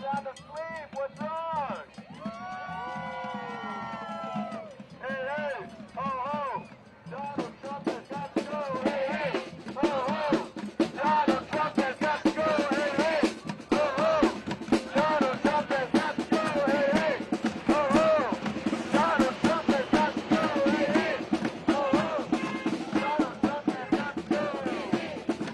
Sound asleep. What's wrong? Hey, hey, ho, ho. Donald Trump has got to go. Hey, hey, ho, ho. Donald Trump has got to go. Hey, hey, ho, ho. Donald Trump has got to go. Hey, hey, ho, ho. Donald Trump has got to go. Hey, hey, ho, ho. Donald Trump has got to go. Hey, hey.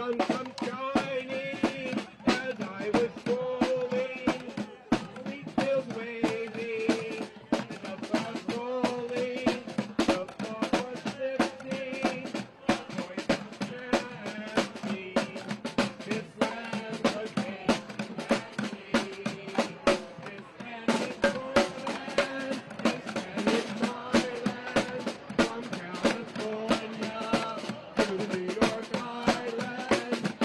sun comes shining as I was strolling, wheat fields waving, and the clouds rolling, the fog was lifting, voice of chanting, this land was made to be. This land is your land, this land is my land, from California to New York Island,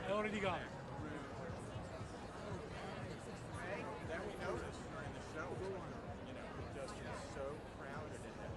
I already got it. That we noticed during the show, you know, it just is so crowded in there.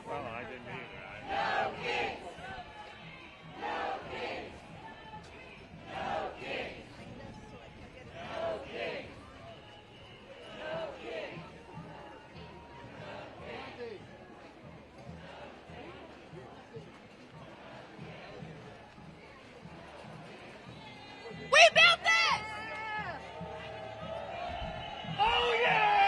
Well, I didn't either. We built this! Oh yeah!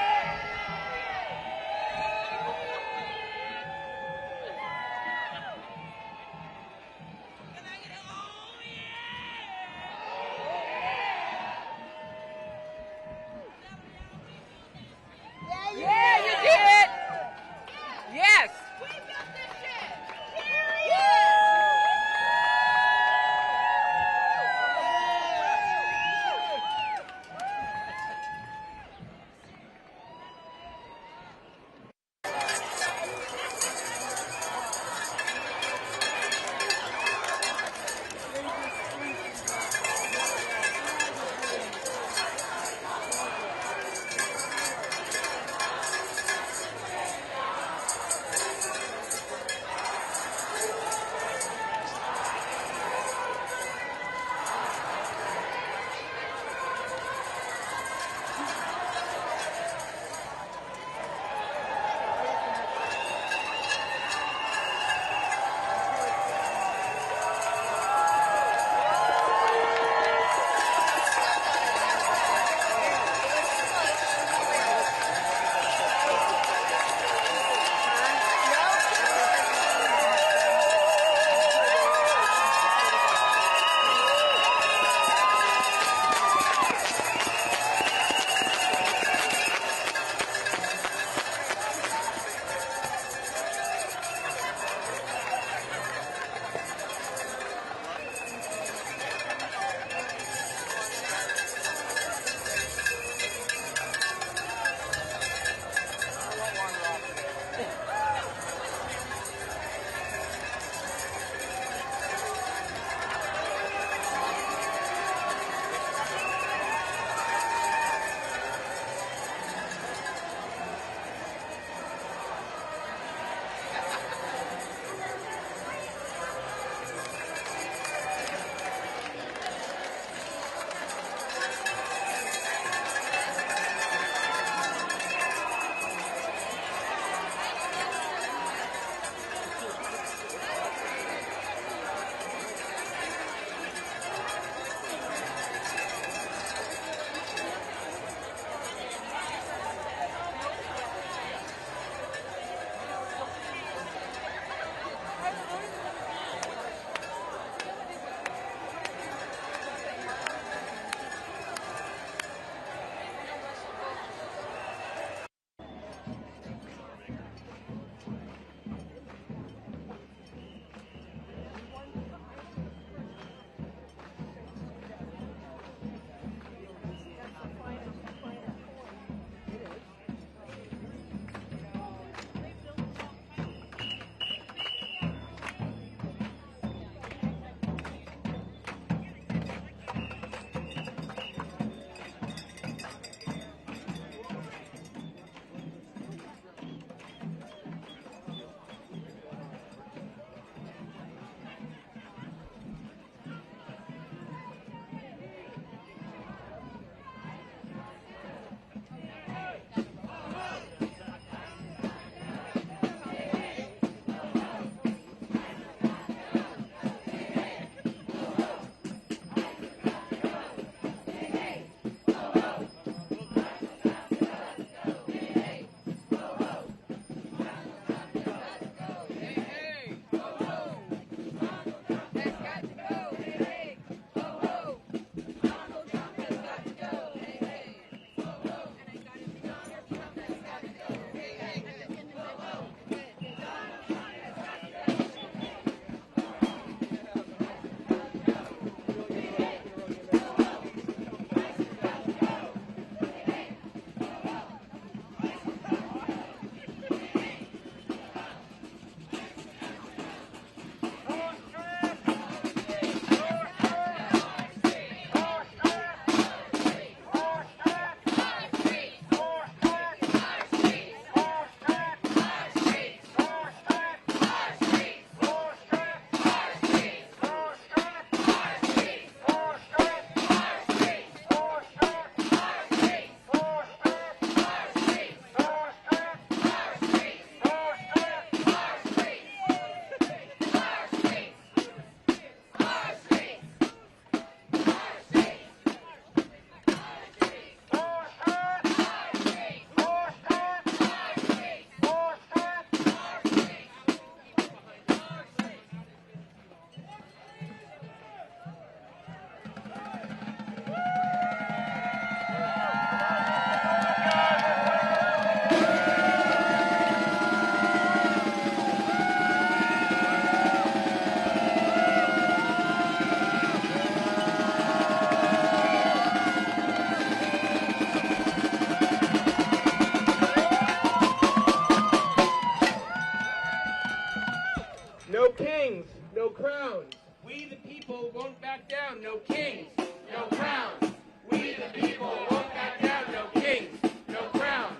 kings, no crowns. We the people won't back down, no kings, no crowns. We the people won't back down, no kings, no crowns.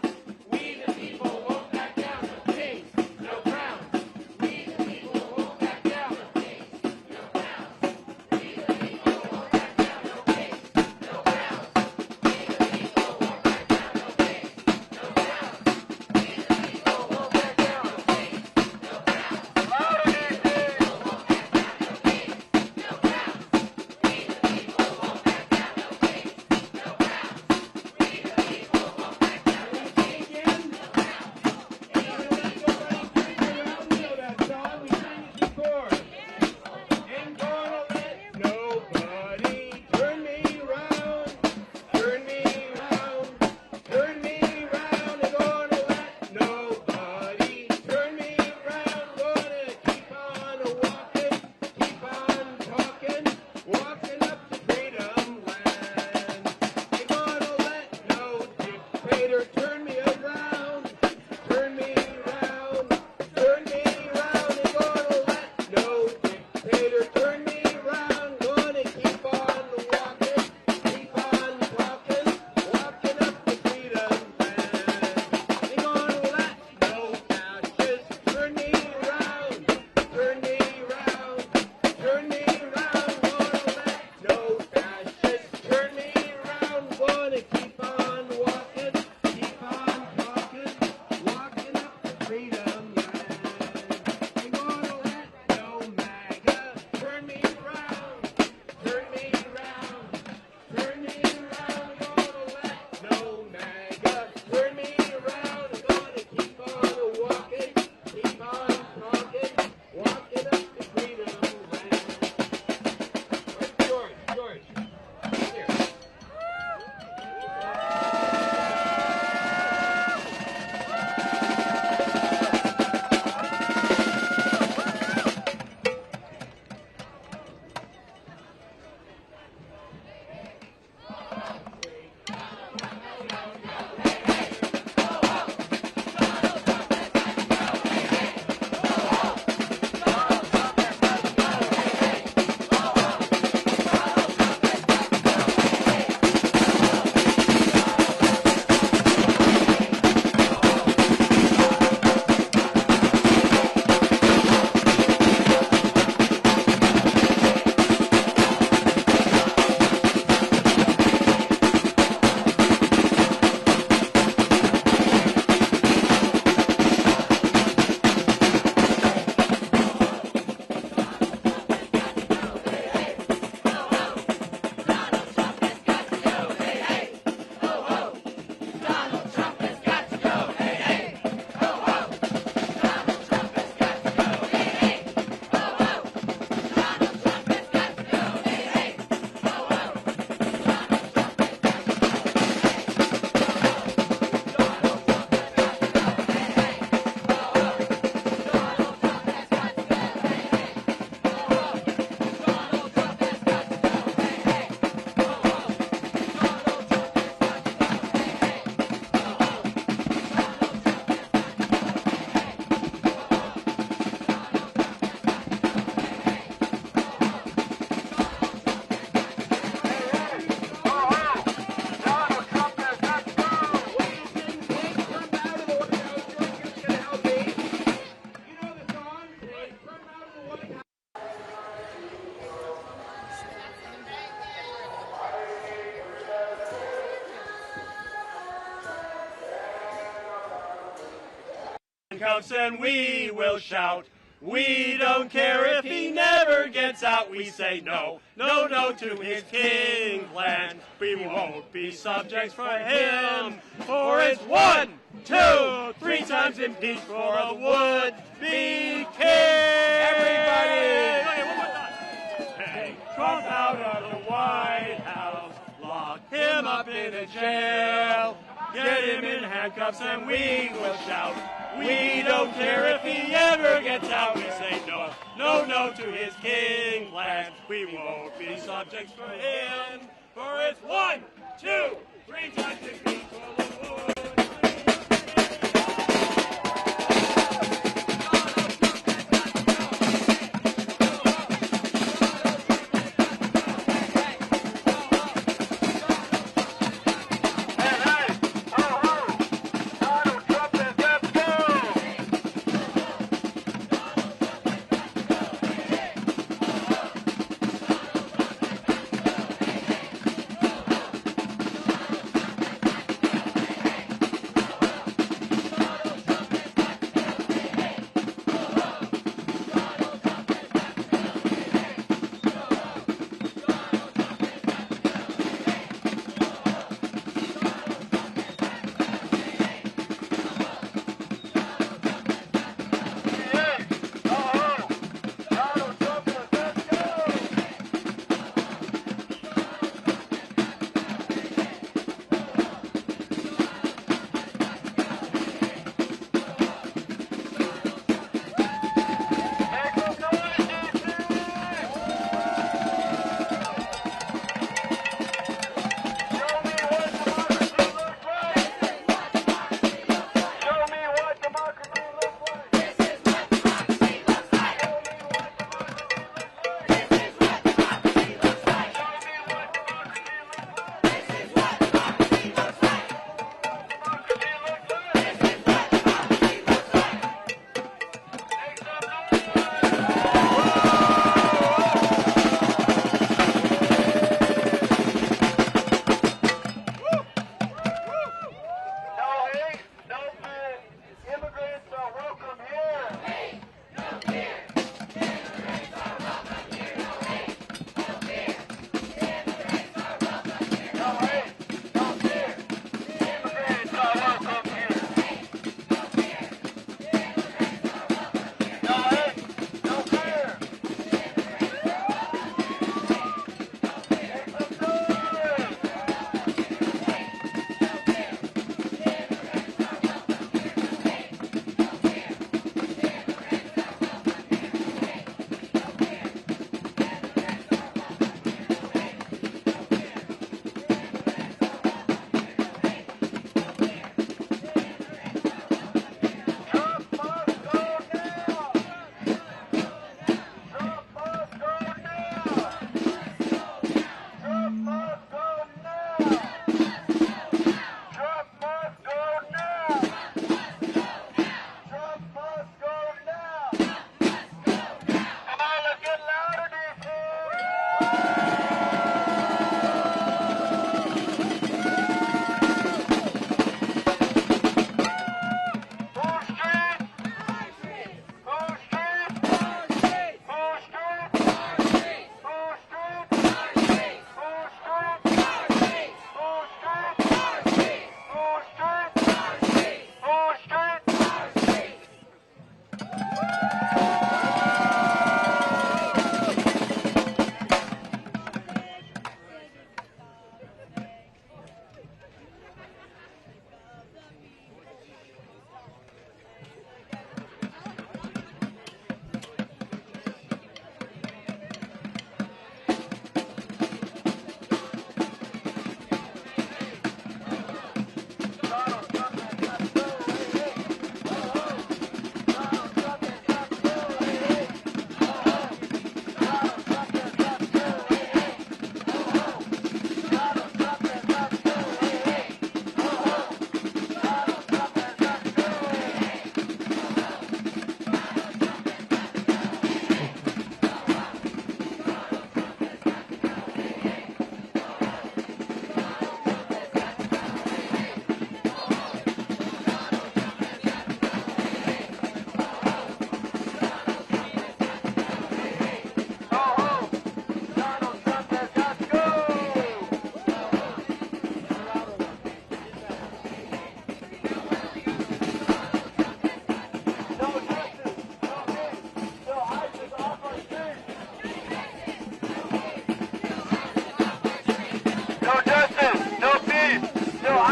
We the people won't back down, no kings, no crowns. We the people won't back down, no kings, no crowns. We the people won't back down, no kings, no crowns. We the people won't back down, no kings, no crowns. We the people won't back down, no kings, no crowns. Louder, DC! Won't back down, no kings, no crowns. We the people won't back down, no kings, no crowns. We the people won't back down, no kings, no crowns. Even when nobody turns around, we know that song. We sang it before. Ain't gonna let nobody turn me round, turn me round, turn me round. Ain't gonna let nobody turn me round. Gonna keep on walking, keep on talking, walking up to freedom land. Ain't gonna let no dictator turn me around, turn me round, turn me round. Ain't gonna let no dictator turn me round. Gonna keep on walking, keep on talking, walking up to freedom land. Ain't gonna let no fascist turn me round, turn me round, turn me round. Gonna let no fascist turn me round. Gonna keep on walking, keep on talking, walking up to freedom land. Ain't gonna let no MAGA turn me round, turn me round, turn me round. Gonna let no MAGA turn me round. Gonna keep on walking, keep on talking, walking up to freedom land. Where's George? George, here. Handcuffs and we will shout. We don't care if he never gets out. We say no, no, no to his king plan. We won't be subjects for him. For it's 1, 2, 3 times impeached for a would-be king. Everybody! Okay, one more time. Take Trump out of the White House. Lock him up in a jail. Get him in handcuffs and we will shout. We don't care if he ever gets out. We say no, no, no to his king plan. We won't be subjects for him. For it's 1, 2, 3 times impeached for the would.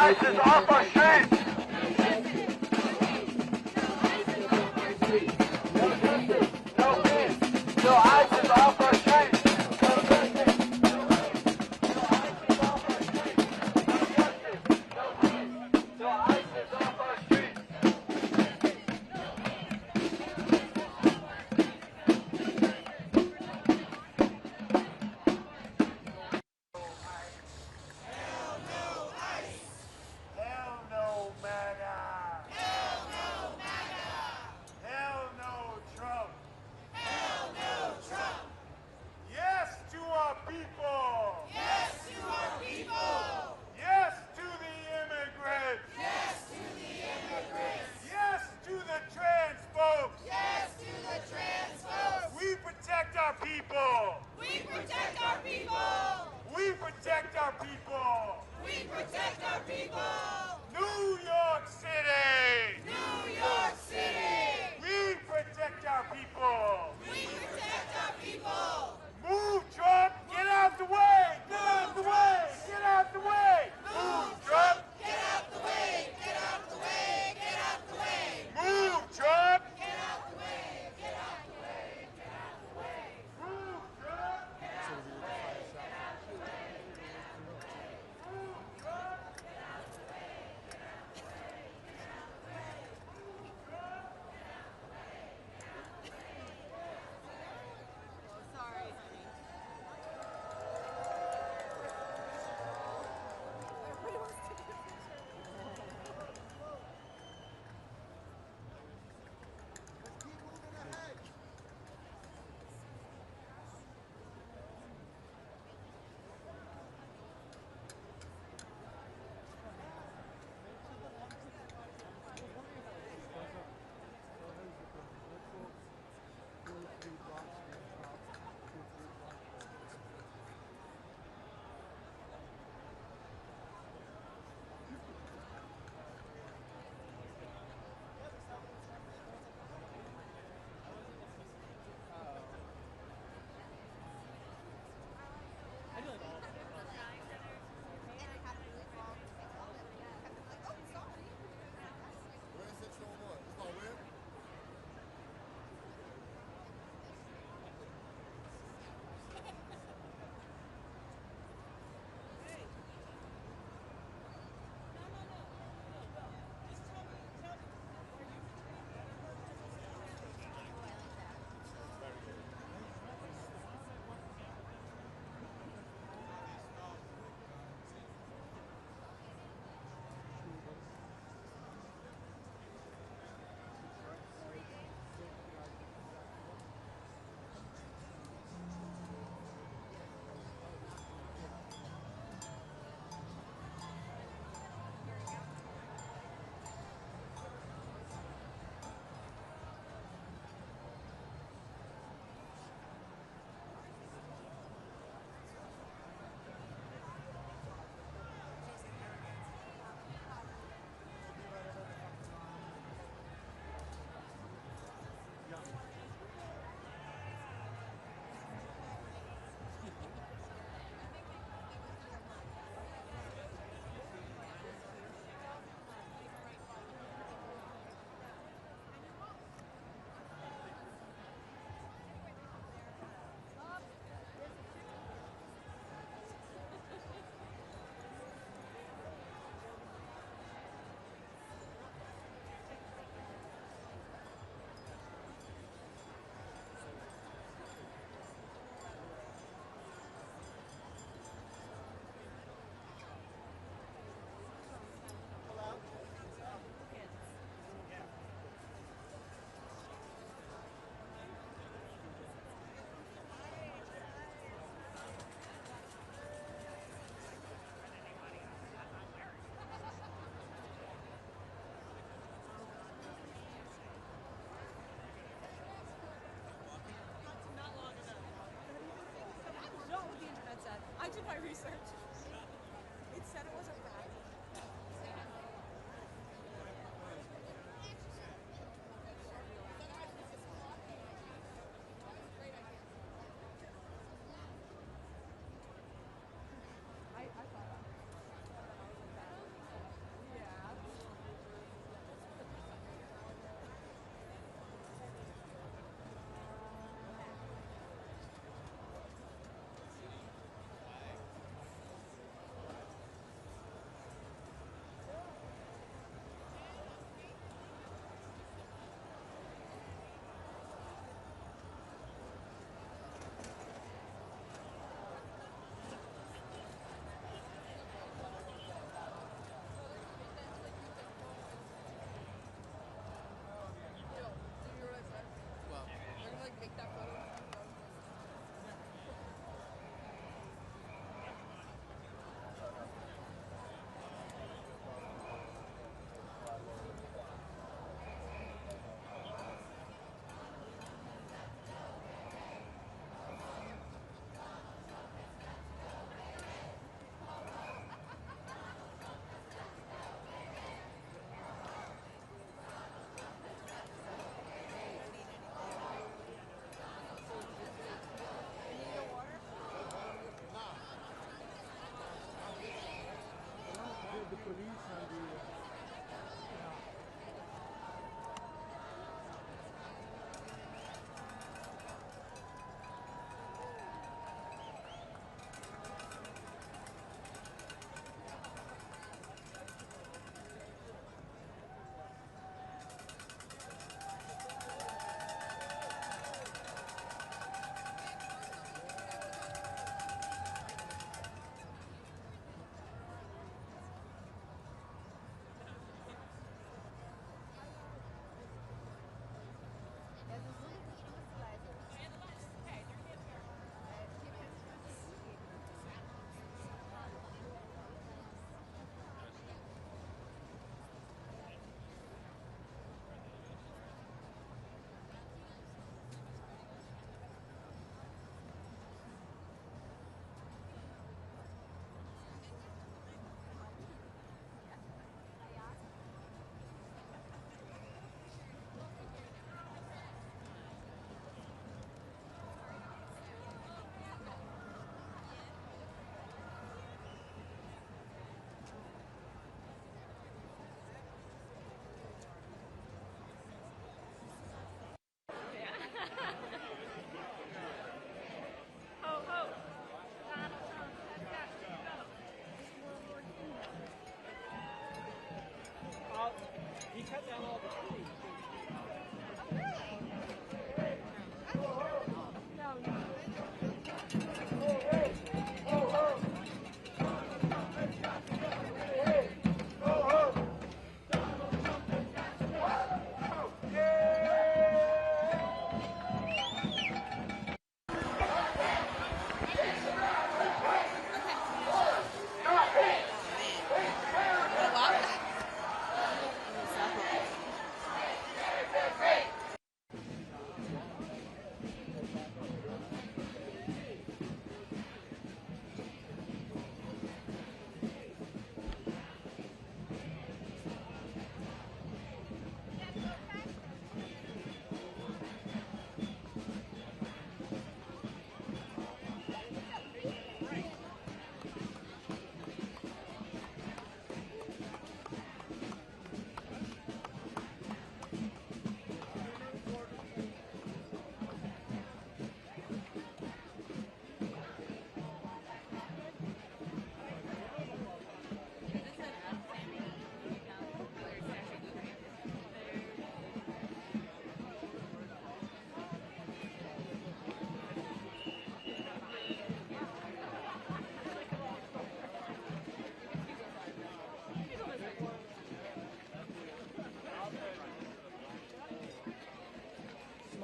ISIS off our streets! No justice, no peace, no ISIS off our streets! No justice, no peace, no ISIS off our streets! No justice, no peace, no ISIS off our streets! Hell no MAGA! Hell no MAGA! Hell no Trump! Hell no Trump! Yes to our people! Yes to our people! Yes to the immigrants! Yes to the immigrants! Yes to the trans folks! Yes to the trans folks! We protect our people! We protect our people! We protect our people! We protect our people! New York City! New York City! We protect our people! We protect our people! Move, Trump! Get out the way! Get out the way! Get out the way! Move, Trump! Get out the way! Get out the way! Get out the way! Move, Trump! Get out the way! Get out the way! Get out the way! Move, Trump! Get out the way! Get out the way! Move, Trump! Get out the way! Get out the way! Get out the way! Move, Trump! Get out the way! Get out the way! Oh, sorry, honey. Everybody wants to take a picture. Let's keep moving ahead. Where is it no more? It's not where? I did my research. It said it was a rat. I thought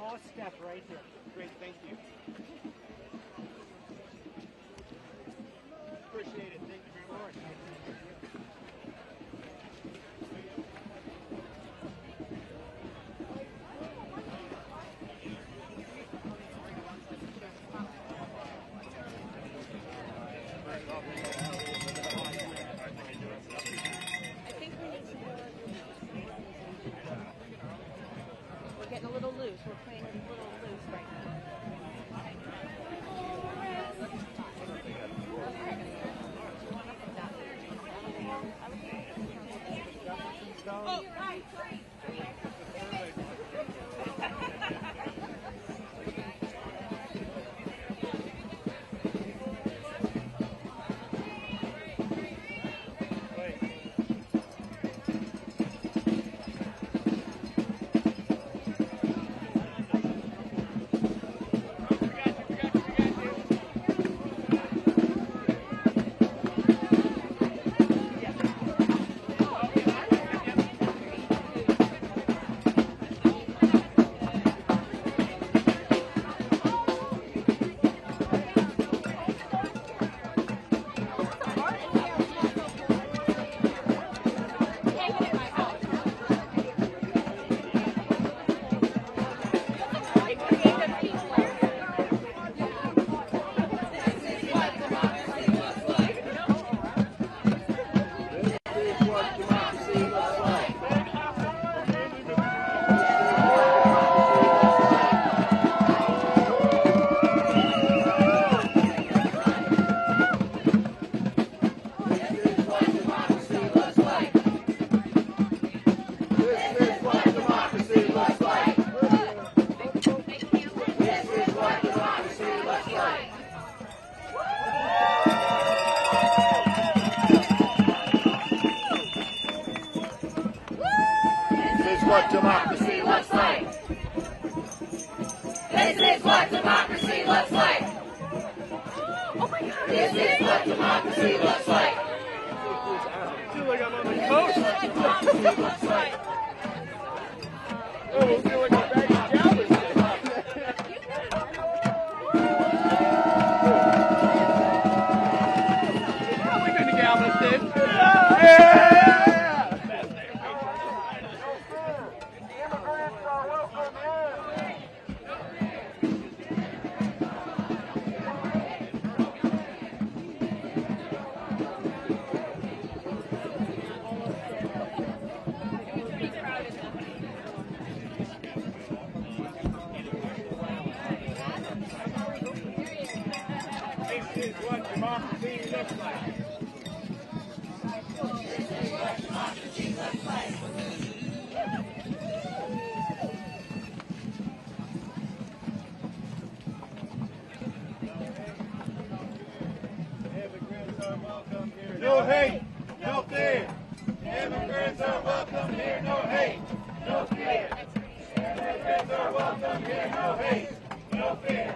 smallest step right here. Great, thank you. Appreciate it. Thank you very much. We're getting a little loose. We're playing a little loose right now. Oh, right. What democracy looks like. This is what democracy looks like. Oh my God. This is what democracy looks like. I feel like I'm on the coast. This is what democracy looks like. Oh, I feel like I'm back in Galveston. We've been to Galveston. Yeah! This is what democracy looks like. Immigrants are welcome here. No hate, no fear. Immigrants are welcome here. No hate, no fear. Immigrants are welcome here. No hate, no fear.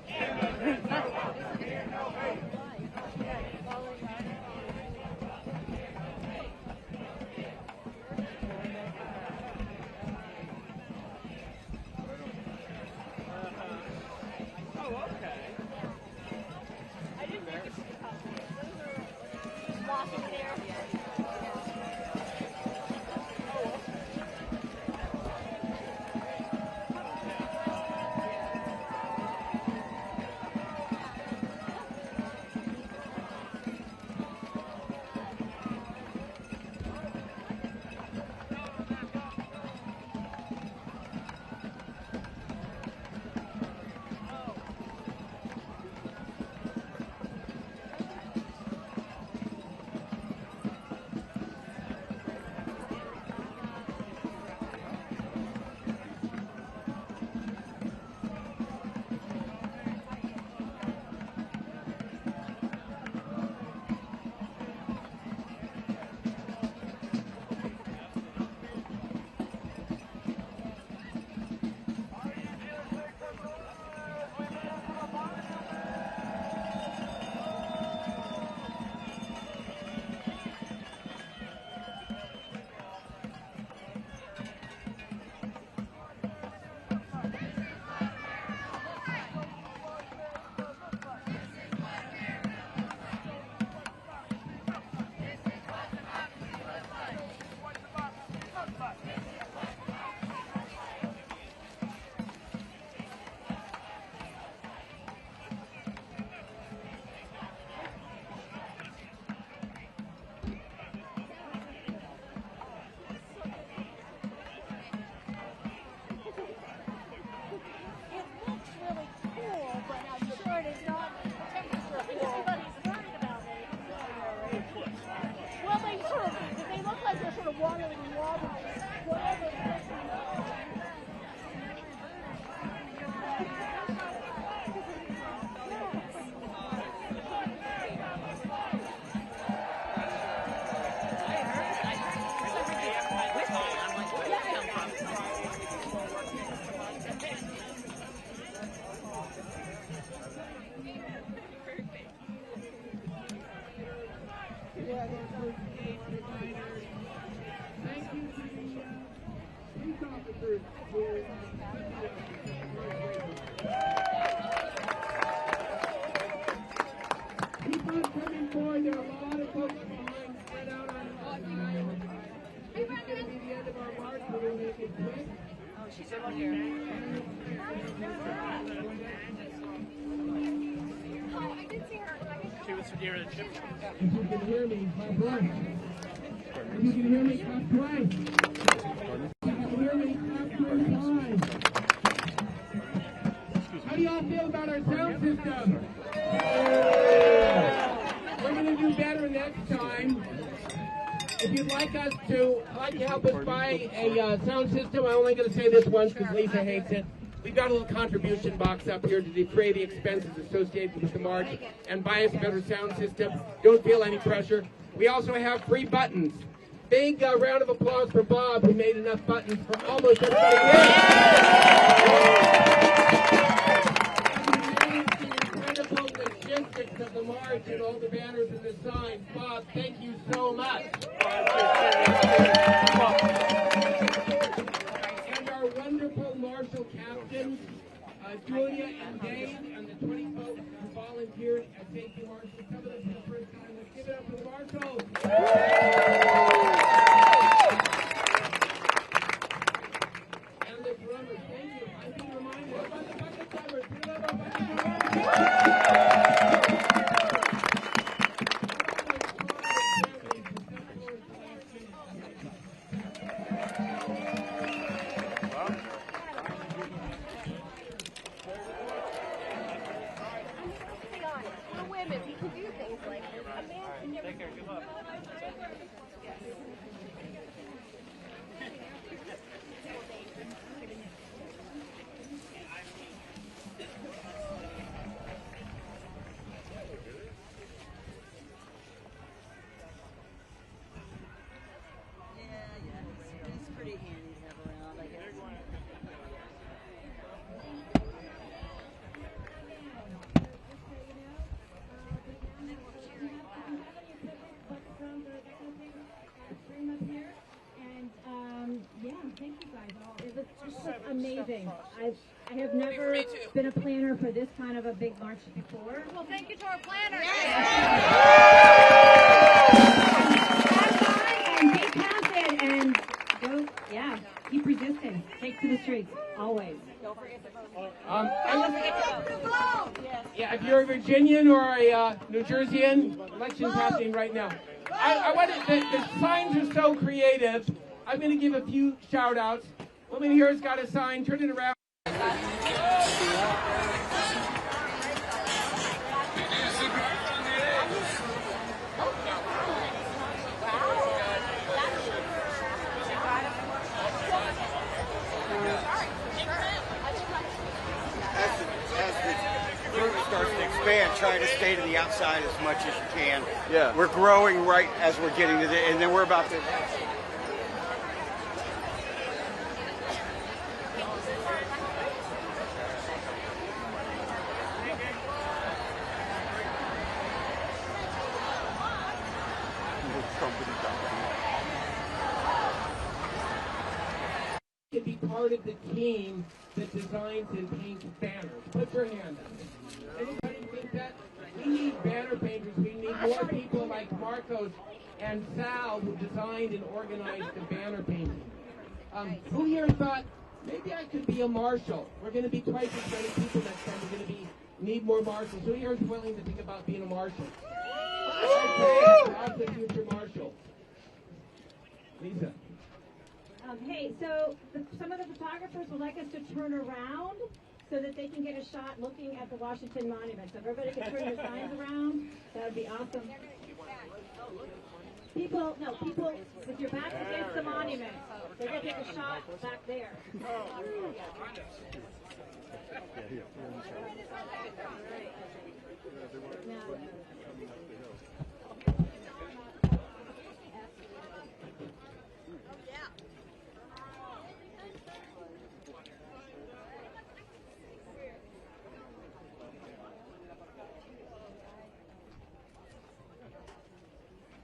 Immigrants are welcome here. No hate. She was near the chip. If you can hear me, clap right. If you can hear me, clap twice. If you can hear me, clap 3 times. How do y'all feel about our sound system? We're going to do better next time. If you'd like to help us buy a sound system, I'm only going to say this once because Lisa hates it. We've got a little contribution box up here to defray the expenses associated with the march and buy us a better sound system. Don't feel any pressure. We also have free buttons. Big round of applause for Bob, who made enough buttons for almost everybody Incredible logistics of the march and all the banners and the signs. Bob, thank you so much. And our wonderful marshal captains, Julia and Dave, and the 20 folks who volunteered as safety marshals. Some of them for the first time. Let's give it up for the marshals. And the drummers, thank you. I've been reminded about the bucket drummers. We love our bucket drummers. Amazing. I have never been a planner for this kind of a big march before. Well, thank you to our planners. And be counted and go, keep resisting. Take to the streets, always. Don't forget to vote. If you're a Virginian or a New Jerseyan, election's happening right now. I wanted, the signs are so creative. I'm going to give a few shout outs. Woman here's got a sign, turn it around. As the group starts to expand, try to stay to the outside as much as you can. Yeah. We're growing right as we're getting to the, and then we're about to. To be part of the team that designs and paints banners. Put your hand up. Anybody think that? We need banner painters. We need more people like Marcos and Sal who designed and organized the banner painting. Who here thought, maybe I could be a marshal? We're going to be twice as many people next time. We're going to need more marshals. Who here is willing to think about being a marshal? Okay, how's the future marshal? Lisa. Hey, so some of the photographers would like us to turn around so that they can get a shot looking at the Washington Monument. So if everybody can turn their signs around, that would be awesome. People with your backs against the monument. They're going to take a shot back there.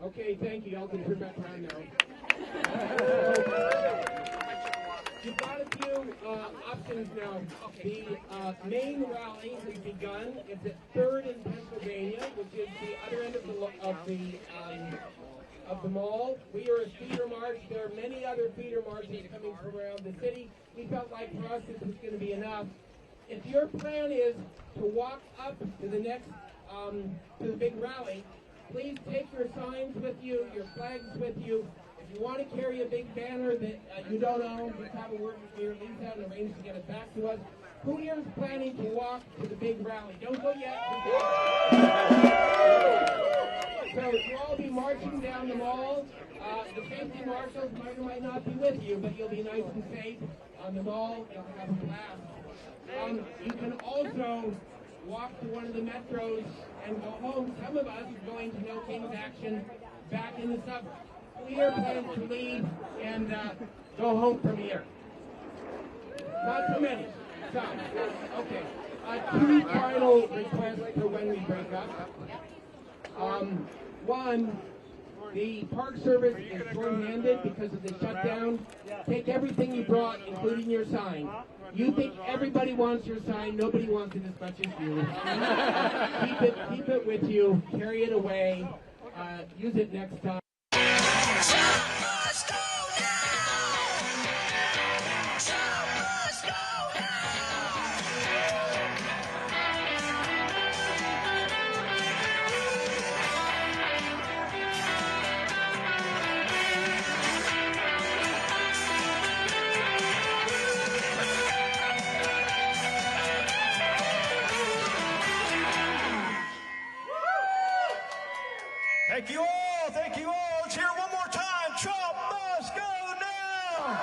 Okay, thank you. Y'all can turn back around now. You've got a few options now. The main rally has begun. It's at 3rd in Pennsylvania, which is the other end of of the mall. We are a feeder march. There are many other feeder marches coming from around the city. We felt like for us this was going to be enough. If your plan is to walk up to the next, to the big rally, please take your signs with you, your flags with you. If you want to carry a big banner that you don't own, just have a word with me or leave that and arrange to get it back to us. Who here is planning to walk to the big rally? Don't go yet. So you'll all be marching down the mall. The safety marshals might or might not be with you, but you'll be nice and safe on the mall. You'll have a blast. You can also walk to one of the metros and go home. Some of us are going to No King's Action back in the suburbs. We are planning to leave and go home from here. Not too many. Some. Okay. Two final requests for when we break up. One, the Park Service is short-handed because of the shutdown. Take everything you brought, including your sign. You think everybody wants your sign. Nobody wants it as much as you. Keep it with you. Carry it away. Use it next time. Thank you all. Thank you all. Let's hear it one more time. Trump must go now.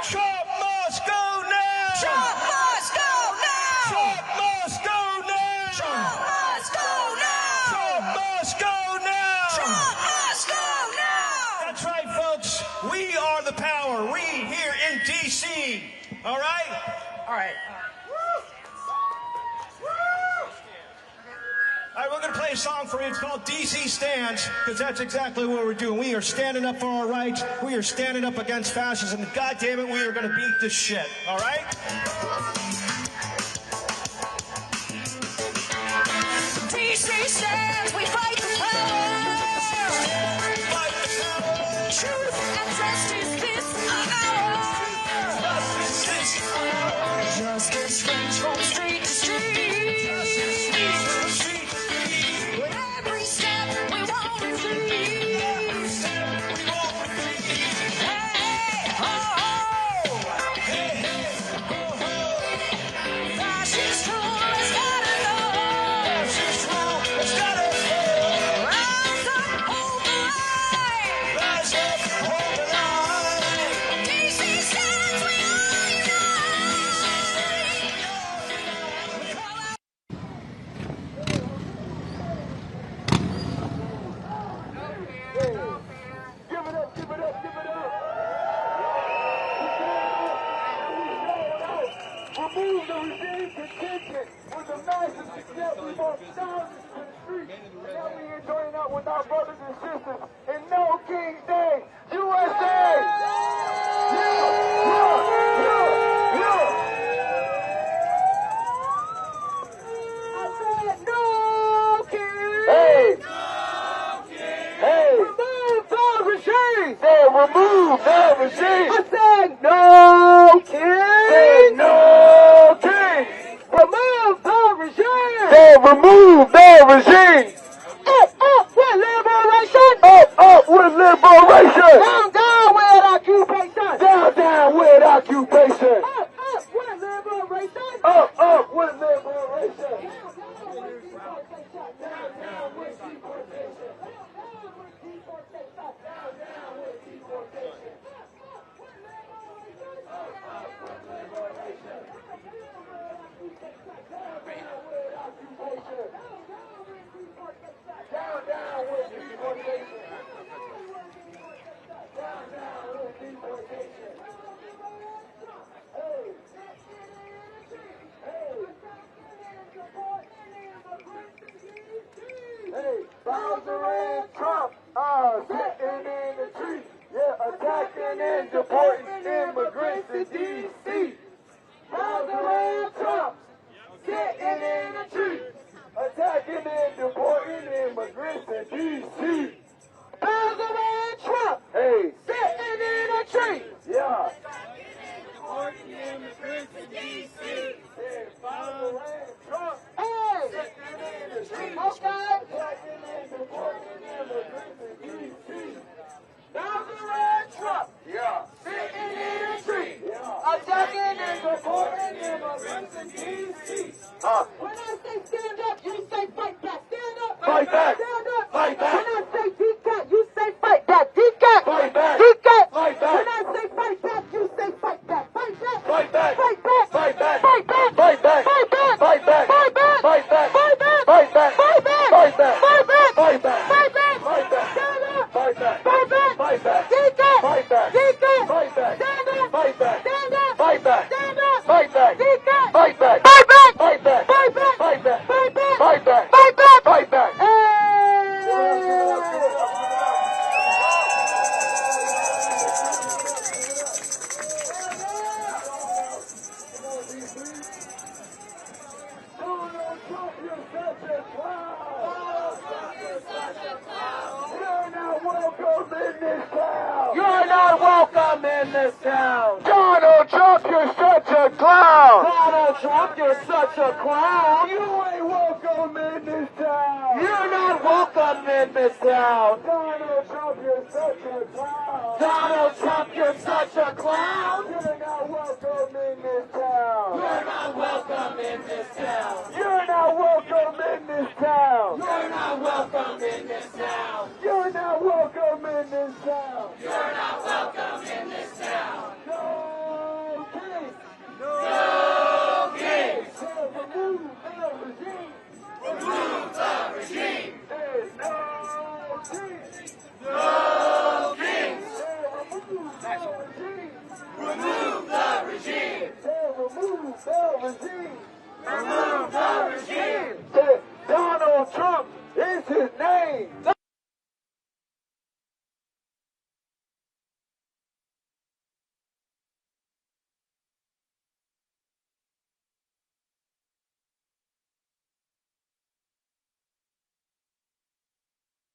Trump must go now. Trump must go now! Trump must go now. Trump must go now! Trump must go now. Trump must go now! That's right, folks. We are the power. We here in D.C. All right? All right. All right, we're going to play a song for you. It's called DC Stands, because that's exactly what we're doing. We are standing up for our rights. We are standing up against fascism. And God damn it, we are going to beat this shit. All right? DC stands, we fight the power! Fight the power. Truth and justice this hour! Justice rings from street to street! With every step we won't retreat! Hey, ho, ho! Fascist rule has gotta go! It's gotta go. Rise up, hold the line! Rise up, hold the line. DC stands, we all unite! We call out Give it up, give it up, give it up. Remove the regime's contention with the massive success. We brought thousands to the streets. And now we here joining up with our brothers and sisters in No King's Day, USA! I said no king! Hey! Hey! Remove the regime! Say remove the regime! I said no king! Say no king! Remove the regime! Say remove the regime! Up with liberation! Up with liberation! Down with occupation! Down with occupation! Up with liberation! Up with liberation! Down with deportation! attacking and deporting immigrants in D.C. When I say stand up, you say fight back. Stand up. Fight back. Stand up. Fight back. When I say decat, you say fight back. Decat. Fight back. Decat. Fight back. When I say fight back, you say fight back. Fight back. Fight back. Fight back. Fight back. Fight back. Fight back. Fight back. Fight back. Fight back. Fight back. Fight back. Fight back. Fight back. Fight back. Fight back. Fight back. Fight back. Fight back. Stand up. Fight back. Fight back. Fight back. Decat. Fight back. Decat. Fight back. Stand up. Fight back. Stand up. Fight back. Stand up. Fight back. Decat. Fight back. Fight back. Fight back. Fight back. Fight back. Fight back. Fight back. Fight back. Fight back. Donald Trump, you're such a clown. You're not welcome in this town. You're not welcome in this town. Donald Trump, you're such a clown. Donald Trump, you're such a clown. You ain't welcome in this town. You're not welcome in this town. Donald Trump, you're such a clown. Donald Trump, you're such a clown. You're not welcome in this town. You're not welcome in this town. You're not welcome in this town. You're not welcome in this town. You're not welcome in this town. You're not welcome in this town. No king. No kings. Remove the regime. Remove the regime. There's no king. No kings. Remove the regime. Remove the regime. Remove the regime. Remove the regime. Donald Trump is his name.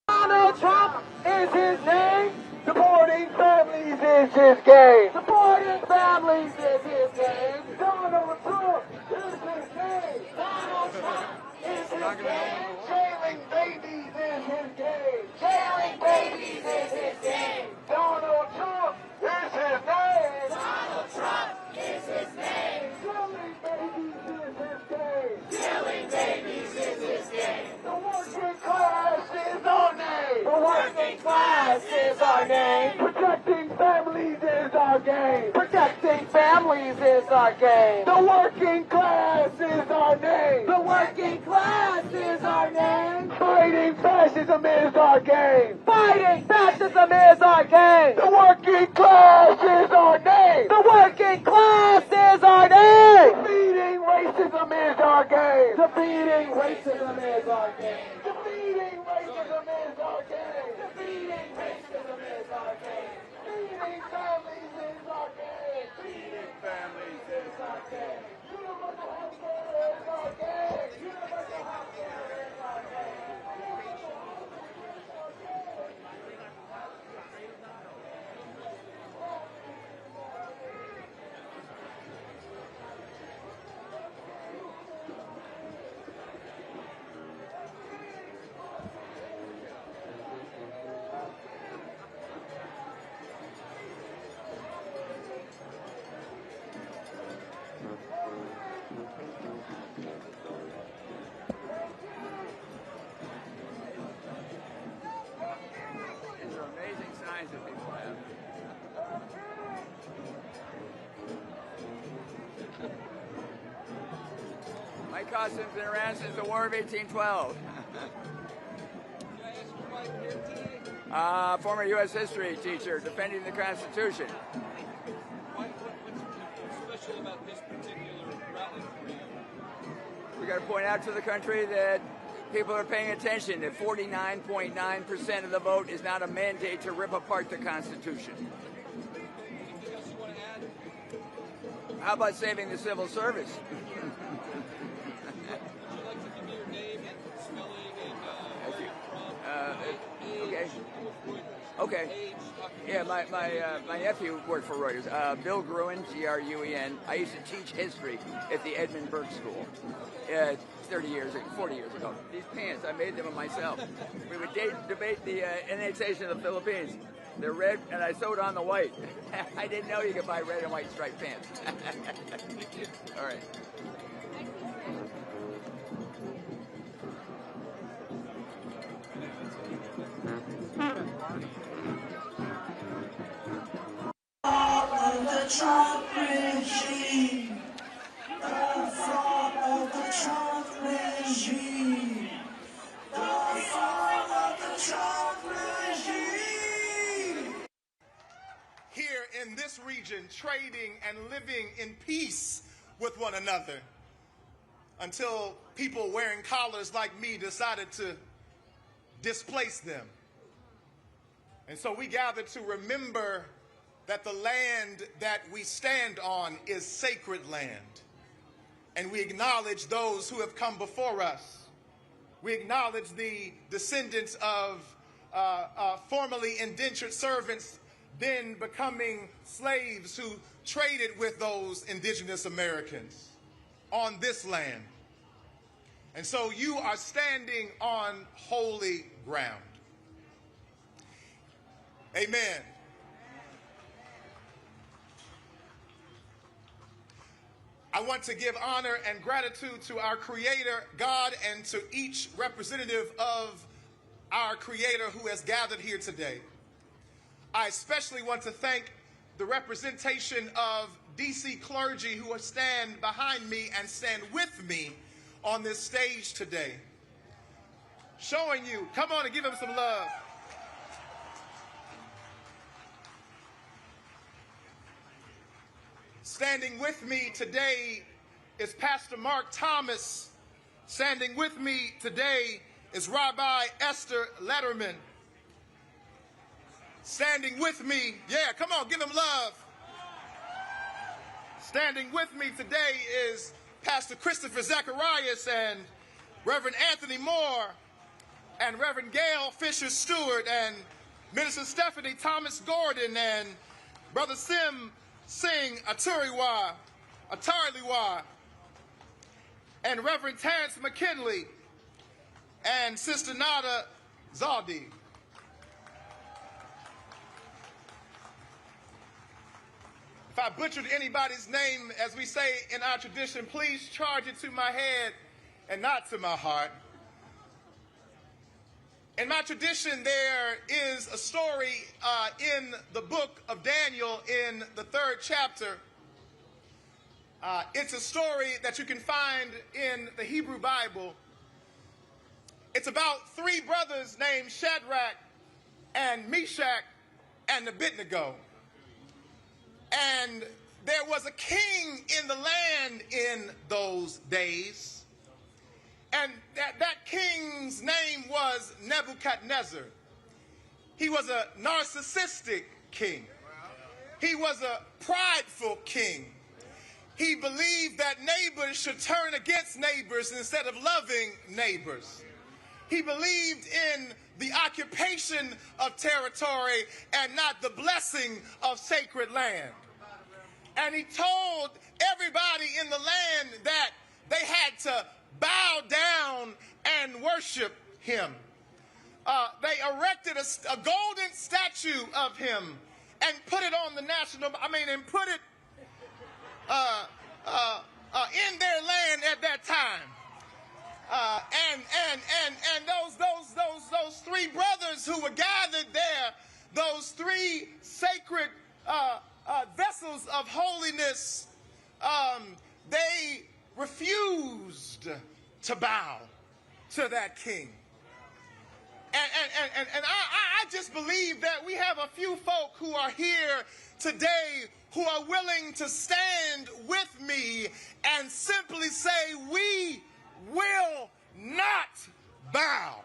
Donald Trump is his name. Supporting families is his game. Supporting families is his game. Donald Trump is his name. Donald Trump is his game. Jailing babies is his game. Jailing babies is his game. Donald Trump is his name. Donald Trump is his name. Killing babies is his game. Killing babies is his game. The working class is our name. The working class is our name. Protecting families is our game. Protecting families is our game. The working class is our name. The working class is our name. Fighting fascism is our game. Fighting fascism is our game. The working class is our name. The working class is our name. Defeating racism is our game. Defeating racism is our game. Defeating racism is our game. Defeating racism is our game. Feeding families is our game. Feeding families is our game. Universal health care is our game. Universal health care is our game. These are amazing signs that people have. My costume's been around since the War of 1812. Former U.S. history teacher defending the Constitution. What's special about this particular rally for you? We got to point out to the country that people are paying attention, that 49.9% of the vote is not a mandate to rip apart the Constitution. Anything else you want to add? How about saving the civil service? Would you like to give me your name and spelling and where you're from? Okay. Age, Reuters. Okay. Age, Yeah, my nephew worked for Reuters. Bill Gruen, Gruen. I used to teach history at the Edmund Burke School 40 years ago. These pants, I made them myself. We would debate the annexation of the Philippines. They're red, and I sewed on the white. I didn't know you could buy red and white striped pants. All right. Of the Trump regime, the fall of the Trump regime, the fall of the Trump regime. Here in this region, trading and living in peace with one another until people wearing collars like me decided to displace them. And so we gather to remember that the land that we stand on is sacred land. And we acknowledge those who have come before us. We acknowledge the descendants of formerly indentured servants, then becoming slaves who traded with those indigenous Americans on this land. And so you are standing on holy ground. Amen. I want to give honor and gratitude to our Creator, God, and to each representative of our Creator who has gathered here today. I especially want to thank the representation of DC Clergy who stand behind me and stand with me on this stage today. Showing you, come on and give them some love. Standing with me today is Pastor Mark Thomas. Standing with me today is Rabbi Esther Letterman. Standing with me, yeah, come on, give them love. Standing with me today is Pastor Christopher Zacharias and Reverend Anthony Moore and Reverend Gail Fisher Stewart and Minister Stephanie Thomas Gordon and Brother Sim Singh Atariwa, and Reverend Terrence McKinley and Sister Nada Zaldi. If I butchered anybody's name, as we say in our tradition, please charge it to my head and not to my heart. In my tradition, there is a story in the book of Daniel in the 3rd chapter. It's a story that you can find in the Hebrew Bible. It's about 3 brothers named Shadrach and Meshach and Abednego. And there was a king in the land in those days. And that king's name was Nebuchadnezzar. He was a narcissistic king. He was a prideful king. He believed that neighbors should turn against neighbors instead of loving neighbors. He believed in the occupation of territory and not the blessing of sacred land. And he told everybody in the land that they had to bow down and worship him. They erected a golden statue of him and put it on the and put it in their land at that time. And those 3 brothers who were gathered there, those 3 sacred vessels of holiness, they refused to bow to that king. And I just believe that we have a few folk who are here today who are willing to stand with me and simply say, we will not bow.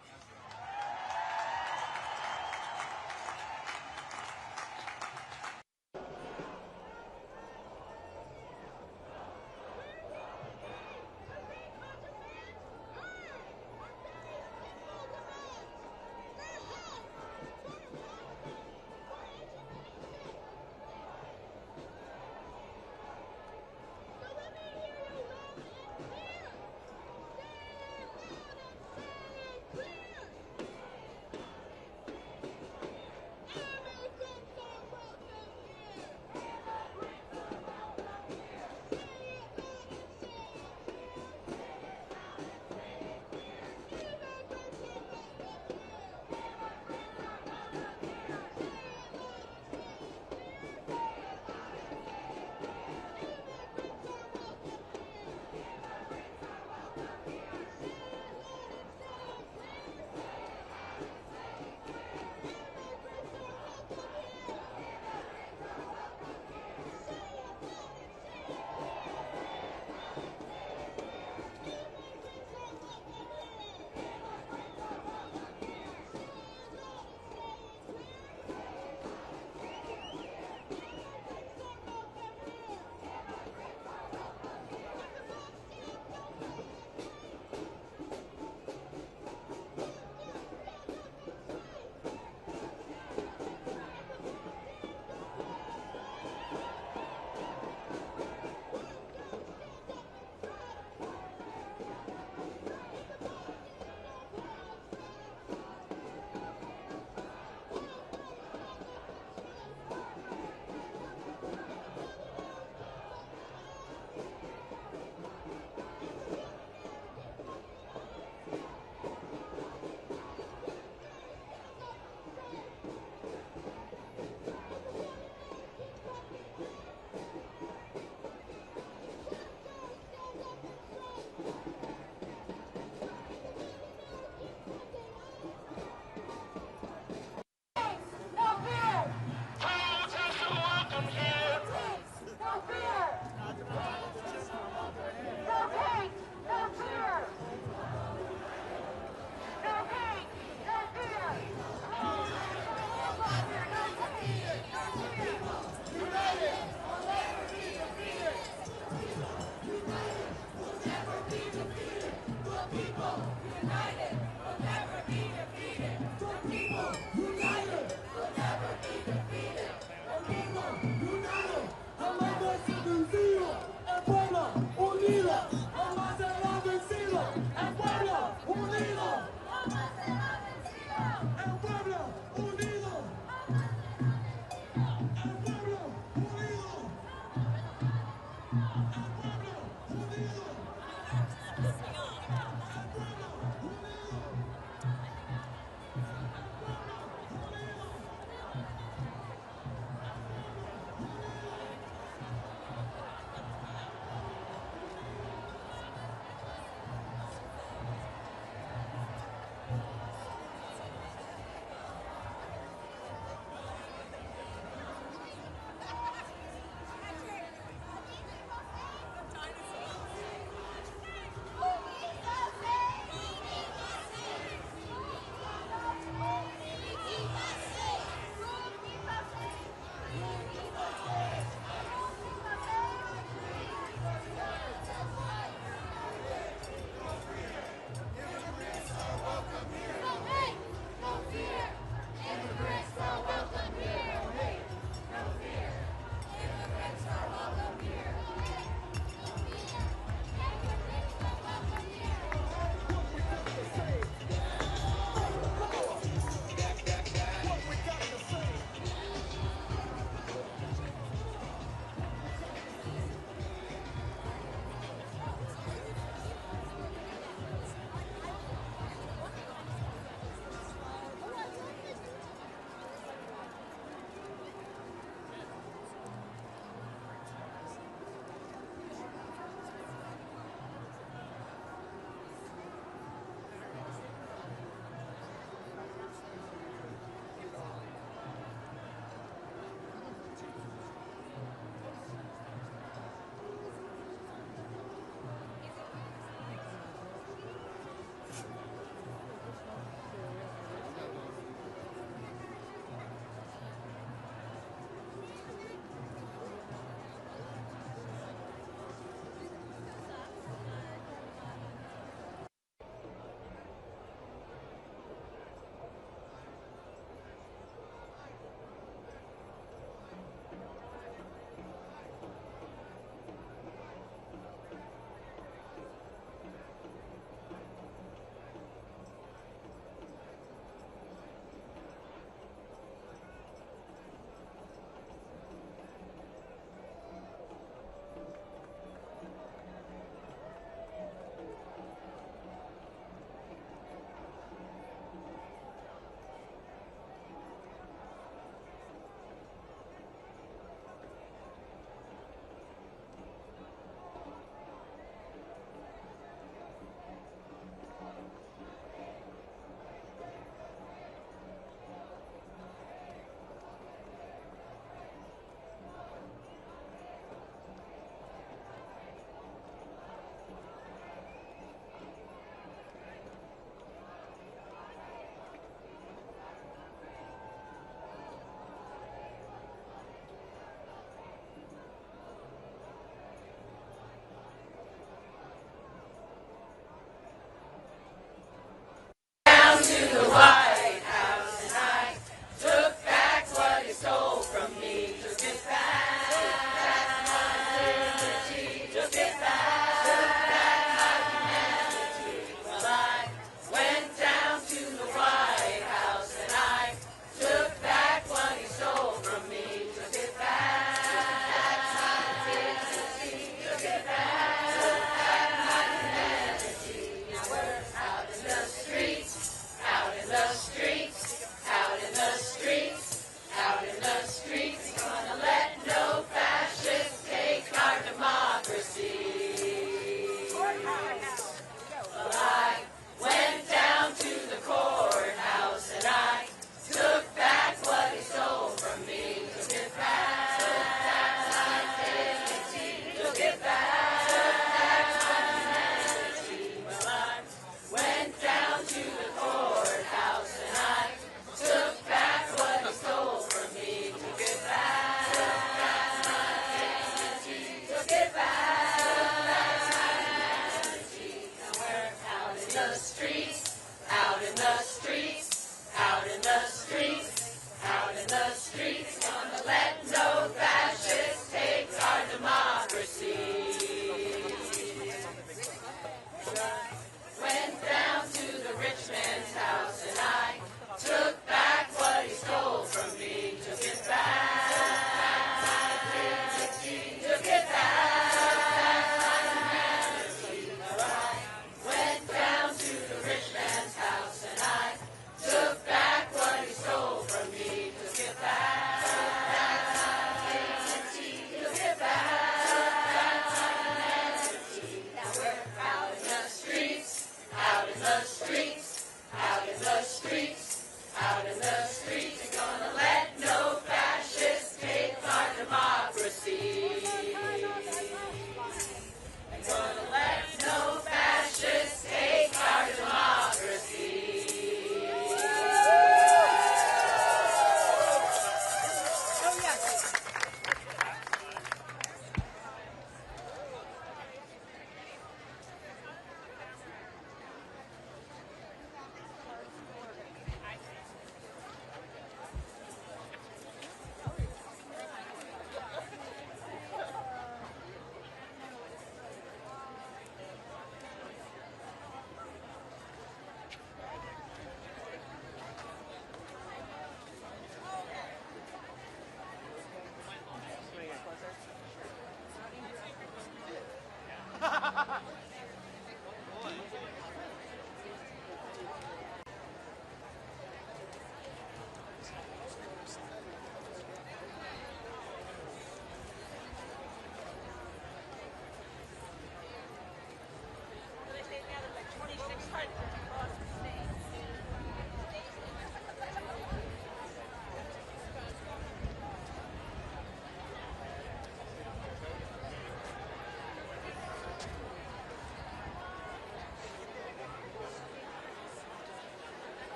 Please.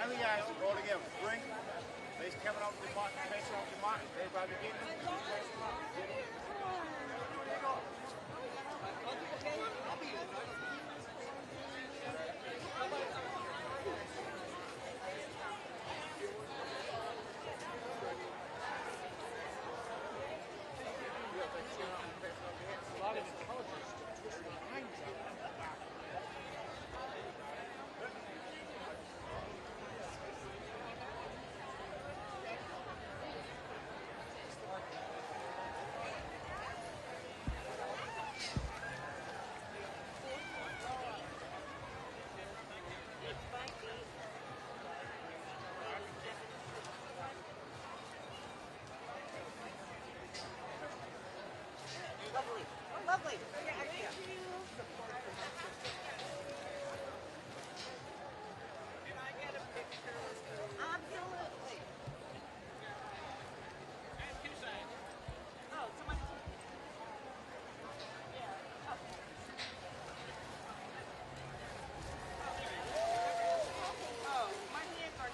How many guys all together? 3? They coming off the mark, facing off the mark. Everybody get it? A lot of intelligence to twist their minds out. Lovely. Can I get a picture? Absolutely. And two sides. Oh, someone. Yeah. Oh, my hands are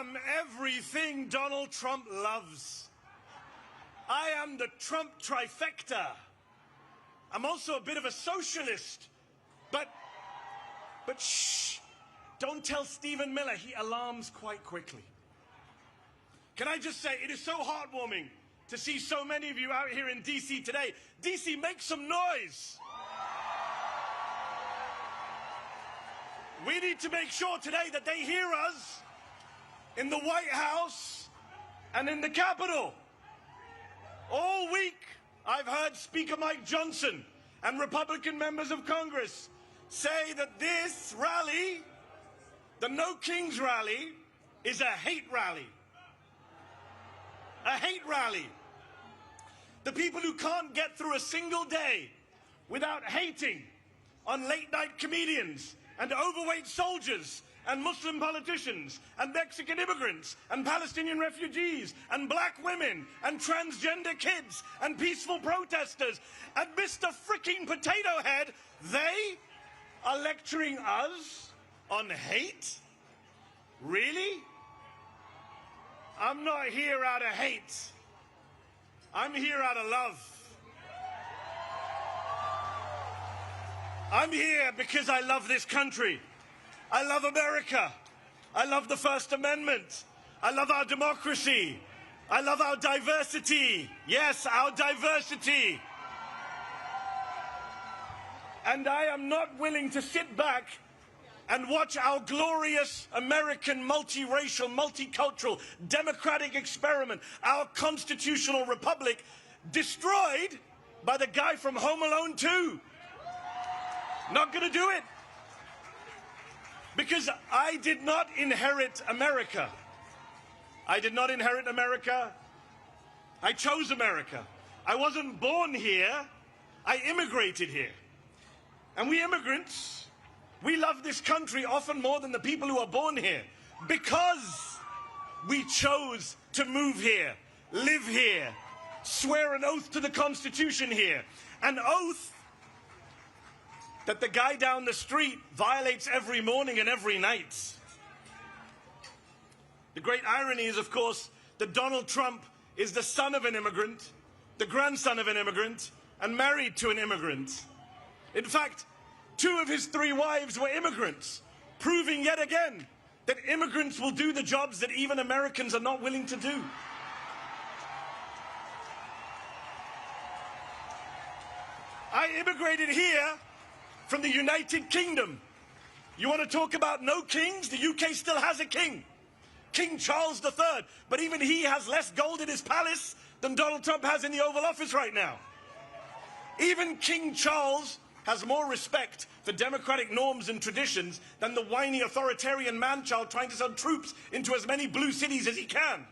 am everything Donald Trump loves. I am the Trump trifecta. I'm also a bit of a socialist. But shh, don't tell Stephen Miller. He alarms quite quickly. Can I just say, it is so heartwarming to see so many of you out here in D.C. today. D.C., make some noise. We need to make sure today that they hear us in the White House and in the Capitol. All week, I've heard Speaker Mike Johnson and Republican members of Congress say that this rally, the No Kings rally, is a hate rally. A hate rally. The people who can't get through a single day without hating on late-night comedians and overweight soldiers and Muslim politicians and Mexican immigrants and Palestinian refugees and black women and transgender kids and peaceful protesters and Mr. Fricking Potato Head, they are lecturing us on hate? Really? I'm not here out of hate. I'm here out of love. I'm here because I love this country. I love America. I love the First Amendment. I love our democracy. I love our diversity. Yes, our diversity. And I am not willing to sit back and watch our glorious American multiracial, multicultural, democratic experiment, our constitutional republic, destroyed by the guy from Home Alone 2. Not going to do it. Because I did not inherit America. I did not inherit America. I chose America. I wasn't born here. I immigrated here. And we immigrants, we love this country often more than the people who are born here because we chose to move here, live here, swear an oath to the Constitution here, an oath that the guy down the street violates every morning and every night. The great irony is, of course, that Donald Trump is the son of an immigrant, the grandson of an immigrant, and married to an immigrant. In fact, 2 of his 3 wives were immigrants, proving yet again that immigrants will do the jobs that even Americans are not willing to do. I immigrated here from the United Kingdom. You want to talk about no kings? The UK still has a king, King Charles III, but even he has less gold in his palace than Donald Trump has in the Oval Office right now. Even King Charles has more respect for democratic norms and traditions than the whiny authoritarian man-child trying to send troops into as many blue cities as he can.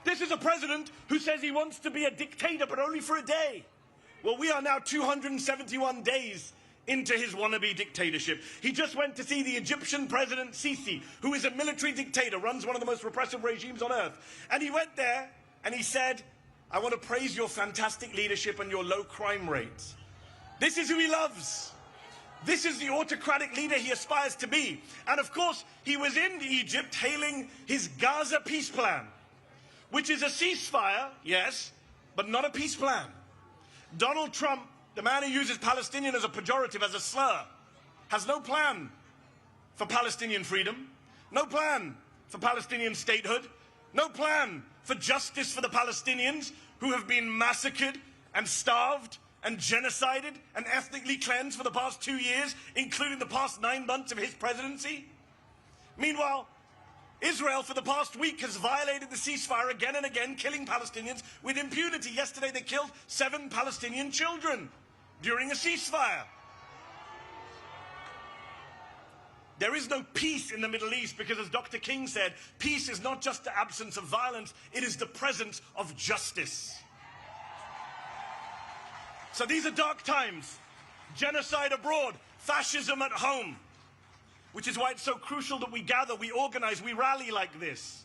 This is a president who says he wants to be a dictator, but only for a day. Well, we are now 271 days into his wannabe dictatorship. He just went to see the Egyptian president Sisi, who is a military dictator, runs one of the most repressive regimes on earth. And he went there and he said, I want to praise your fantastic leadership and your low crime rates. This is who he loves. This is the autocratic leader he aspires to be. And of course, he was in Egypt hailing his Gaza peace plan, which is a ceasefire, yes, but not a peace plan. Donald Trump, the man who uses Palestinian as a pejorative, as a slur, has no plan for Palestinian freedom, no plan for Palestinian statehood, no plan for justice for the Palestinians who have been massacred and starved and genocided and ethnically cleansed for the past 2 years, including the past 9 months of his presidency. Meanwhile, Israel for the past week has violated the ceasefire again and again, killing Palestinians with impunity. Yesterday they killed 7 Palestinian children during a ceasefire. There is no peace in the Middle East because, as Dr. King said, peace is not just the absence of violence, it is the presence of justice. So these are dark times. Genocide abroad, fascism at home. Which is why it's so crucial that we gather, we organize, we rally like this.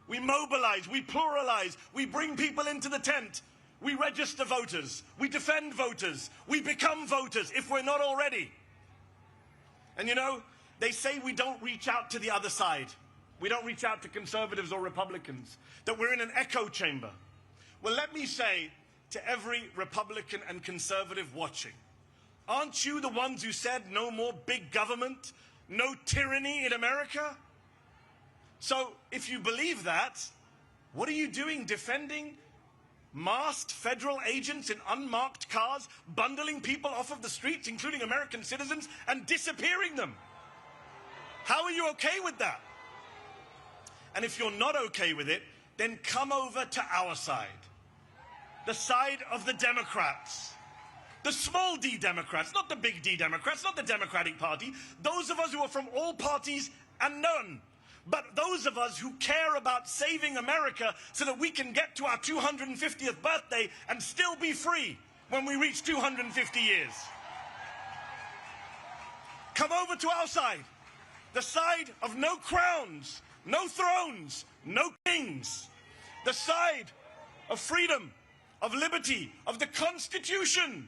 We mobilize, we pluralize, we bring people into the tent. We register voters, we defend voters, we become voters if we're not already. And you know, they say we don't reach out to the other side. We don't reach out to conservatives or Republicans, that we're in an echo chamber. Well, let me say to every Republican and conservative watching, aren't you the ones who said no more big government, no tyranny in America? So if you believe that, what are you doing defending masked federal agents in unmarked cars, bundling people off of the streets, including American citizens, and disappearing them? How are you okay with that? And if you're not okay with it, then come over to our side. The side of the Democrats. The small d Democrats, not the big D Democrats, not the Democratic Party. Those of us who are from all parties and none. But those of us who care about saving America so that we can get to our 250th birthday and still be free when we reach 250 years. Come over to our side. The side of no crowns, no thrones, no kings. The side of freedom, of liberty, of the Constitution.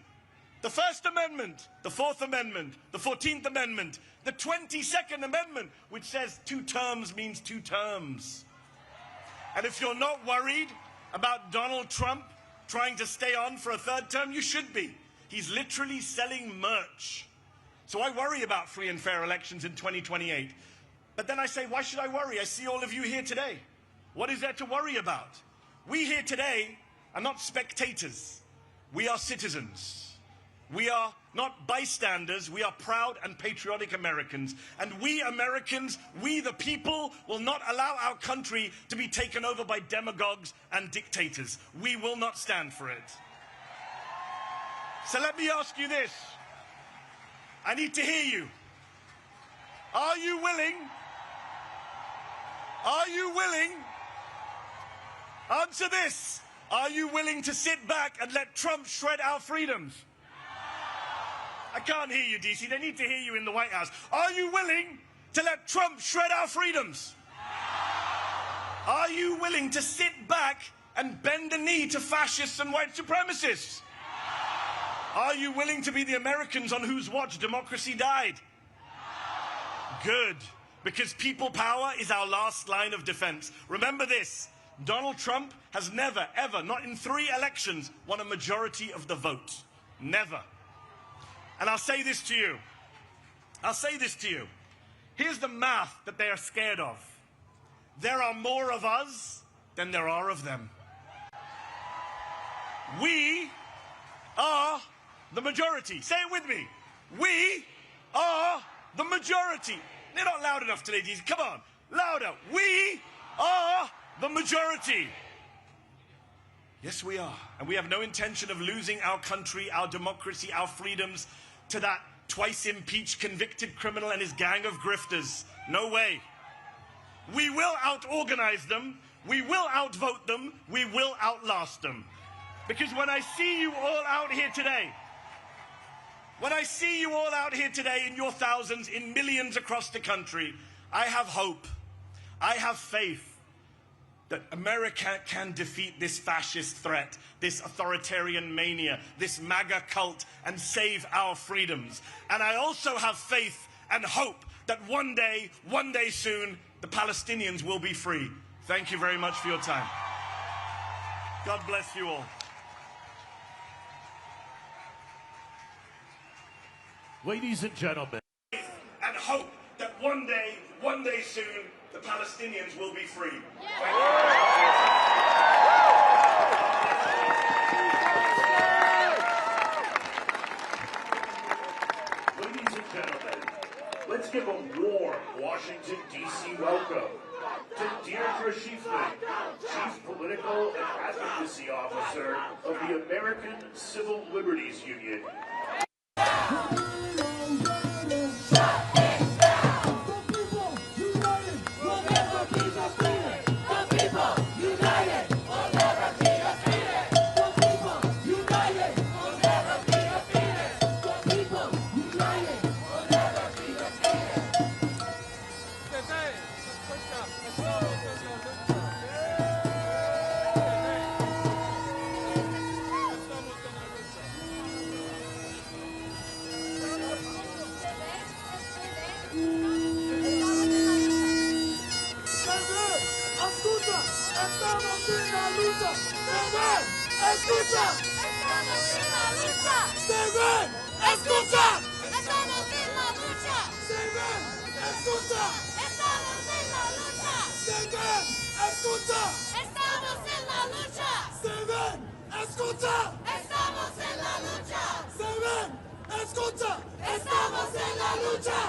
The First Amendment, the Fourth Amendment, the 14th Amendment, the 22nd Amendment, which says 2 terms means 2 terms. And if you're not worried about Donald Trump trying to stay on for a 3rd term, you should be. He's literally selling merch. So I worry about free and fair elections in 2028. But then I say, why should I worry? I see all of you here today. What is there to worry about? We here today are not spectators. We are citizens. We are not bystanders, we are proud and patriotic Americans. And we Americans, we the people, will not allow our country to be taken over by demagogues and dictators. We will not stand for it. So let me ask you this. I need to hear you. Are you willing? Are you willing? Answer this. Are you willing to sit back and let Trump shred our freedoms? I can't hear you, DC. They need to hear you in the White House. Are you willing to let Trump shred our freedoms? Are you willing to sit back and bend the knee to fascists and white supremacists? Are you willing to be the Americans on whose watch democracy died? Good, because people power is our last line of defense. Remember this, Donald Trump has never, ever, not in 3 elections, won a majority of the vote. Never. And I'll say this to you. I'll say this to you. Here's the math that they are scared of. There are more of us than there are of them. We are the majority. Say it with me. We are the majority. They're not loud enough today, DC. Come on. Louder. We are the majority. Yes, we are. And we have no intention of losing our country, our democracy, our freedoms to that twice impeached convicted criminal and his gang of grifters. No way. We will out-organize them. We will outvote them. We will outlast them. Because when I see you all out here today, when I see you all out here today in your thousands, in millions across the country, I have hope. I have faith that America can defeat this fascist threat, this authoritarian mania, this MAGA cult, and save our freedoms. And I also have faith and hope that one day soon, the Palestinians will be free. Thank you very much for your time. God bless you all. Ladies and gentlemen. And hope that one day soon, the Palestinians will be free. Ladies and gentlemen, let's give a warm Washington, D.C. welcome to Deirdre Schiefman, Chief Political and Advocacy Officer of the American Civil Liberties Union. escucha. Estamos en la lucha. Se ven, escucha. Estamos en la lucha. Se ven, escucha. Estamos en la lucha. Se ven, escucha. Estamos en la lucha. Se ven, escucha. Estamos en la lucha. Se ven, escucha. Estamos en la lucha.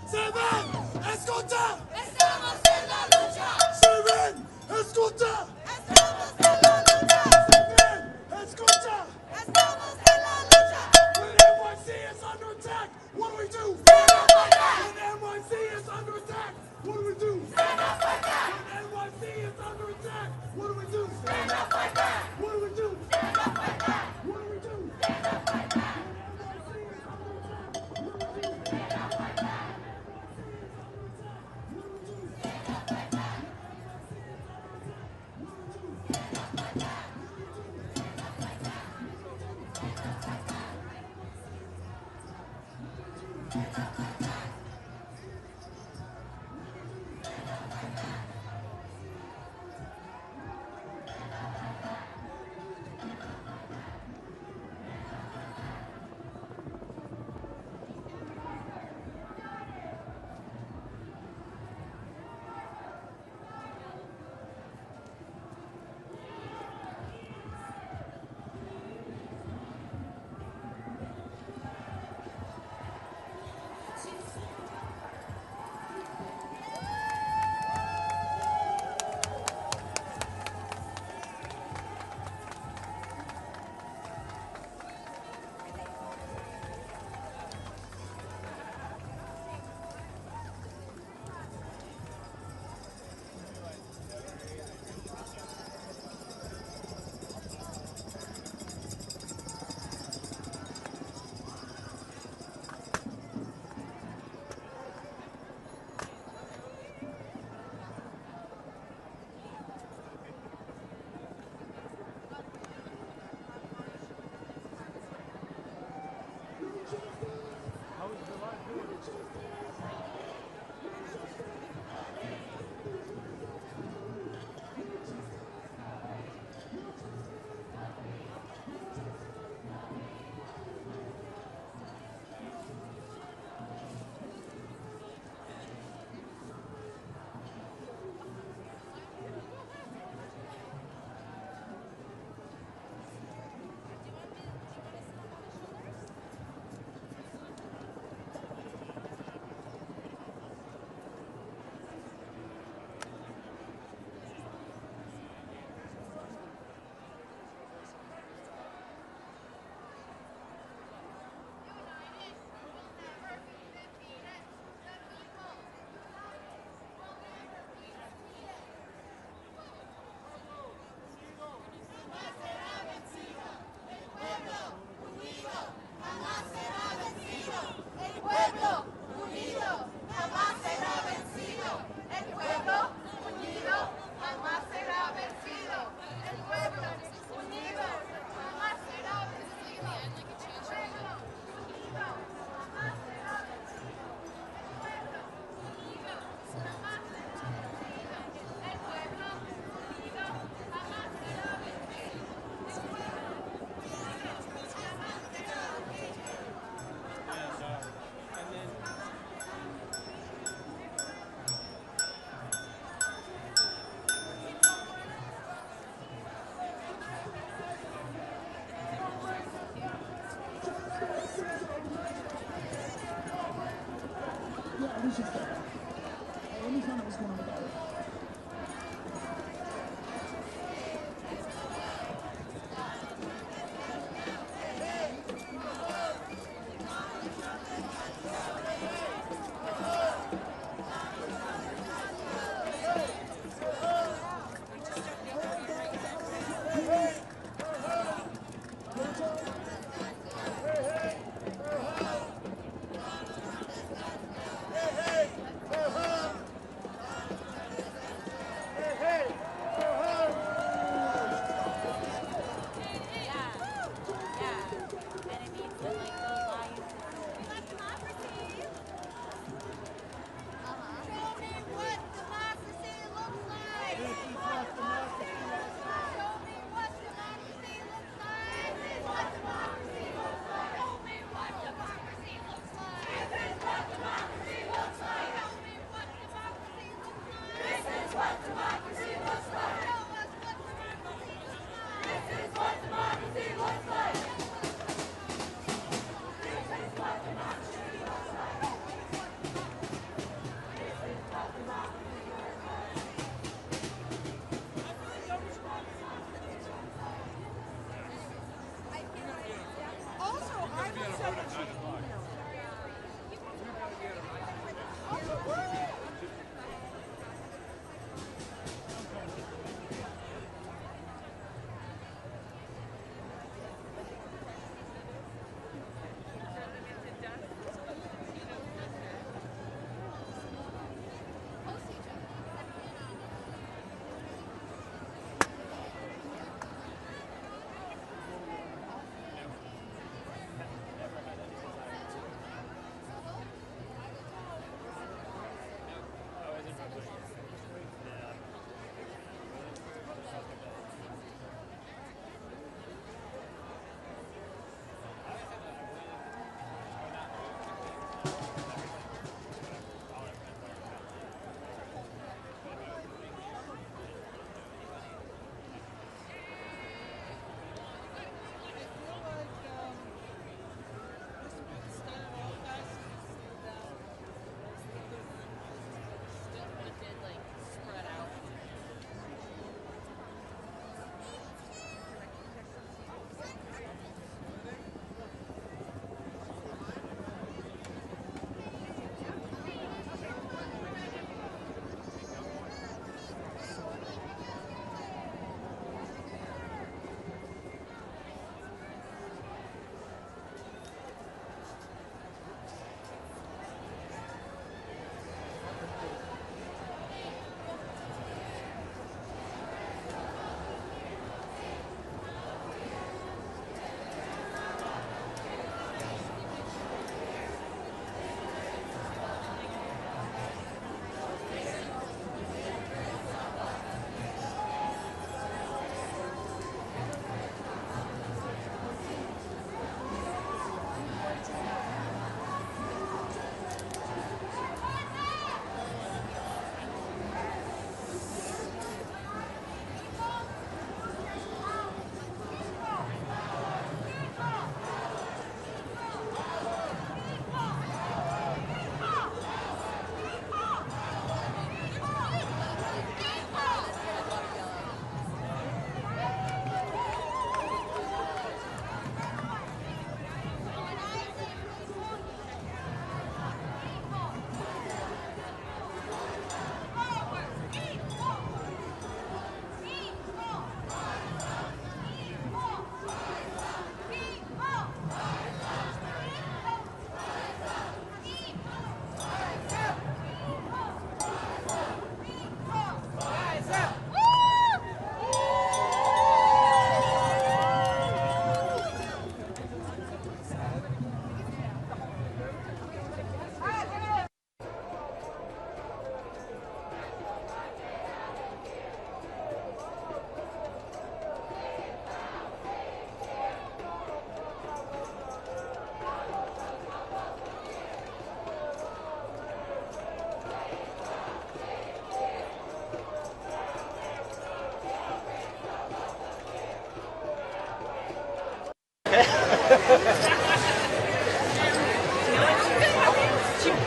Se ven, escucha. Estamos en la lucha. Se ven, escucha. Estamos en la lucha. Se ven, escucha. Estamos en la lucha. When NYC is under attack, what do we do? Stand up like that. When NYC is under attack, what do we do? Stand up like that. When NYC is under attack, what do we do? Stand up like that. What do we do? Stand up like that. What do we do? Stand up like that. When NYC is under attack, what do we do? Stand up like that.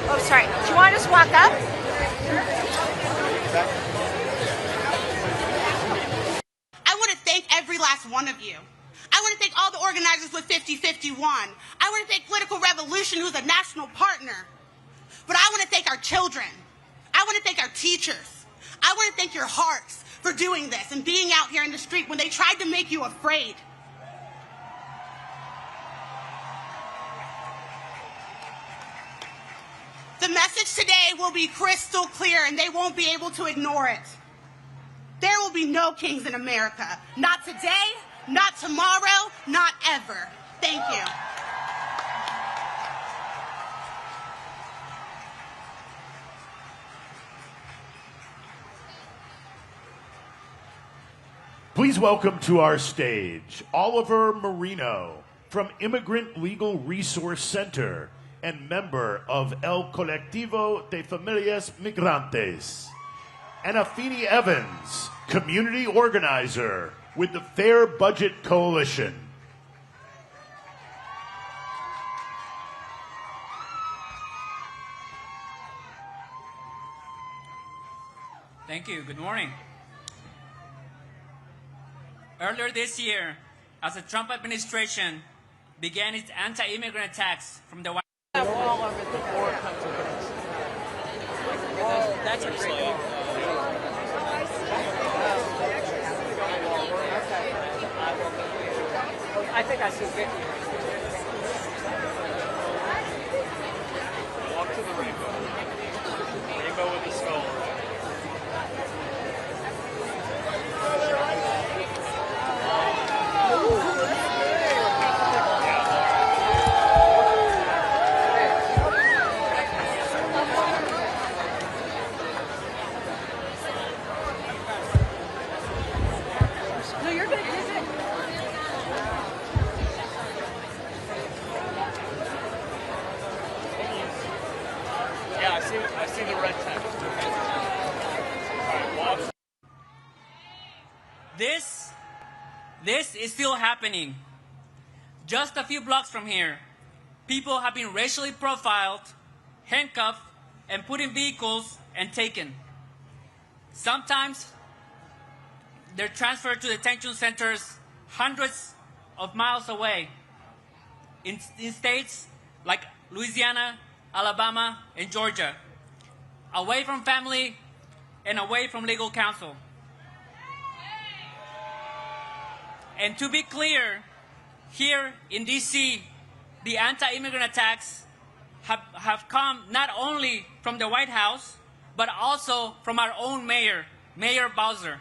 Oh, sorry. Do you want to just walk up? I want to thank every last one of you. I want to thank all the organizers with 5051. I want to thank Political Revolution, who's a national partner. But I want to thank our children. I want to thank our teachers. I want to thank your hearts for doing this and being out here in the street when they tried to make you afraid. The message today will be crystal clear, and they won't be able to ignore it. There will be no kings in America. Not today, not tomorrow, not ever. Thank you. Please welcome to our stage Oliver Marino from Immigrant Legal Resource Center and member of El Colectivo de Familias Migrantes, and Afeni Evans, community organizer with the Fair Budget Coalition. Thank you. Good morning. Earlier this year, as the Trump administration began its anti-immigrant attacks from the White House. Wall over the board. That's a great. I think I see Vicky. Walk to the rainbow. Rainbow with a skull. I see the red text. All right, walk. This is still happening. Just a few blocks from here, people have been racially profiled, handcuffed, and put in vehicles and taken. Sometimes they're transferred to detention centers hundreds of miles away in states like Louisiana, Alabama, and Georgia, away from family and away from legal counsel. And to be clear, here in DC, the anti-immigrant attacks have come not only from the White House, but also from our own mayor, Mayor Bowser.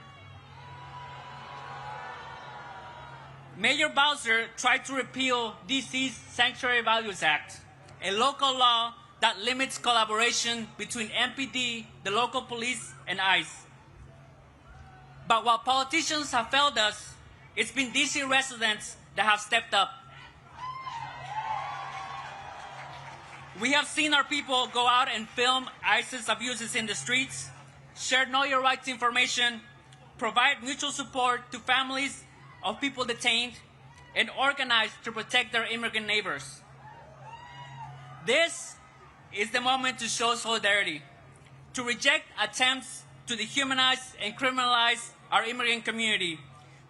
Mayor Bowser tried to repeal DC's Sanctuary Values Act, a local law that limits collaboration between MPD, the local police, and ICE. But while politicians have failed us, it's been DC residents that have stepped up. We have seen our people go out and film ISIS abuses in the streets, share Know Your Rights information, provide mutual support to families of people detained, and organize to protect their immigrant neighbors. This is the moment to show solidarity, to reject attempts to dehumanize and criminalize our immigrant community,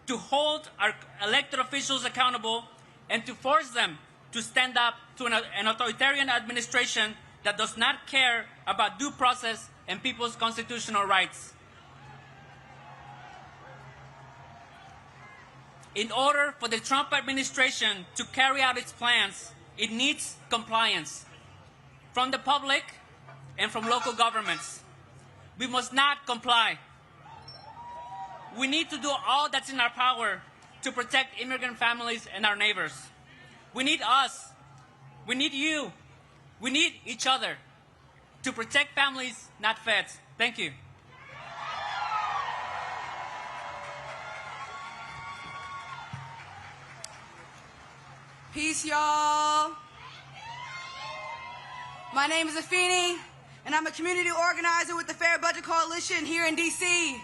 to hold our elected officials accountable, and to force them to stand up to an authoritarian administration that does not care about due process and people's constitutional rights. In order for the Trump administration to carry out its plans, it needs compliance from the public and from local governments. We must not comply. We need to do all that's in our power to protect immigrant families and our neighbors. We need us. We need you. We need each other to protect families, not feds. Thank you. Peace, y'all. My name is Afeni, and I'm a community organizer with the Fair Budget Coalition here in DC.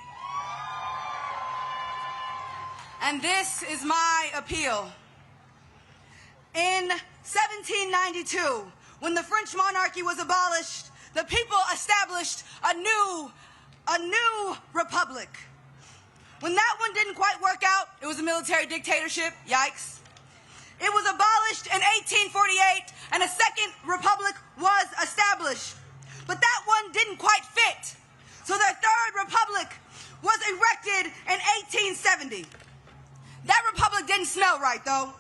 And this is my appeal. In 1792, when the French monarchy was abolished, the people established a new republic. When that one didn't quite work out, it was a military dictatorship, yikes. It was abolished in 1848, and a second republic was established. But that one didn't quite fit. So their third republic was erected in 1870. That republic didn't smell right, though.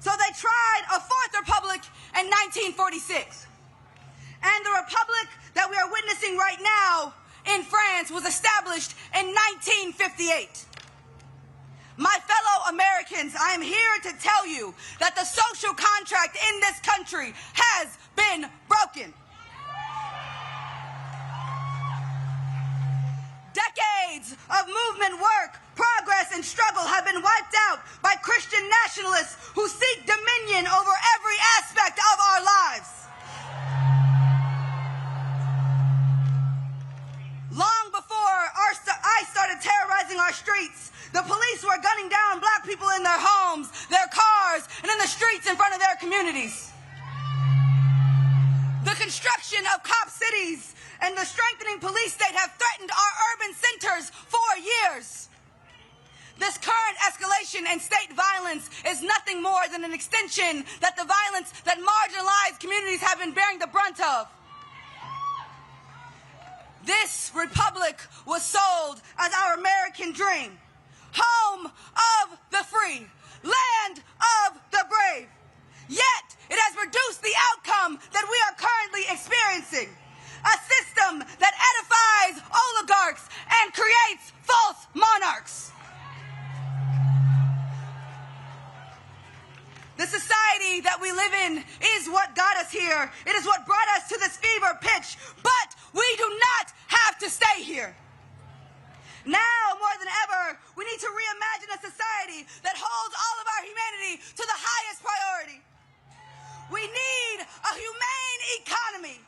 So they tried a fourth republic in 1946. And the republic that we are witnessing right now in France was established in 1958. My fellow Americans, I am here to tell you that the social contract in this country has been broken. Decades of movement work, progress, and struggle have been wiped out by Christian nationalists who seek dominion over every aspect of our lives. Long before I started terrorizing our streets, the police were gunning down black people in their homes, their cars, and in the streets in front of their communities. The construction of cop cities and the strengthening police state have threatened our urban centers for years. This current escalation in state violence is nothing more than an extension that the violence that marginalized communities have been bearing the brunt of. This republic was sold as our American dream. Home of the free, land of the brave. Yet, it has produced the outcome that we are currently experiencing. A system that edifies oligarchs and creates false monarchs. The society that we live in is what got us here. It is what brought us to this fever pitch, but we do not have to stay here. Now, more than ever, we need to reimagine a society that holds all of our humanity to the highest priority. We need a humane economy.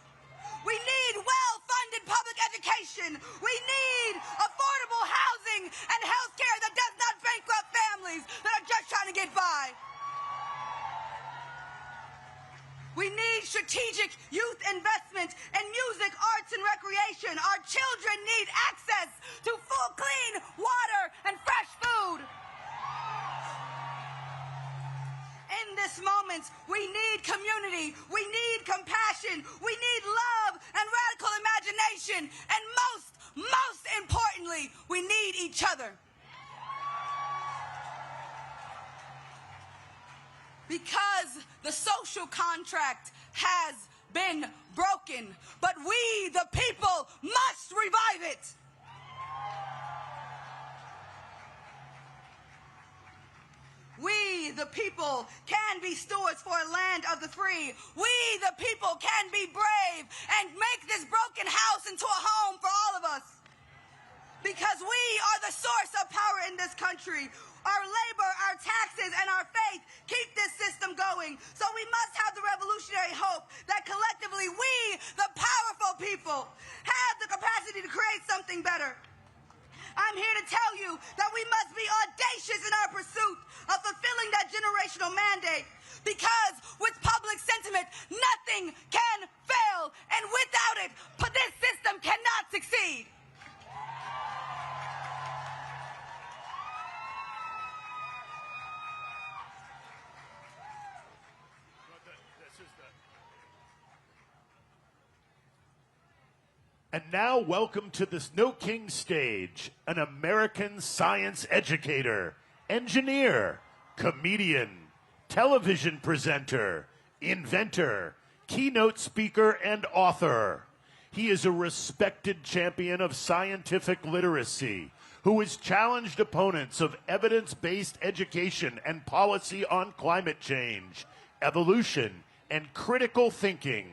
We need well-funded public education. We need affordable housing and health care that does not bankrupt families that are just trying to get by. We need strategic youth investment in music, arts, and recreation. Our children need access to full, clean water and fresh food. In this moment, we need community, we need compassion, we need love and radical imagination, and most importantly, we need each other. Because the social contract has been broken, but we, the people, must revive it. We, the people, can be stewards for a land of the free. We, the people, can be brave and make this broken house into a home for all of us. Because we are the source of power in this country. Our labor, our taxes, and our faith keep this system going. So we must have the revolutionary hope that collectively we, the powerful people, have the capacity to create something better. I'm here to tell you that we must be audacious in our pursuit of fulfilling that generational mandate. Because with public sentiment, nothing can fail. And without it, this system cannot succeed. And now, welcome to the Snow King stage, an American science educator, engineer, comedian, television presenter, inventor, keynote speaker, and author. He is a respected champion of scientific literacy who has challenged opponents of evidence-based education and policy on climate change, evolution, and critical thinking.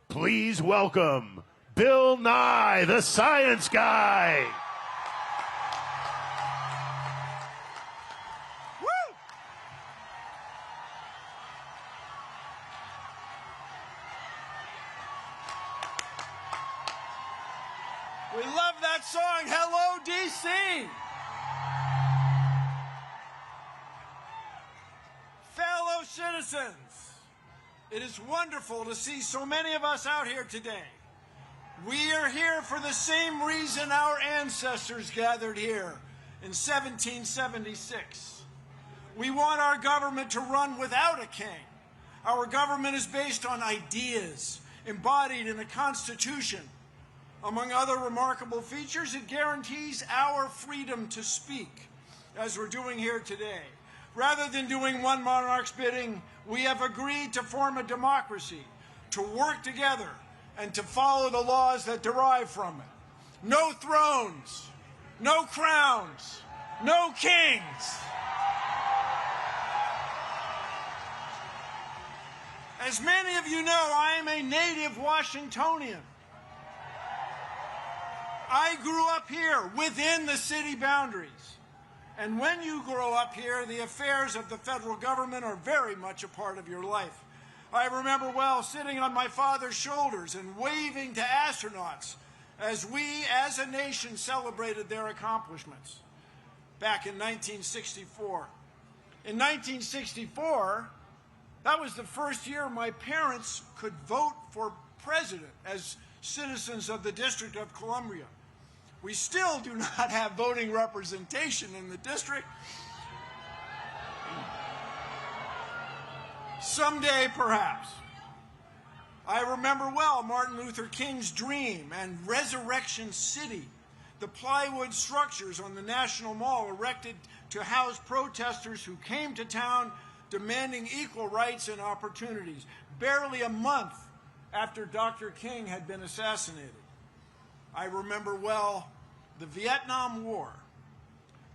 Please welcome Bill Nye, the Science Guy. Woo! We love that song, Hello, DC. Fellow citizens, it is wonderful to see so many of us out here today. We are here for the same reason our ancestors gathered here in 1776. We want our government to run without a king. Our government is based on ideas embodied in the Constitution. Among other remarkable features, it guarantees our freedom to speak, as we're doing here today. Rather than doing one monarch's bidding, we have agreed to form a democracy, to work together, and to follow the laws that derive from it. No thrones, no crowns, no kings. As many of you know, I am a native Washingtonian. I grew up here within the city boundaries. And when you grow up here, the affairs of the federal government are very much a part of your life. I remember well sitting on my father's shoulders and waving to astronauts as we, as a nation, celebrated their accomplishments back in 1964. In 1964, that was the first year my parents could vote for president as citizens of the District of Columbia. We still do not have voting representation in the district. Someday, perhaps. I remember well Martin Luther King's dream and Resurrection City, the plywood structures on the National Mall erected to house protesters who came to town demanding equal rights and opportunities, barely a month after Dr. King had been assassinated. I remember well the Vietnam War.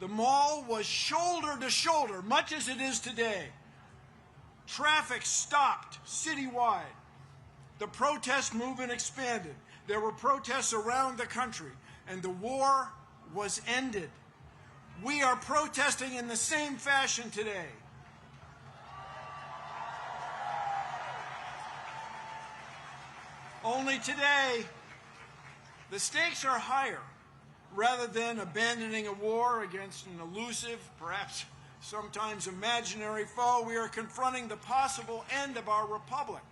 The mall was shoulder to shoulder, much as it is today. Traffic stopped citywide. The protest movement expanded. There were protests around the country, and the war was ended. We are protesting in the same fashion today. Only today, the stakes are higher. Rather than abandoning a war against an elusive, perhaps sometimes imaginary foe, we are confronting the possible end of our republic.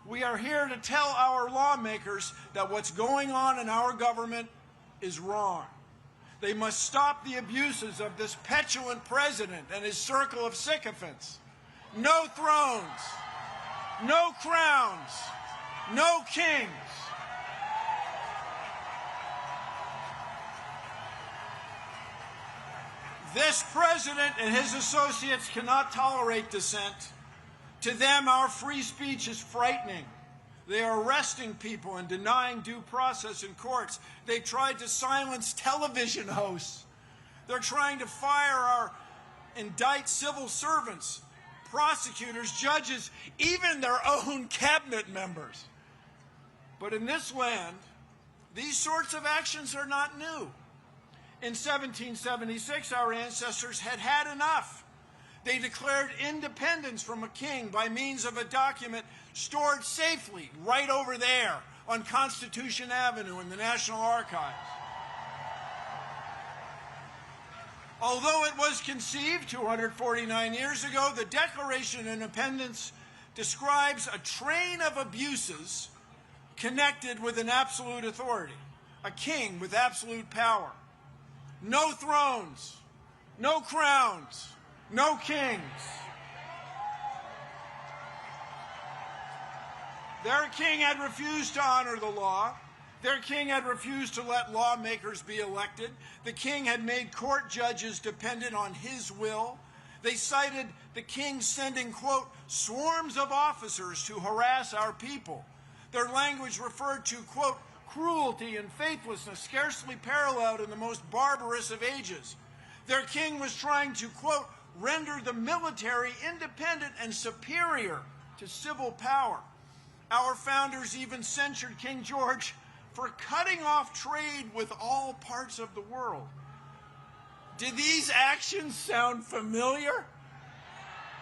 We are here to tell our lawmakers that what's going on in our government is wrong. They must stop the abuses of this petulant president and his circle of sycophants. No thrones, no crowns, no kings. This president and his associates cannot tolerate dissent. To them, our free speech is frightening. They are arresting people and denying due process in courts. They've tried to silence television hosts. They're trying to fire or indict civil servants, prosecutors, judges, even their own cabinet members. But in this land, these sorts of actions are not new. In 1776, our ancestors had had enough. They declared independence from a king by means of a document stored safely right over there on Constitution Avenue in the National Archives. Although it was conceived 249 years ago, the Declaration of Independence describes a train of abuses connected with an absolute authority, a king with absolute power. No thrones, no crowns, no kings. Their king had refused to honor the law. Their king had refused to let lawmakers be elected. The king had made court judges dependent on his will. They cited the king sending, quote, swarms of officers to harass our people. Their language referred to, quote, cruelty and faithlessness scarcely paralleled in the most barbarous of ages. Their king was trying to, quote, render the military independent and superior to civil power. Our founders even censured King George for cutting off trade with all parts of the world. Did these actions sound familiar?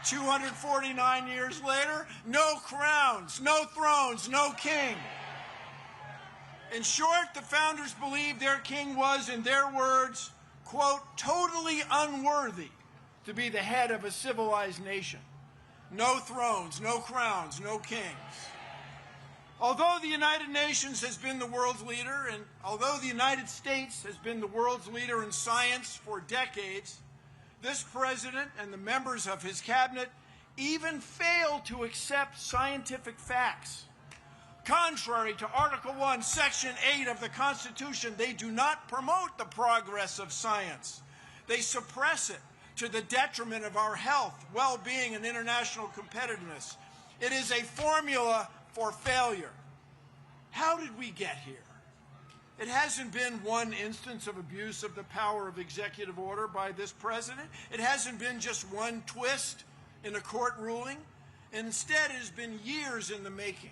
249 years later, no crowns, no thrones, no king. In short, the founders believed their king was, in their words, quote, totally unworthy to be the head of a civilized nation. no thrones, no crowns, no kings. Although the United Nations has been the world's leader, and although the United States has been the world's leader in science for decades, this president and the members of his cabinet even fail to accept scientific facts. Contrary to Article 1, Section 8 of the Constitution, they do not promote the progress of science. They suppress it to the detriment of our health, well-being, and international competitiveness. It is a formula for failure. How did we get here? It hasn't been one instance of abuse of the power of executive order by this president. It hasn't been just one twist in a court ruling. Instead, it has been years in the making.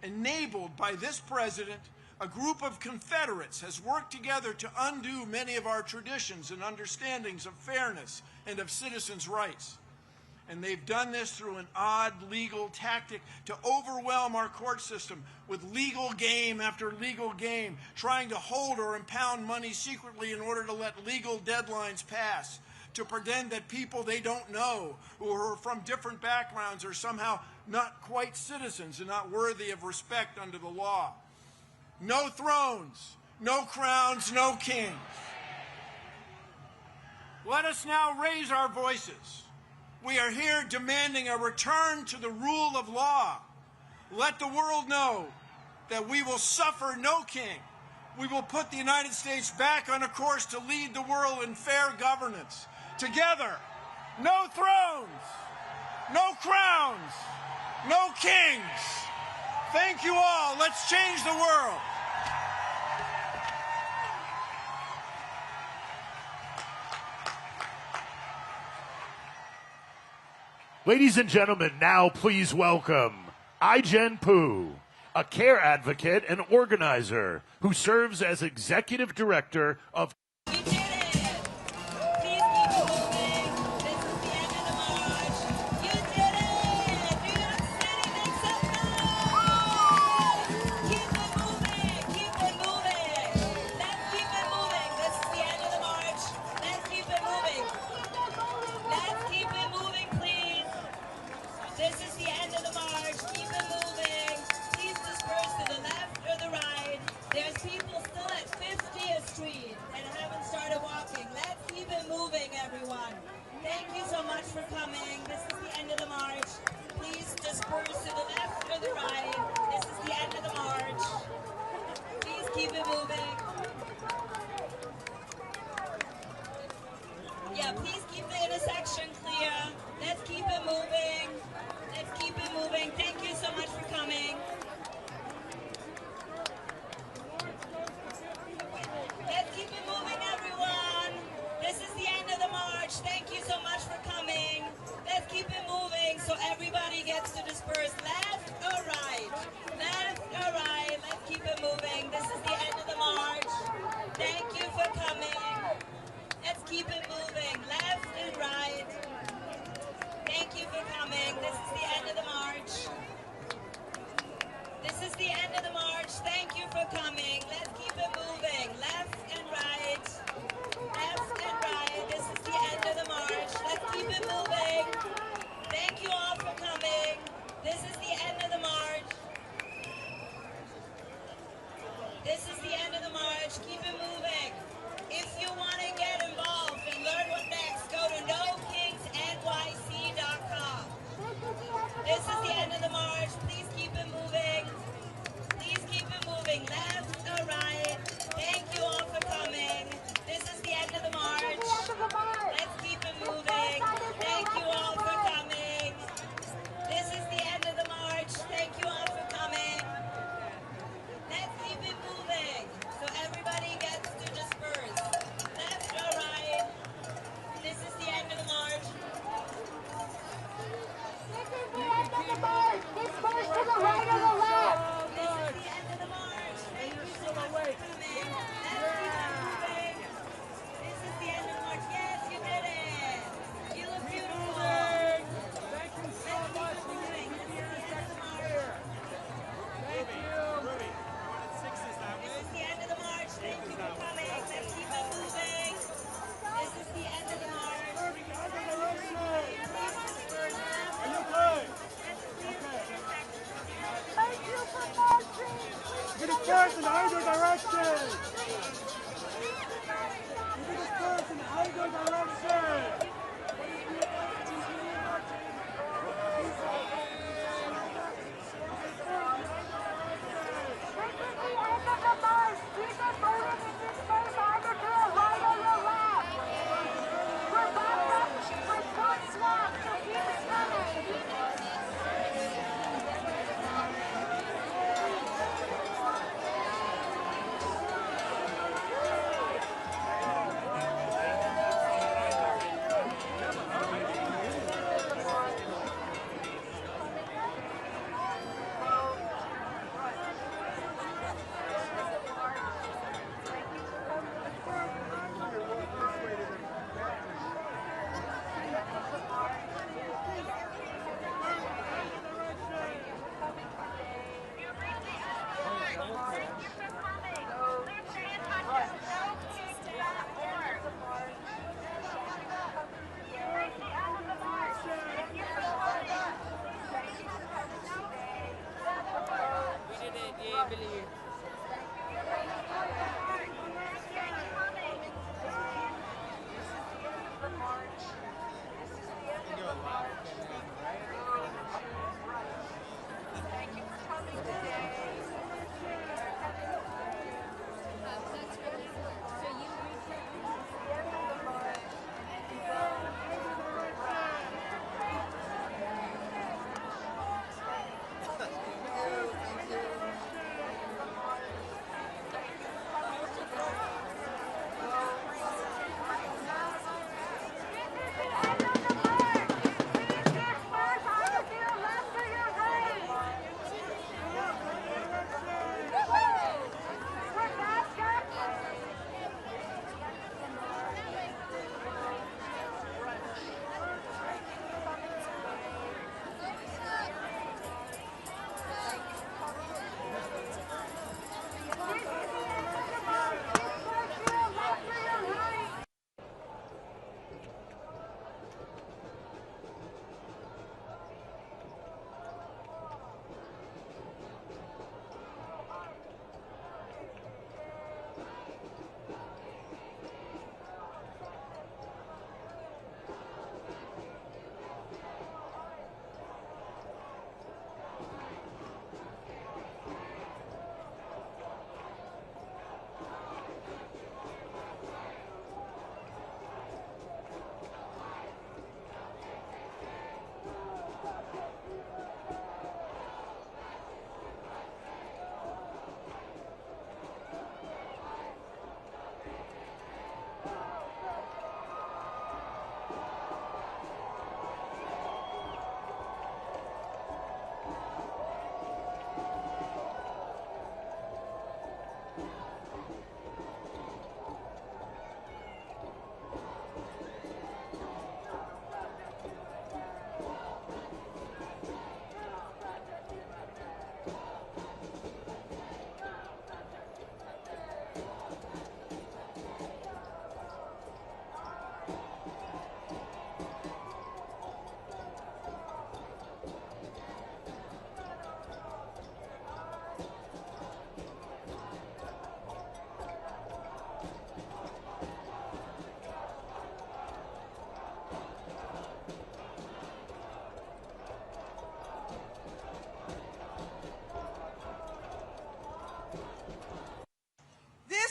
Enabled by this president, a group of Confederates has worked together to undo many of our traditions and understandings of fairness and of citizens' rights. And they've done this through an odd legal tactic to overwhelm our court system with legal game after legal game, trying to hold or impound money secretly in order to let legal deadlines pass, to pretend that people they don't know, who are from different backgrounds, are somehow not quite citizens and not worthy of respect under the law. No thrones, no crowns, no kings. Let us now raise our voices. We are here demanding a return to the rule of law. Let the world know that we will suffer no king. We will put the United States back on a course to lead the world in fair governance. Together, no thrones, no crowns, no kings. Thank you all. Let's change the world. Ladies and gentlemen, now please welcome I-Jen Poo, a care advocate and organizer who serves as executive director of Thank you so much for coming. This is the end of the march. Please disperse to the left or the right. This is the end of the march. Please keep it moving. Yeah, please keep the intersection clear. Let's keep it moving. Let's keep it moving. Thank you so much for coming. Let's keep it moving, everyone. This is the end of the march. Thank you so much for coming. Let's keep it moving so everybody gets to disperse. Left or right? Left or right? Let's keep it moving. This is the end of the march. Thank you for coming. Let's keep it moving. Left and right. Thank you for coming. This is the end of the march. This is the end of the march. Thank you for coming. Let's keep it moving. Left and right. Left and right. This is the end of the march. Let's keep it moving. Thank you all for coming. This is the end of the march. This is the end of the march. Keep it moving. If you want to get involved and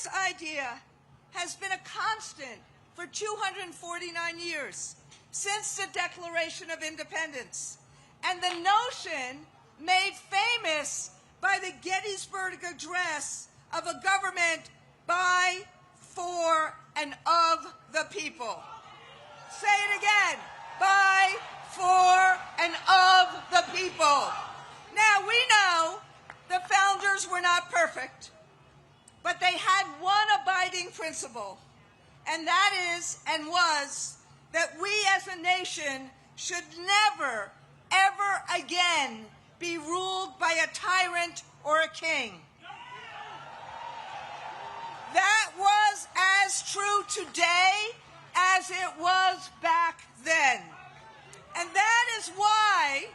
This idea has been a constant for 249 years, since the Declaration of Independence, and the notion made famous by the Gettysburg Address of a government by, for, and of the people. Say it again. By, for, and of the people. Now, we know the founders were not perfect, but they had one abiding principle, and that is and was that we as a nation should never, ever again be ruled by a tyrant or a king. That was as true today as it was back then. And that is why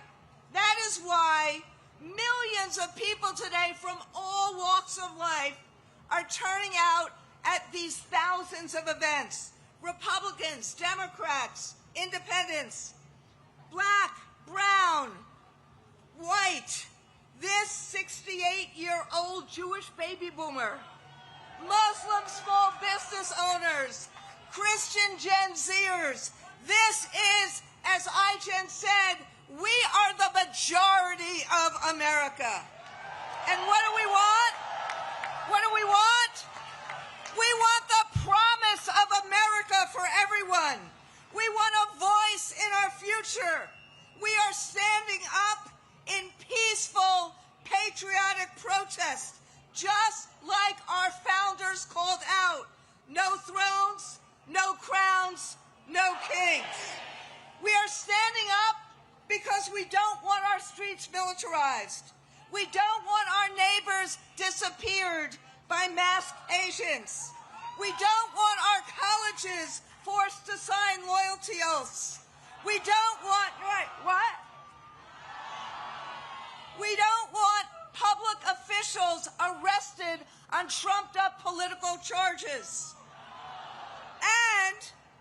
millions of people today from all walks of life are turning out at these thousands of events. Republicans, Democrats, independents, black, brown, white, this 68-year-old Jewish baby boomer, Muslim small business owners, Christian Gen Zers. This is, as Ijen said, we are the majority of America. And what do we want? What do we want? We want the promise of America for everyone. We want a voice in our future. We are standing up in peaceful, patriotic protest, just like our founders called out. No thrones, no crowns, no kings. We are standing up because we don't want our streets militarized. We don't want our neighbors disappeared by masked Asians. We don't want our colleges forced to sign loyalty oaths. We don't want, what? We don't want public officials arrested on trumped-up political charges. And,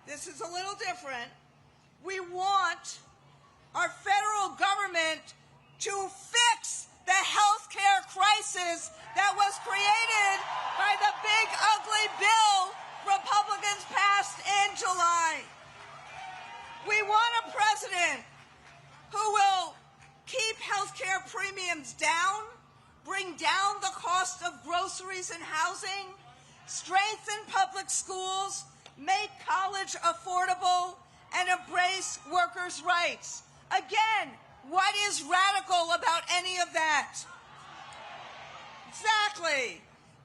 this is a little different, we want our federal government to fix the health care crisis that was created by the big ugly bill Republicans passed in July. We want a president who will keep health care premiums down, bring down the cost of groceries and housing, strengthen public schools, make college affordable, and embrace workers' rights. Again, what is radical about any of that? Exactly.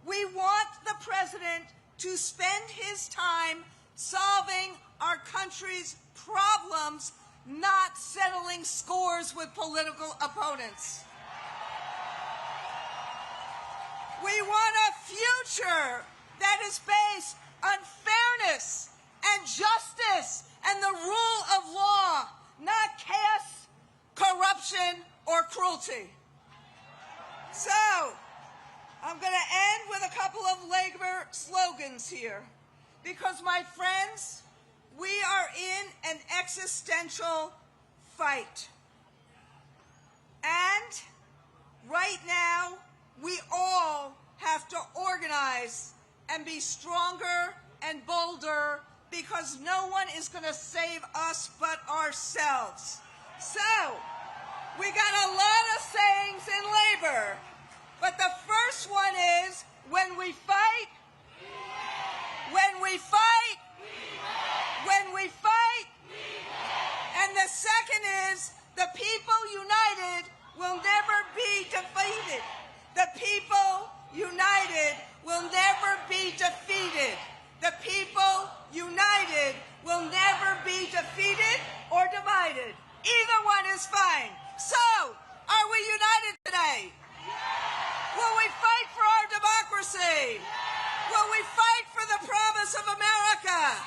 We want the president to spend his time solving our country's problems, not settling scores with political opponents. We want a future that is based on fairness and justice and the rule of law, not chaos, corruption, or cruelty. So, I'm going to end with a couple of labor slogans here. Because, my friends, we are in an existential fight. And right now, we all have to organize and be stronger and bolder because no one is going to save us but ourselves. So, we got a lot of sayings in labor, but the first one is, when we fight, when we fight, when we fight, and the second is, the people united will never be defeated. The people united will never be defeated. The people united will never be defeated or divided. Either one is fine. So, are we united today? Will we fight for our democracy? Will we fight for the promise of America?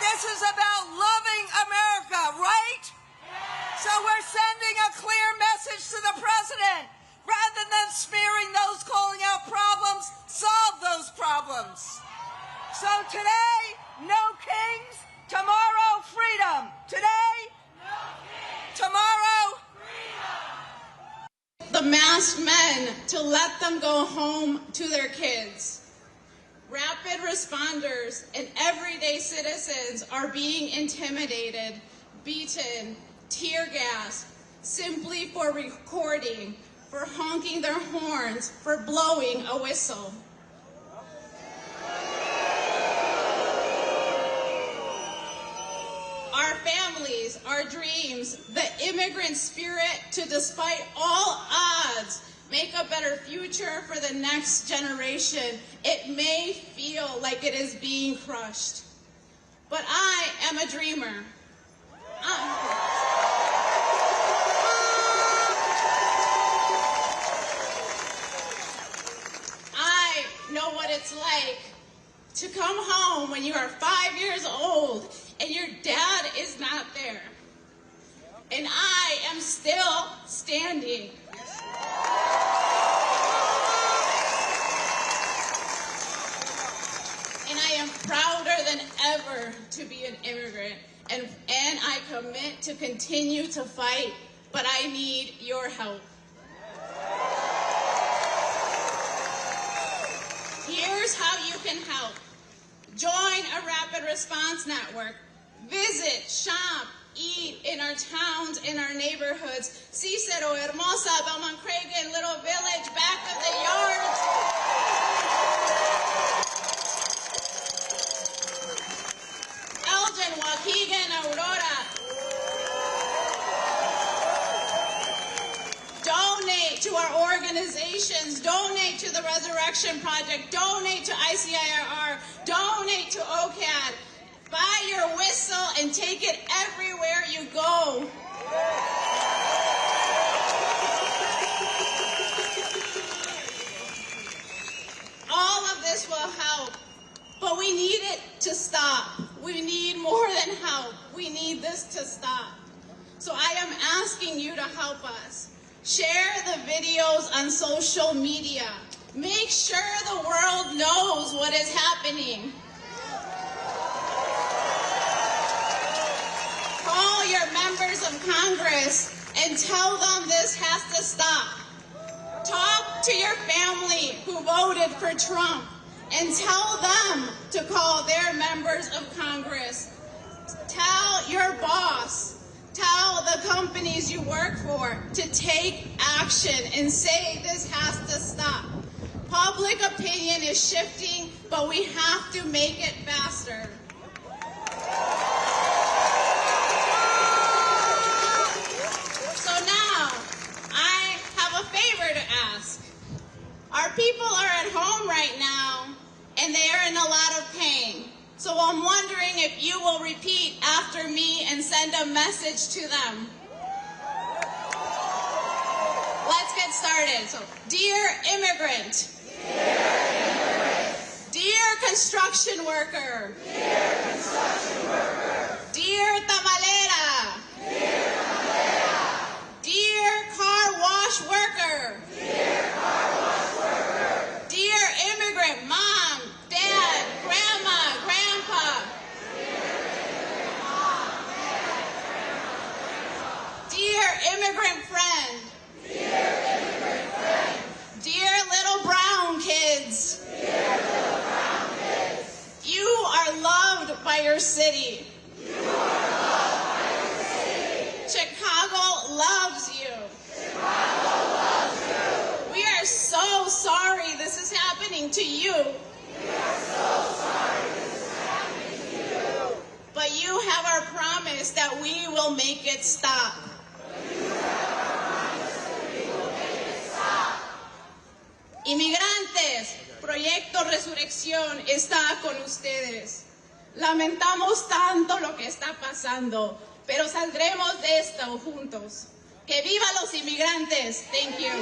This is about loving America, right? So we're sending a clear message to the president. Rather than smearing those calling out problems, solve those problems. So today, no kings. Tomorrow, freedom. Today, no kings. Tomorrow, freedom. The masked men to let them go home to their kids. Rapid responders and everyday citizens are being intimidated, beaten, tear gassed, simply for recording, for honking their horns, for blowing a whistle. Our families, our dreams, the immigrant spirit to, despite all odds, make a better future for the next generation. It may feel like it is being crushed, but I am a dreamer. I know what it's like to come home when you are 5 years old and your dad is not there. And I am still standing. to be an immigrant, and I commit to continue to fight, but I need your help. Here's how you can help. Join a rapid response network. Visit, shop, eat in our towns, in our neighborhoods. Cicero, Hermosa, Belmont Cragen, Little Village, back of the yards. Elgin, Waukegan, Aurora. Donate to our organizations. Donate to the Resurrection Project. Donate to ICIRR. Donate to OCAD. Buy your whistle and take it everywhere you go. All of this will help, but we need it to stop. We need more than help. We need this to stop. So I am asking you to help us. Share the videos on social media. Make sure the world knows what is happening. Call your members of Congress and tell them this has to stop. Talk to your family who voted for Trump and tell them to call their members of Congress. Tell your boss, tell the companies you work for to take action and say this has to stop. Public opinion is shifting, but we have to make it faster. So now, I have a favor to ask. Our people are at home right now, and they are in a lot of pain. So I'm wondering if you will repeat after me and send a message to them. Let's get started. So, dear immigrant. Dear construction worker. Dear tamalera. Dear car wash worker. Dear immigrant mom, dad, grandma, grandpa. Dear immigrant friend. Dear little brown kids. You are loved by your city. Chicago loves you. We are so sorry this is happening to you. But you have our promise that we will make it stop. Inmigrantes, Proyecto Resurrección está con ustedes. Lamentamos tanto lo que está pasando, pero saldremos de esto juntos. ¡Que viva los inmigrantes! Thank you.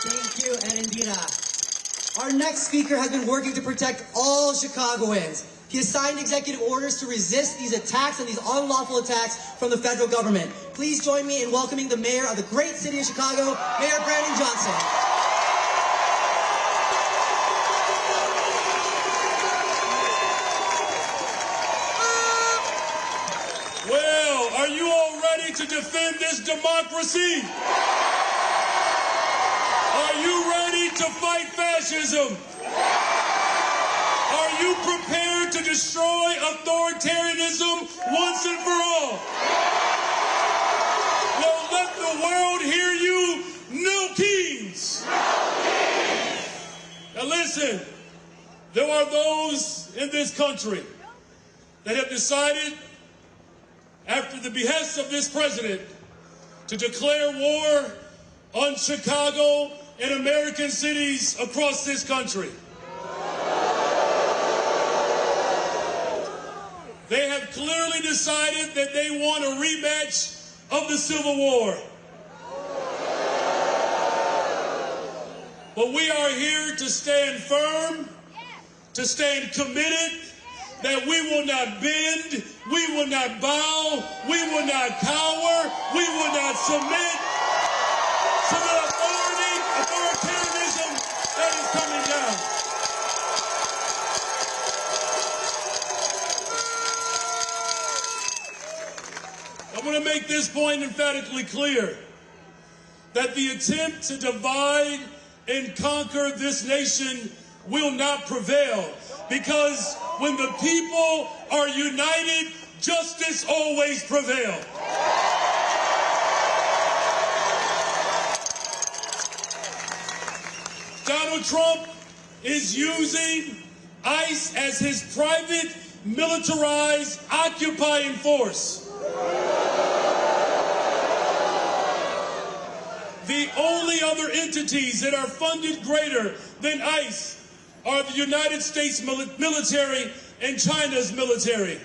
Thank you, Erendira. Our next speaker has been working to protect all Chicagoans. He has signed executive orders to resist these attacks and these unlawful attacks from the federal government. Please join me in welcoming the mayor of the great city of Chicago, Mayor Brandon Johnson. Well, are you all ready to defend this democracy? Are you ready to fight fascism? Are you prepared to destroy authoritarianism once and for all? Well, let the world hear you. No kings. Now listen, there are those in this country that have decided, after the behest of this president, to declare war on Chicago and American cities across this country. They have clearly decided that they want a rematch of the Civil War. But we are here to stand firm, to stand committed, that we will not bend, we will not bow, we will not cower, we will not submit to the authoritarianism that is coming down. I want to make this point emphatically clear, that the attempt to divide and conquer this nation will not prevail, because when the people are united, justice always prevails. Donald Trump is using ICE as his private, militarized, occupying force. The only other entities that are funded greater than ICE are the United States military and China's military.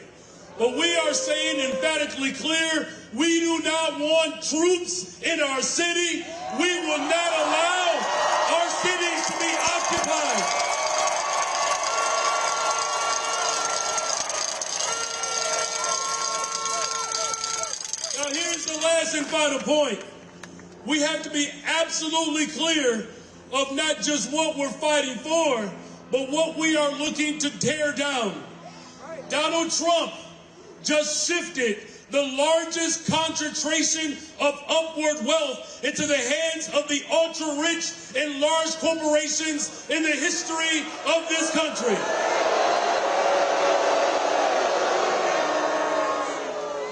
But we are saying emphatically clear, we do not want troops in our city. We will not allow our cities to be occupied. Now here's the last and final point. We have to be absolutely clear of not just what we're fighting for, but what we are looking to tear down. Donald Trump just shifted the largest concentration of upward wealth into the hands of the ultra-rich and large corporations in the history of this country.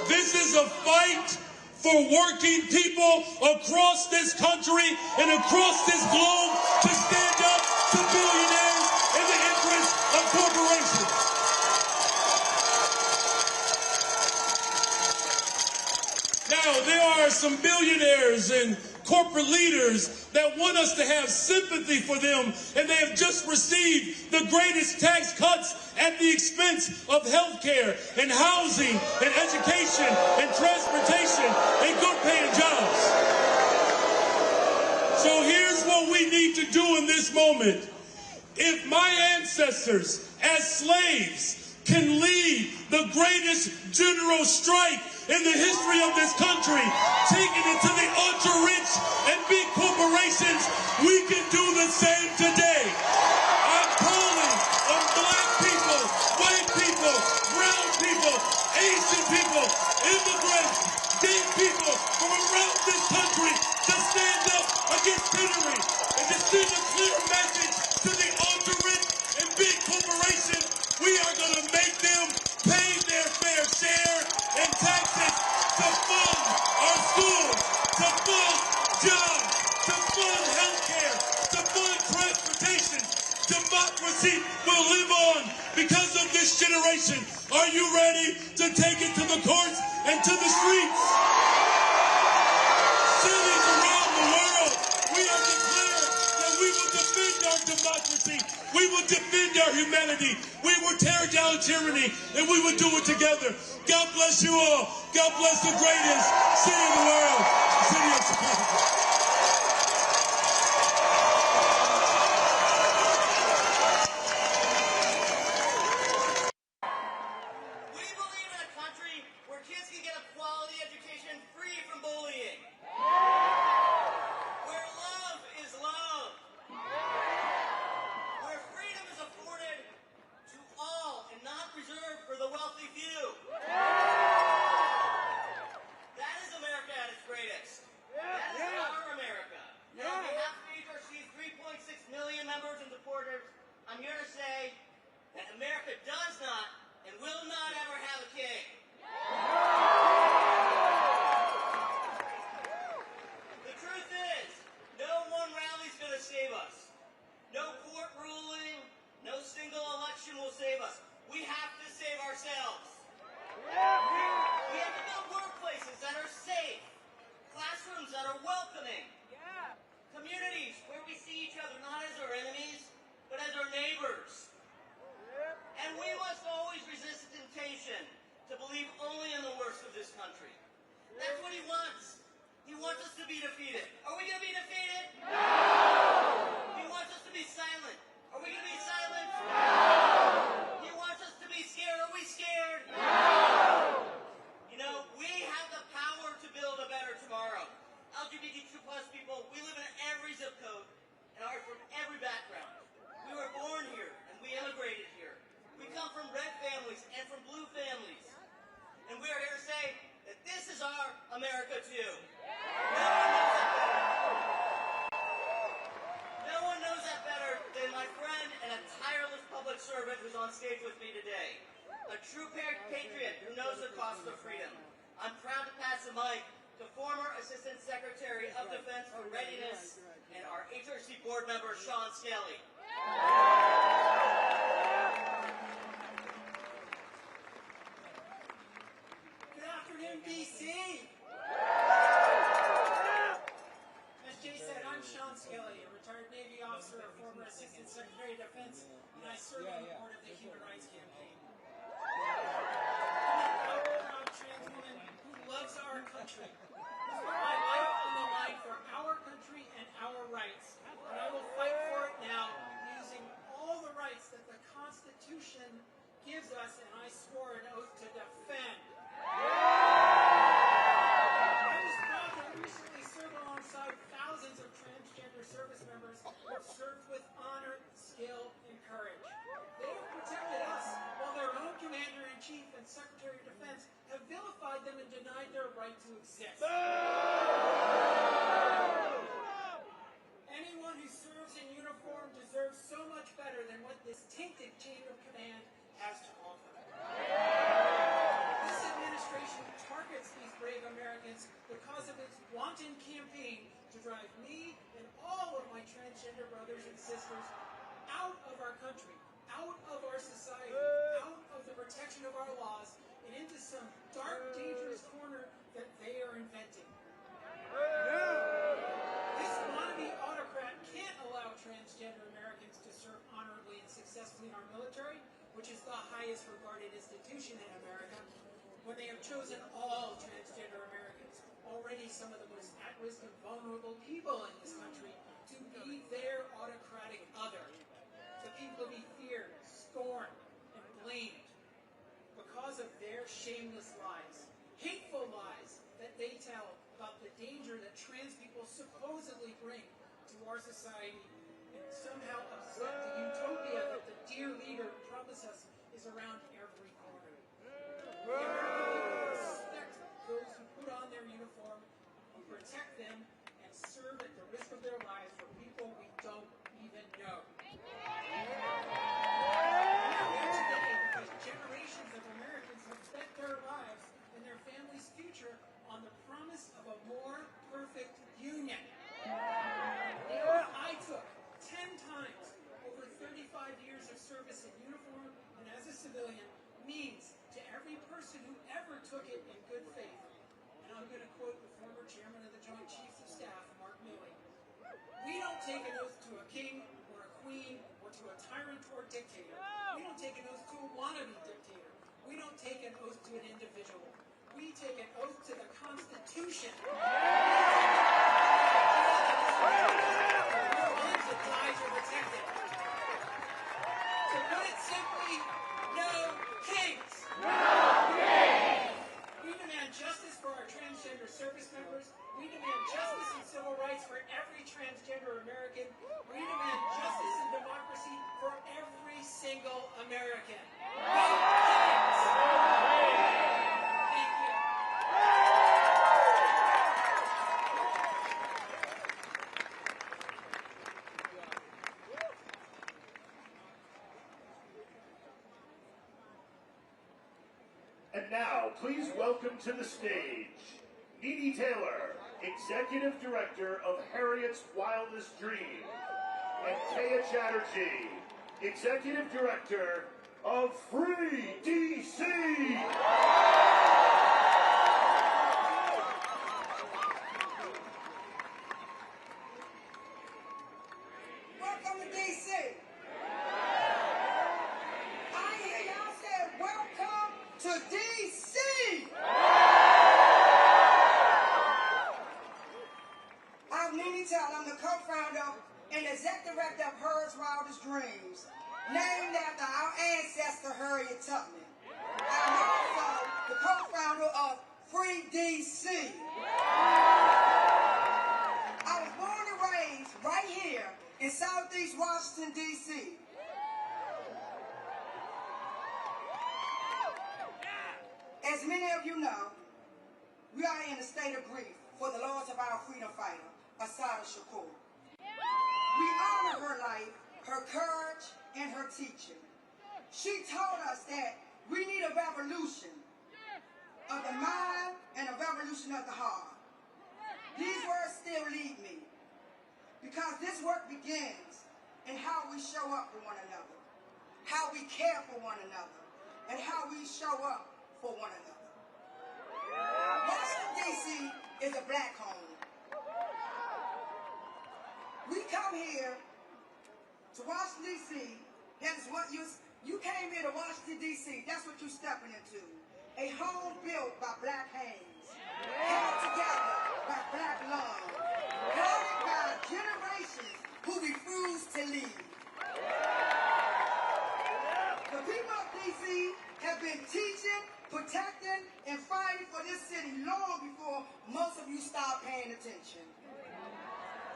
This is a fight for working people across this country and across this globe to stand up to billionaires in the interest of corporations. Now, there are some billionaires and corporate leaders that want us to have sympathy for them, and they have just received the greatest tax cuts at the expense of health care and housing and education and transportation and good paying jobs. So here's what we need to do in this moment. If my ancestors as slaves can lead the greatest general strike in the history of this country, taking it to the ultra-rich and big corporations, we can do the same today. I'm calling on black people, white people, brown people, Asian people, immigrants, gay people from around this country to stand up against tyranny and to send a clear message to the ultra-rich and big corporations. We are going to make them pay their fair share in taxes to fund our schools, to fund jobs, to fund health care, to fund transportation. Democracy will live on because of this generation. Are you ready to take it to the courts and to the streets? Cities around the world, we have declared that we will defend our democracy. We will defend our humanity. We will tear down tyranny, and we will do it together. God bless you all. God bless the greatest city in the world, the city of Chicago. That is America at its greatest. on stage with me today. A true patriot who knows the cost of freedom. I'm proud to pass the mic to former Assistant Secretary of Defense for Readiness and our HRC board member, Sean Skelly. Good afternoon, D.C. As Jay said, I'm Sean Skelly, a retired Navy officer, a former Assistant Secretary of Defense, and I serve on the board of the Human Rights Campaign. I'm a proud trans woman who loves our country, who's put my life on the line for our country and our rights. And I will fight for it now using all the rights that the Constitution gives us, and I swore an oath to defend. I was proud to recently serve alongside thousands of transgender service members who have served with honor, skill, and courage. They have protected us while their own Commander-in-Chief and Secretary of Defense have vilified them and denied their right to exist. Anyone who serves in uniform deserves so much better than what this tainted chain of command has to offer. This administration targets these brave Americans because of its wanton campaign to drive me and all of my transgender brothers and sisters out of our country, out of our society, out of the protection of our laws, and into some dark, dangerous corner that they are inventing. This wannabe autocrat can't allow transgender Americans to serve honorably and successfully in our military, which is the highest regarded institution in America, when they have chosen all transgender Americans, already some of the most at-risk and vulnerable people in this country, to be their autocratic other. The people to be feared, scorned, and blamed because of their shameless lies, hateful lies that they tell about the danger that trans people supposedly bring to our society, and somehow upset the utopia that the dear leader promised us is around every corner. The American people respect those who put on their uniform, who protect them, and serve at the risk of their lives for people we don't even know. We're here today because generations of Americans have bet their lives and their families' future on the promise of a more perfect union. The oath I took 10 times over 35 years of service in uniform and as a civilian means to every person who ever took it in good faith, and I'm going to quote the former chairman of the Joint Chiefs of Staff, Mark Milley, we don't take an oath to a king or a queen or to a tyrant or dictator. We don't take an oath to a wannabe dictator. We don't take an oath to an individual. We take an oath to the Constitution. We're ones that die to protect it. To put it simply, no kings. No kings. We demand justice for our transgender service members. We demand justice and civil rights for every transgender American. We demand justice and democracy for every single American. No kings. Thank you. And now, please welcome to the stage, Needy Taylor, Executive Director of Harriet's Wildest Dream, and Taya Chatterjee, Executive Director of Free DC! Welcome to DC. I hear y'all say, welcome to DC. I'm Nene Taylor. I'm the co-founder and executive director of Harriet's Wildest Dreams, named after our ancestor Harriet Tubman. I'm also the co-founder of Free DC. I was born and raised right here in Southeast Washington, D.C. As many of you know, we are in a state of grief for the loss of our freedom fighter, Assata Shakur. We honor her life, her courage, and her teaching. She told us that we need a revolution of the mind and a revolution of the heart. These words still lead me, because this work begins in how we show up for one another, how we care for one another, and how we show up for one another. Washington, D.C. is a black home. We come here to Washington, D.C. That is what you came here to Washington, D.C. That's what you're stepping into. A home built by black hands, held together by black lungs, guarded by generations who refuse to leave. The people of D.C. have been teaching, protecting, and fighting for this city long before most of you start paying attention.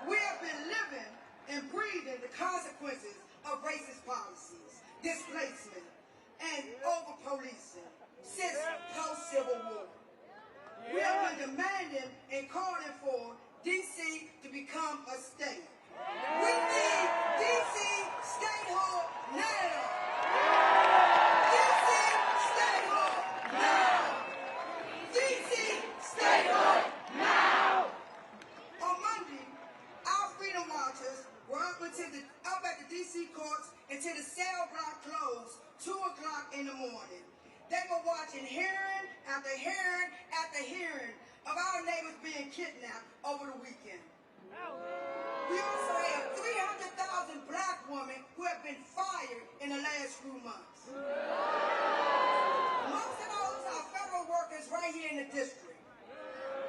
We have been living and breathing the consequences of racist policies, displacement, and over-policing since post-Civil War. We have been demanding and calling for D.C. to become a state. We need D.C. statehood now. D.C. statehood now. D.C. statehood now. On Monday, our freedom marchers were up at the D.C. courts until the cell block closed 2 o'clock in the morning. They were watching hearing after hearing after hearing of our neighbors being kidnapped over the weekend. We also have 300,000 black women who have been fired in the last few months. Most of those are federal workers right here in the district.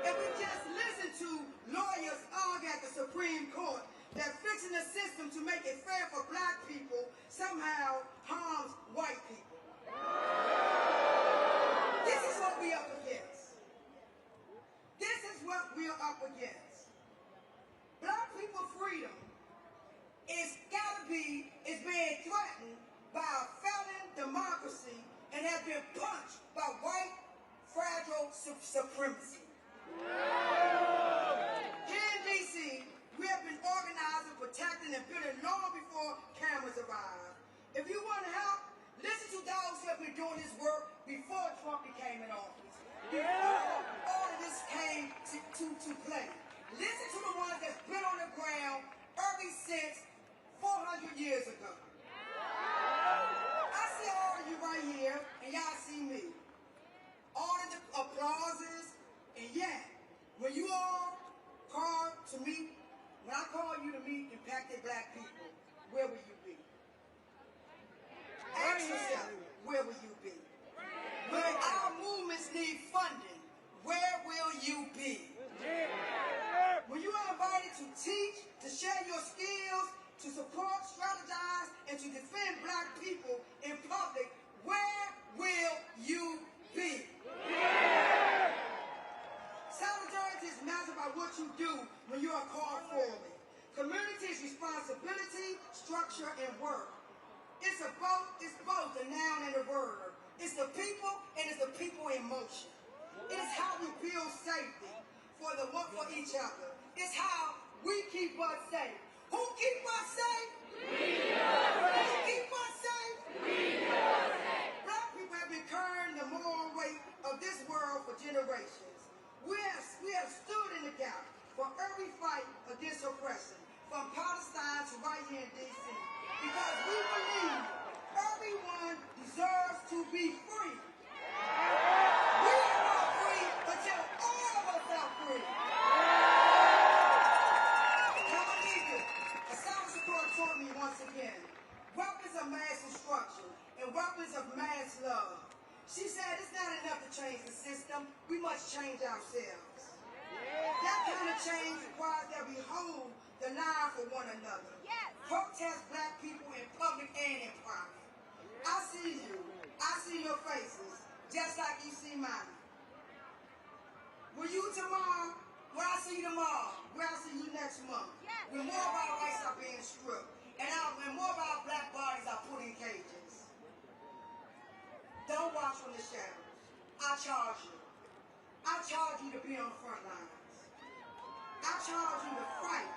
And we just listened to lawyers argue at the Supreme Court that fixing the system to make it fair for black people somehow harms white people. This is what we are up against. This is what we are up against. Black people's freedom is being threatened by a failing democracy and has been punched by white fragile supremacy. Here in D.C., we have been organizing, protecting, and building long before cameras arrived. If you want help, listen to those who have been doing this work before Trump became in office, before all of this came to play. Listen to the ones that's been on the ground ever since 400 years ago. I see all of you right here, and y'all see me. All of the applauses, and yet, when you all call to meet, when I call you to meet impacted black people, where will you be? Ask yourself, where will you be? When our movements need funding, where will you be? When you are invited to teach, to share your skills, to support, strategize, and to defend black people in public, where will you be? Solidarity is measured by what you do when you are called forward. Community is responsibility, structure, and work. It's both the noun and the verb. It's the people and it's the people in motion. It's how we build safety for each other. It's how we keep us safe. Who keep us safe? We do. Who keep us safe? We do. Black people have been carrying the moral weight of this world for generations. We have stood in the gap for every fight against oppression, from Palestine to right here in D.C., because we believe everyone deserves to be free. We are not free until all of us are free. A South Dakota taught me once again, weapons of mass destruction and weapons of mass love. She said it's not enough to change the system, we must change ourselves. That kind of change requires that we hold the line for one another. Protest black people in public and in private. I see you. I see your faces, just like you see mine. Will you tomorrow? Where I see you tomorrow? Where I see you next month? When more of our rights are being stripped, and more of our black bodies are put in cages. Don't watch from the shadows. I charge you. I charge you to be on the front lines. I charge you to fight.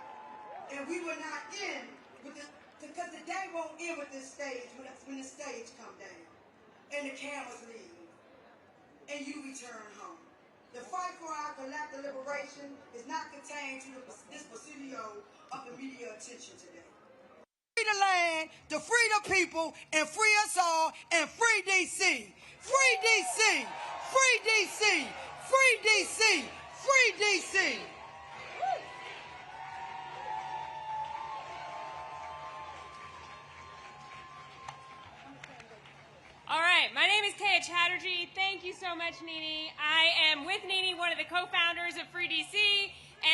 And we will not end with the Because the day won't end with this stage when the stage come down and the cameras leave and you return home. The fight for our collective liberation is not contained to this presidio of the media attention today. Free the land, to free the people, and free us all, and free DC. Free DC! Free DC! Free DC! Free DC! All right, my name is Kaya Chatterjee. Thank you so much, Nini. I am with Nini, one of the co-founders of Free DC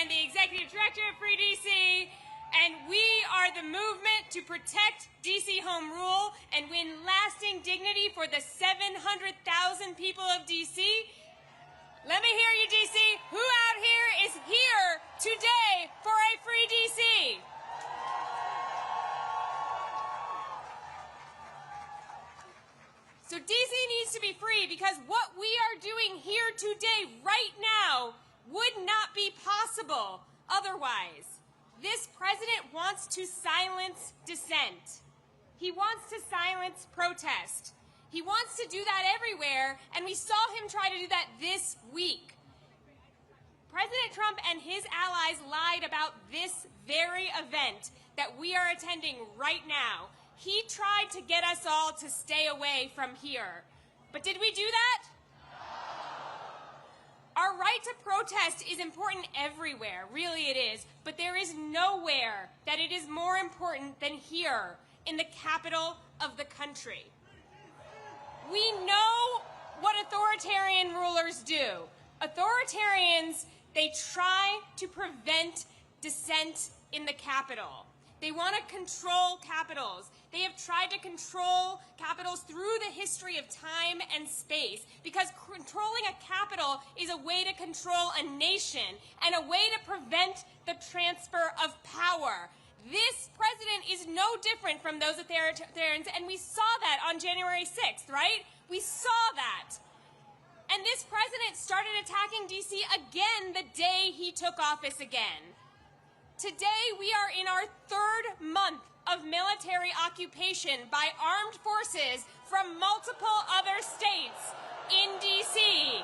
and the executive director of Free DC. And we are the movement to protect DC home rule and win lasting dignity for the 700,000 people of DC. Let me hear you, DC. Who out here is here today for a Free DC? So DC needs to be free because what we are doing here today, right now, would not be possible otherwise. This president wants to silence dissent. He wants to silence protest. He wants to do that everywhere, and we saw him try to do that this week. President Trump and his allies lied about this very event that we are attending right now. He tried to get us all to stay away from here. But did we do that? Our right to protest is important everywhere, really it is, but there is nowhere that it is more important than here, in the capital of the country. We know what authoritarian rulers do. Authoritarians, they try to prevent dissent in the capital. They want to control capitals. They have tried to control capitals through the history of time and space because controlling a capital is a way to control a nation and a way to prevent the transfer of power. This president is no different from those authoritarians, and we saw that on January 6th, right? We saw that. And this president started attacking DC again the day he took office again. Today, we are in our third month of military occupation by armed forces from multiple other states in D.C.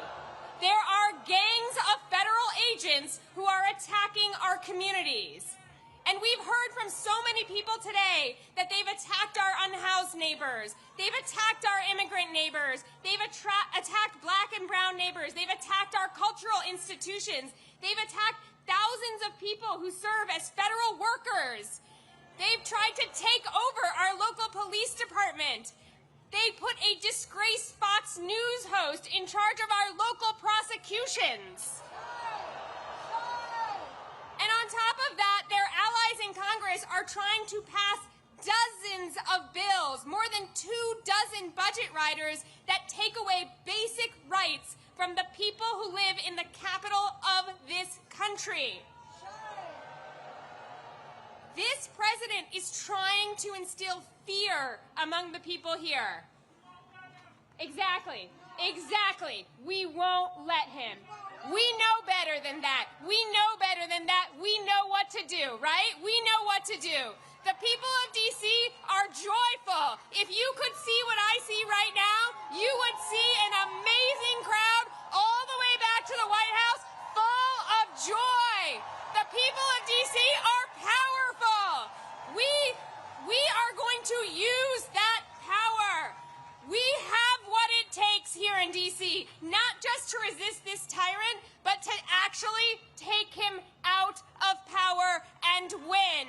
There are gangs of federal agents who are attacking our communities. And we've heard from so many people today that they've attacked our unhoused neighbors. They've attacked our immigrant neighbors. They've attacked black and brown neighbors. They've attacked our cultural institutions. They've attacked thousands of people who serve as federal workers. They've tried to take over our local police department. They put a disgraced Fox News host in charge of our local prosecutions. And on top of that, their allies in Congress are trying to pass dozens of bills, more than 24 budget riders that take away basic rights from the people who live in the capital of this country. This president is trying to instill fear among the people here. Exactly. We won't let him. We know better than that. We know better than that. We know what to do, right? We know what to do. The people of D.C. are joyful. If you could see what I see right now, you would see an amazing crowd all the way back to the White House full of joy. The people of D.C. are powerful. We are going to use that power. We have what it takes here in D.C., not just to resist this tyrant, but to actually take him out of power and win.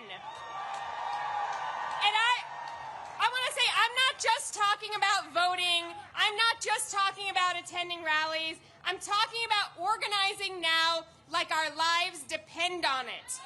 And I want to say, I'm not just talking about voting. I'm not just talking about attending rallies. I'm talking about organizing now like our lives depend on it.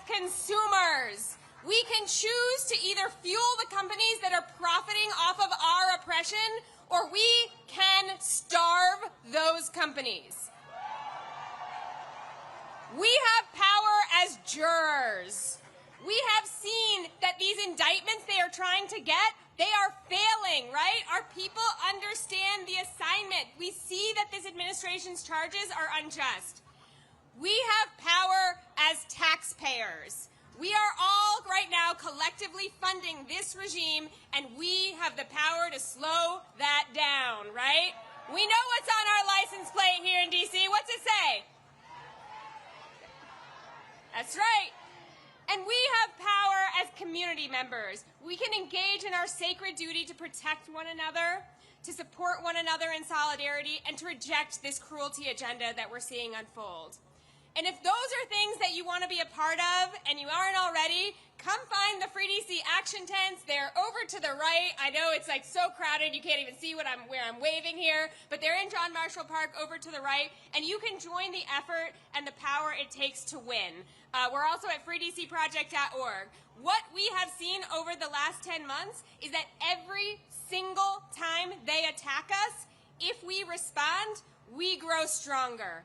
Consumers. We can choose to either fuel the companies that are profiting off of our oppression, or we can starve those companies. We have power as jurors. We have seen that these indictments they are trying to get, they are failing, right? Our people understand the assignment. We see that this administration's charges are unjust. We have power as taxpayers. We are all right now collectively funding this regime, and we have the power to slow that down, right? We know what's on our license plate here in D.C. What's it say? That's right. And we have power as community members. We can engage in our sacred duty to protect one another, to support one another in solidarity, and to reject this cruelty agenda that we're seeing unfold. And if those are things that you want to be a part of and you aren't already, come find the Free DC action tents. They're over to the right. I know it's like so crowded you can't even see where I'm waving here, but they're in John Marshall Park over to the right, and you can join the effort and the power it takes to win. We're also at freedcproject.org. What we have seen over the last 10 months is that every single time they attack us, if we respond, we grow stronger.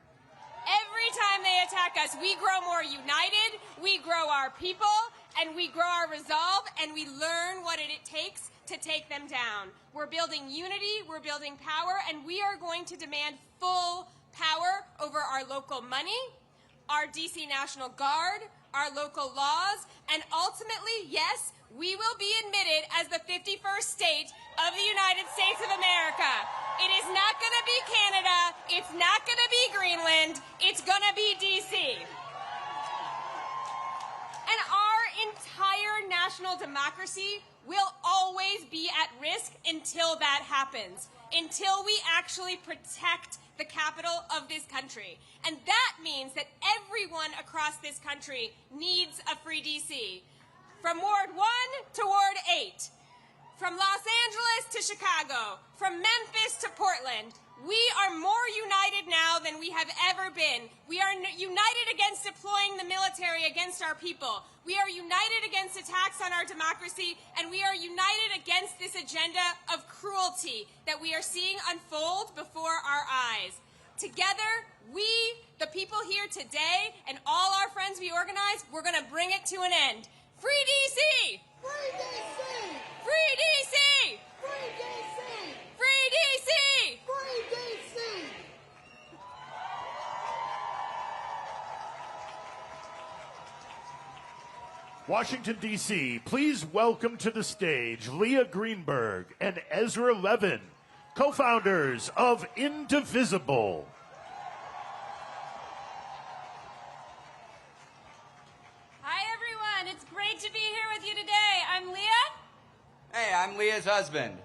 Every time they attack us, we grow more united, we grow our people, and we grow our resolve, and we learn what it takes to take them down. We're building unity, we're building power, and we are going to demand full power over our local money, our DC National Guard, our local laws, and ultimately, yes, we will be admitted as the 51st state of the United States of America. It is not going to be Canada. It's not going to be Greenland. It's going to be D.C. And our entire national democracy will always be at risk until that happens, until we actually protect the capital of this country. And that means that everyone across this country needs a free D.C. From Ward 1 to Ward 8. From Los Angeles to Chicago, from Memphis to Portland, we are more united now than we have ever been. We are united against deploying the military against our people. We are united against attacks on our democracy, and we are united against this agenda of cruelty that we are seeing unfold before our eyes. Together, we, the people here today, and all our friends we organize, we're going to bring it to an end. Free D.C.! Free DC! Free D.C.! Free DC! Free D.C.! Free DC! Washington, D.C., please welcome to the stage Leah Greenberg and Ezra Levin, co-founders of Indivisible. Hi, everyone. It's great to be here with you today. I'm Leah. Hey, I'm Leah's husband.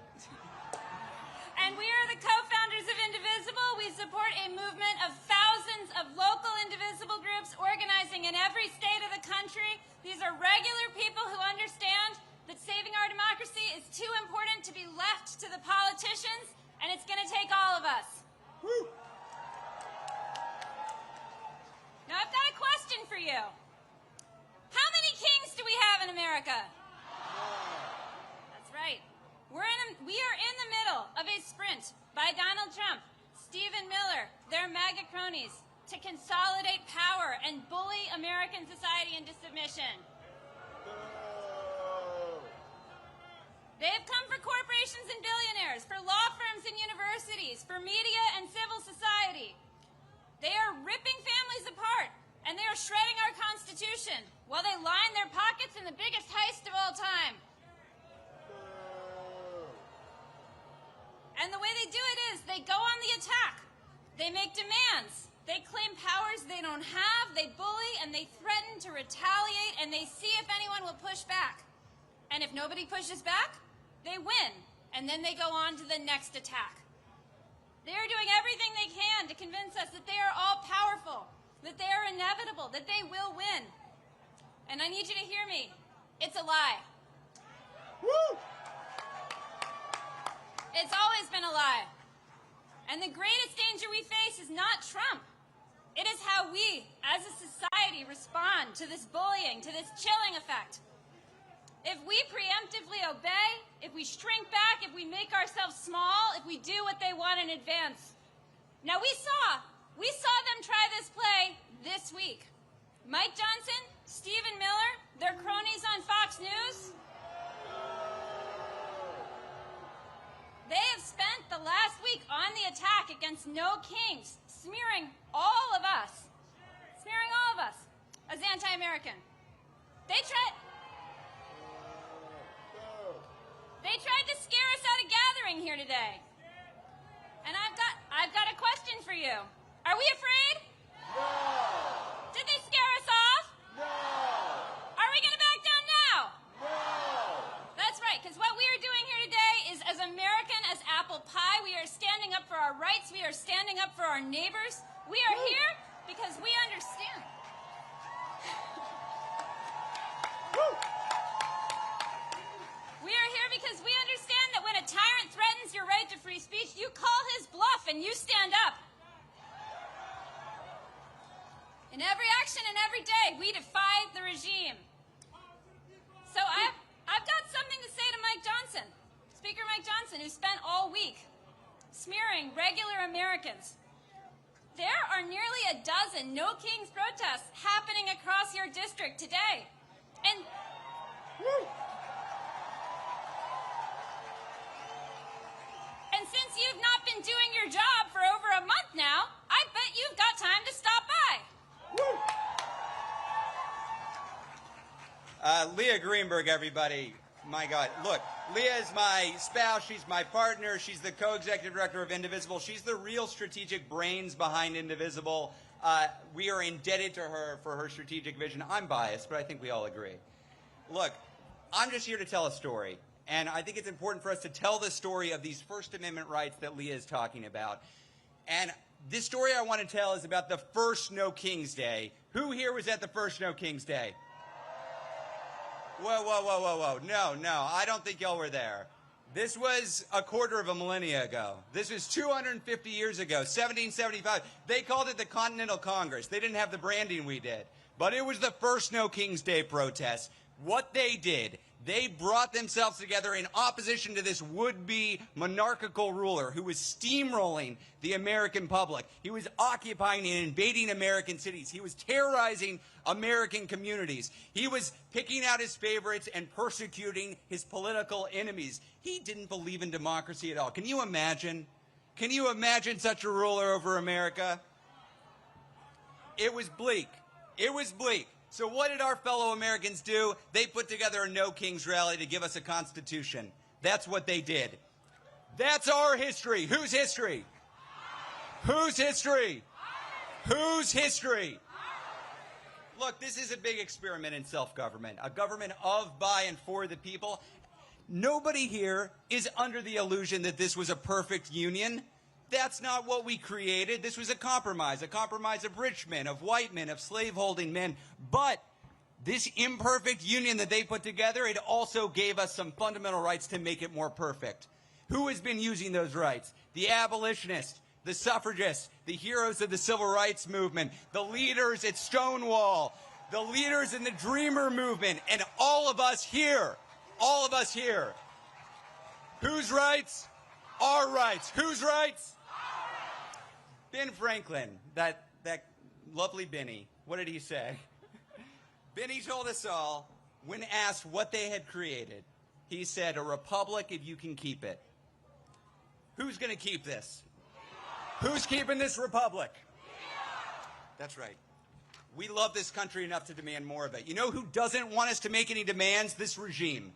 And we are the co-founders of Indivisible. We support a movement of thousands of local indivisible groups organizing in every state of the country. These are regular people who understand that saving our democracy is too important to be left to the politicians, and it's going to take all of us. Woo. Now, I've got a question for you. How many kings do we have in America? That's right. We are in the middle of a sprint by Donald Trump, Stephen Miller, their MAGA cronies, to consolidate power and bully American society into submission. They have come for corporations and billionaires, for law firms and universities, for media and civil society. They are ripping families apart, and they are shredding our Constitution while they line their pockets in the biggest heist of all time. And the way they do it is they go on the attack. They make demands. They claim powers they don't have. They bully and they threaten to retaliate, and they see if anyone will push back. And if nobody pushes back, they win. And then they go on to the next attack. They are doing everything they can to convince us that they are all powerful, that they are inevitable, that they will win. And I need you to hear me. It's a lie. Woo! It's always been a lie. And the greatest danger we face is not Trump. It is how we, as a society, respond to this bullying, to this chilling effect. if we preemptively obey, if we shrink back, if we make ourselves small, if we do what they want in advance. Now we saw them try this play this week. Mike Johnson, Stephen Miller, their cronies on Fox News, they have spent the last week on the attack against No Kings, smearing all of us as anti-American. They tried to scare us out of gathering here today. And I've got a question for you. Are we afraid? No! Did they scare us off? No! Are we going to back down now? No! That's right, because what we are doing here today is as American as apple pie. We are standing up for our rights. We are standing up for our neighbors. We are here because we understand. We are here because we understand that when a tyrant threatens your right to free speech, you call his bluff and you stand up. In every action and every day, we defy the regime. So I've got something to say to Mike Johnson, Speaker Mike Johnson, who spent all week smearing regular Americans. There are nearly a dozen No Kings protests happening across your district today. And since you've not been doing your job for over a month now, I bet you've got time to stop by. Leah Greenberg, everybody. My God. Look, Leah is my spouse. She's my partner. She's the co-executive director of Indivisible. She's the real strategic brains behind Indivisible. We are indebted to her for her strategic vision. I'm biased, but I think we all agree. Look, I'm just here to tell a story. And I think it's important for us to tell the story of these First Amendment rights that Leah is talking about. And this story I want to tell is about the first No Kings Day. Who here was at the first No Kings Day? Whoa. No, I don't think y'all were there. This was a quarter of a millennia ago. This was 250 years ago, 1775. They called it the Continental Congress. They didn't have the branding we did. But it was the first No Kings Day protest. What they did, they brought themselves together in opposition to this would-be monarchical ruler who was steamrolling the American public. He was occupying and invading American cities. He was terrorizing American communities. He was picking out his favorites and persecuting his political enemies. He didn't believe in democracy at all. Can you imagine? Can you imagine such a ruler over America? It was bleak. It was bleak. So what did our fellow Americans do? They put together a No Kings rally to give us a constitution. That's what they did. That's our history. Whose history? Whose history? Whose history? Look, this is a big experiment in self-government, a government of, by, and for the people. Nobody here is under the illusion that this was a perfect union. That's not what we created. This was a compromise of rich men, of white men, of slaveholding men. But this imperfect union that they put together, it also gave us some fundamental rights to make it more perfect. Who has been using those rights? The abolitionists, the suffragists, the heroes of the civil rights movement, the leaders at Stonewall, the leaders in the Dreamer movement, and all of us here. All of us here. Whose rights? Our rights. Whose rights? Ben Franklin, that lovely Benny, what did he say? Benny told us all, when asked what they had created, he said, a republic if you can keep it. Who's going to keep this? Who's keeping this republic? That's right. We love this country enough to demand more of it. You know who doesn't want us to make any demands? This regime.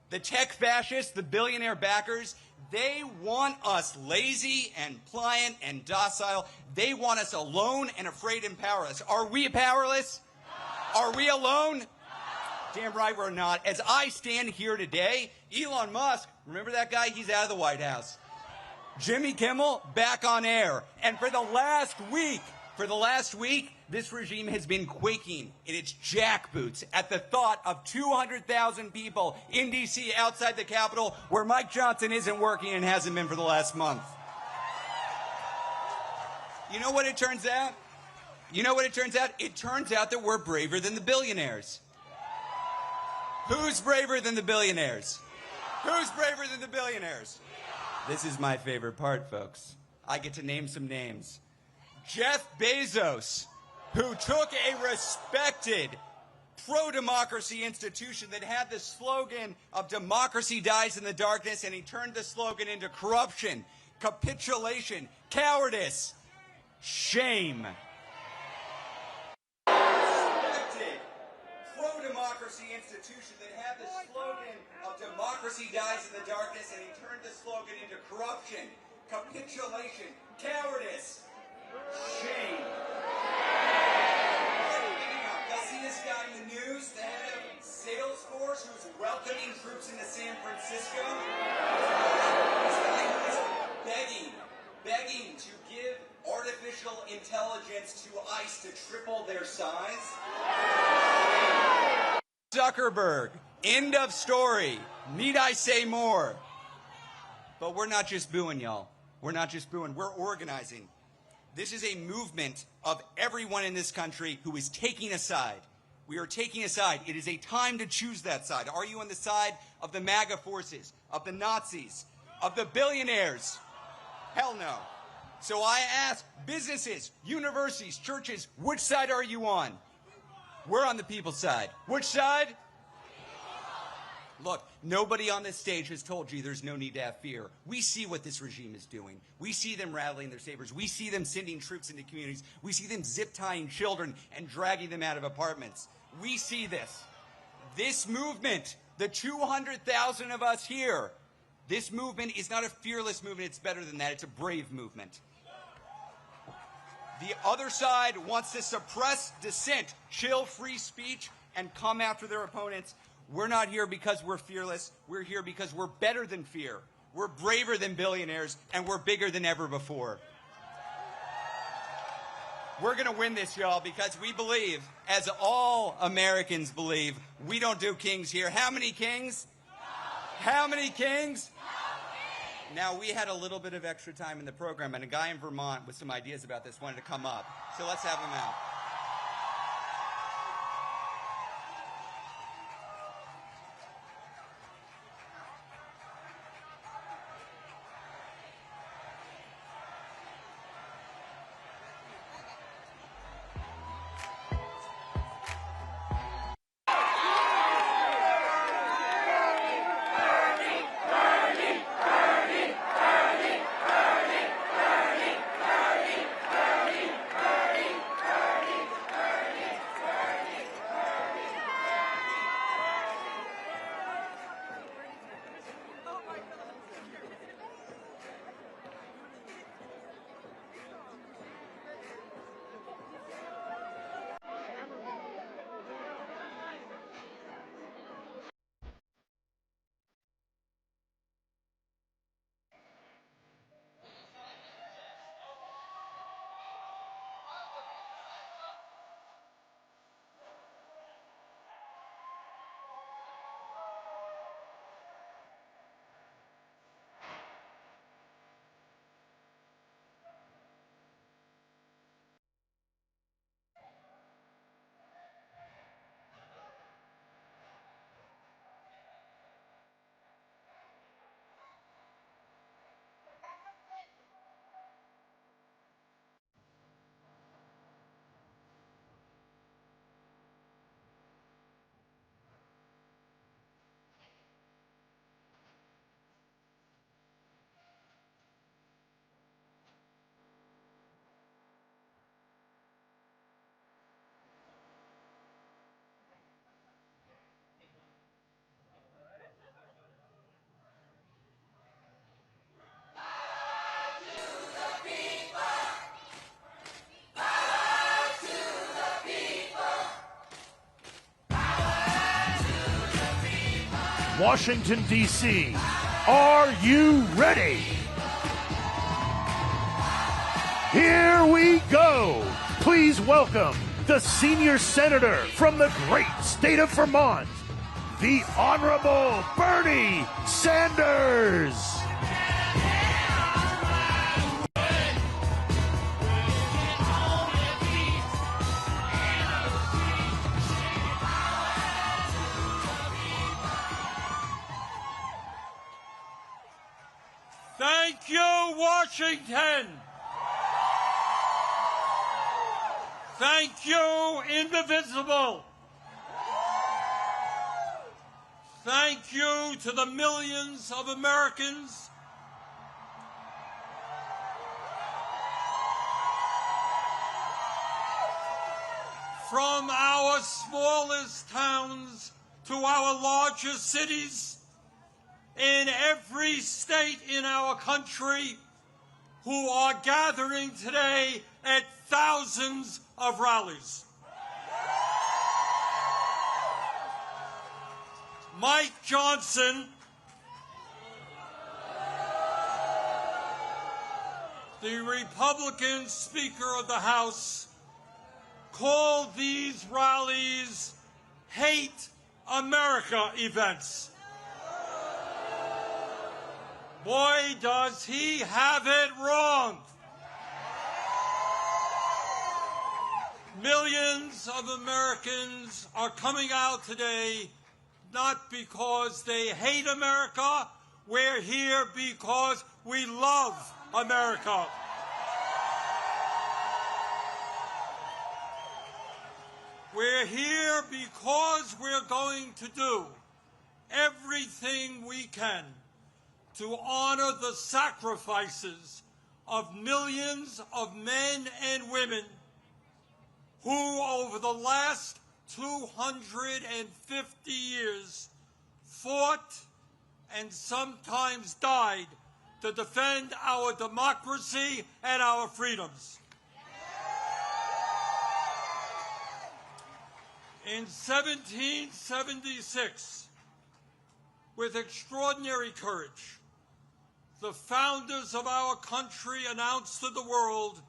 The tech fascists, the billionaire backers, they want us lazy and pliant and docile. They want us alone and afraid and powerless. Are we powerless? No. Are we alone? No. Damn right we're not. As I stand here today, Elon Musk, remember that guy? He's out of the White House. Jimmy Kimmel, back on air. And for the last week, this regime has been quaking in its jackboots at the thought of 200,000 people in D.C. outside the Capitol where Mike Johnson isn't working and hasn't been for the last month. You know what it turns out? It turns out that we're braver than the billionaires. Who's braver than the billionaires? Who's braver than the billionaires? This is my favorite part, folks. I get to name some names. Jeff Bezos, who took a respected pro-democracy institution that had the slogan of democracy dies in the darkness, and he turned the slogan into corruption, capitulation, cowardice, shame. Respected pro-democracy institution that had the slogan of democracy dies in the darkness, and he turned the slogan into corruption, capitulation, cowardice, shame. Y'all see this guy in the news, the head of Salesforce, who's welcoming troops into San Francisco? This guy who is begging to give artificial intelligence to ICE to triple their size. Zuckerberg, end of story. Need I say more? But we're not just booing, y'all. We're not just booing. We're organizing. This is a movement of everyone in this country who is taking a side. We are taking a side. It is a time to choose that side. Are you on the side of the MAGA forces, of the Nazis, of the billionaires? Hell no. So I ask businesses, universities, churches, which side are you on? We're on the people's side. Which side? Look, nobody on this stage has told you there's no need to have fear. We see what this regime is doing. We see them rallying their sabers. We see them sending troops into communities. We see them zip-tying children and dragging them out of apartments. We see this. This movement, the 200,000 of us here, this movement is not a fearless movement. It's better than that. It's a brave movement. The other side wants to suppress dissent, chill free speech, and come after their opponents. We're not here because we're fearless. We're here because we're better than fear. We're braver than billionaires, and we're bigger than ever before. We're going to win this, y'all, because we believe, as all Americans believe, we don't do kings here. How many kings? How many kings? Now, we had a little bit of extra time in the program, and a guy in Vermont with some ideas about this wanted to come up. So let's have him out. Washington, D.C., are you ready? Here we go. Please welcome the senior senator from the great state of Vermont, the Honorable Bernie Sanders. Thank you, Washington. Thank you, Indivisible. Thank you to the millions of Americans from our smallest towns to our largest cities in every state in our country who are gathering today at thousands of rallies. Mike Johnson, the Republican Speaker of the House, called these rallies Hate America events. Boy, does he have it wrong. Millions of Americans are coming out today not because they hate America. We're here because we love America. We're here because we're going to do everything we can to honor the sacrifices of millions of men and women who, over the last 250 years, fought and sometimes died to defend our democracy and our freedoms. In 1776, with extraordinary courage, the founders of our country announced to the world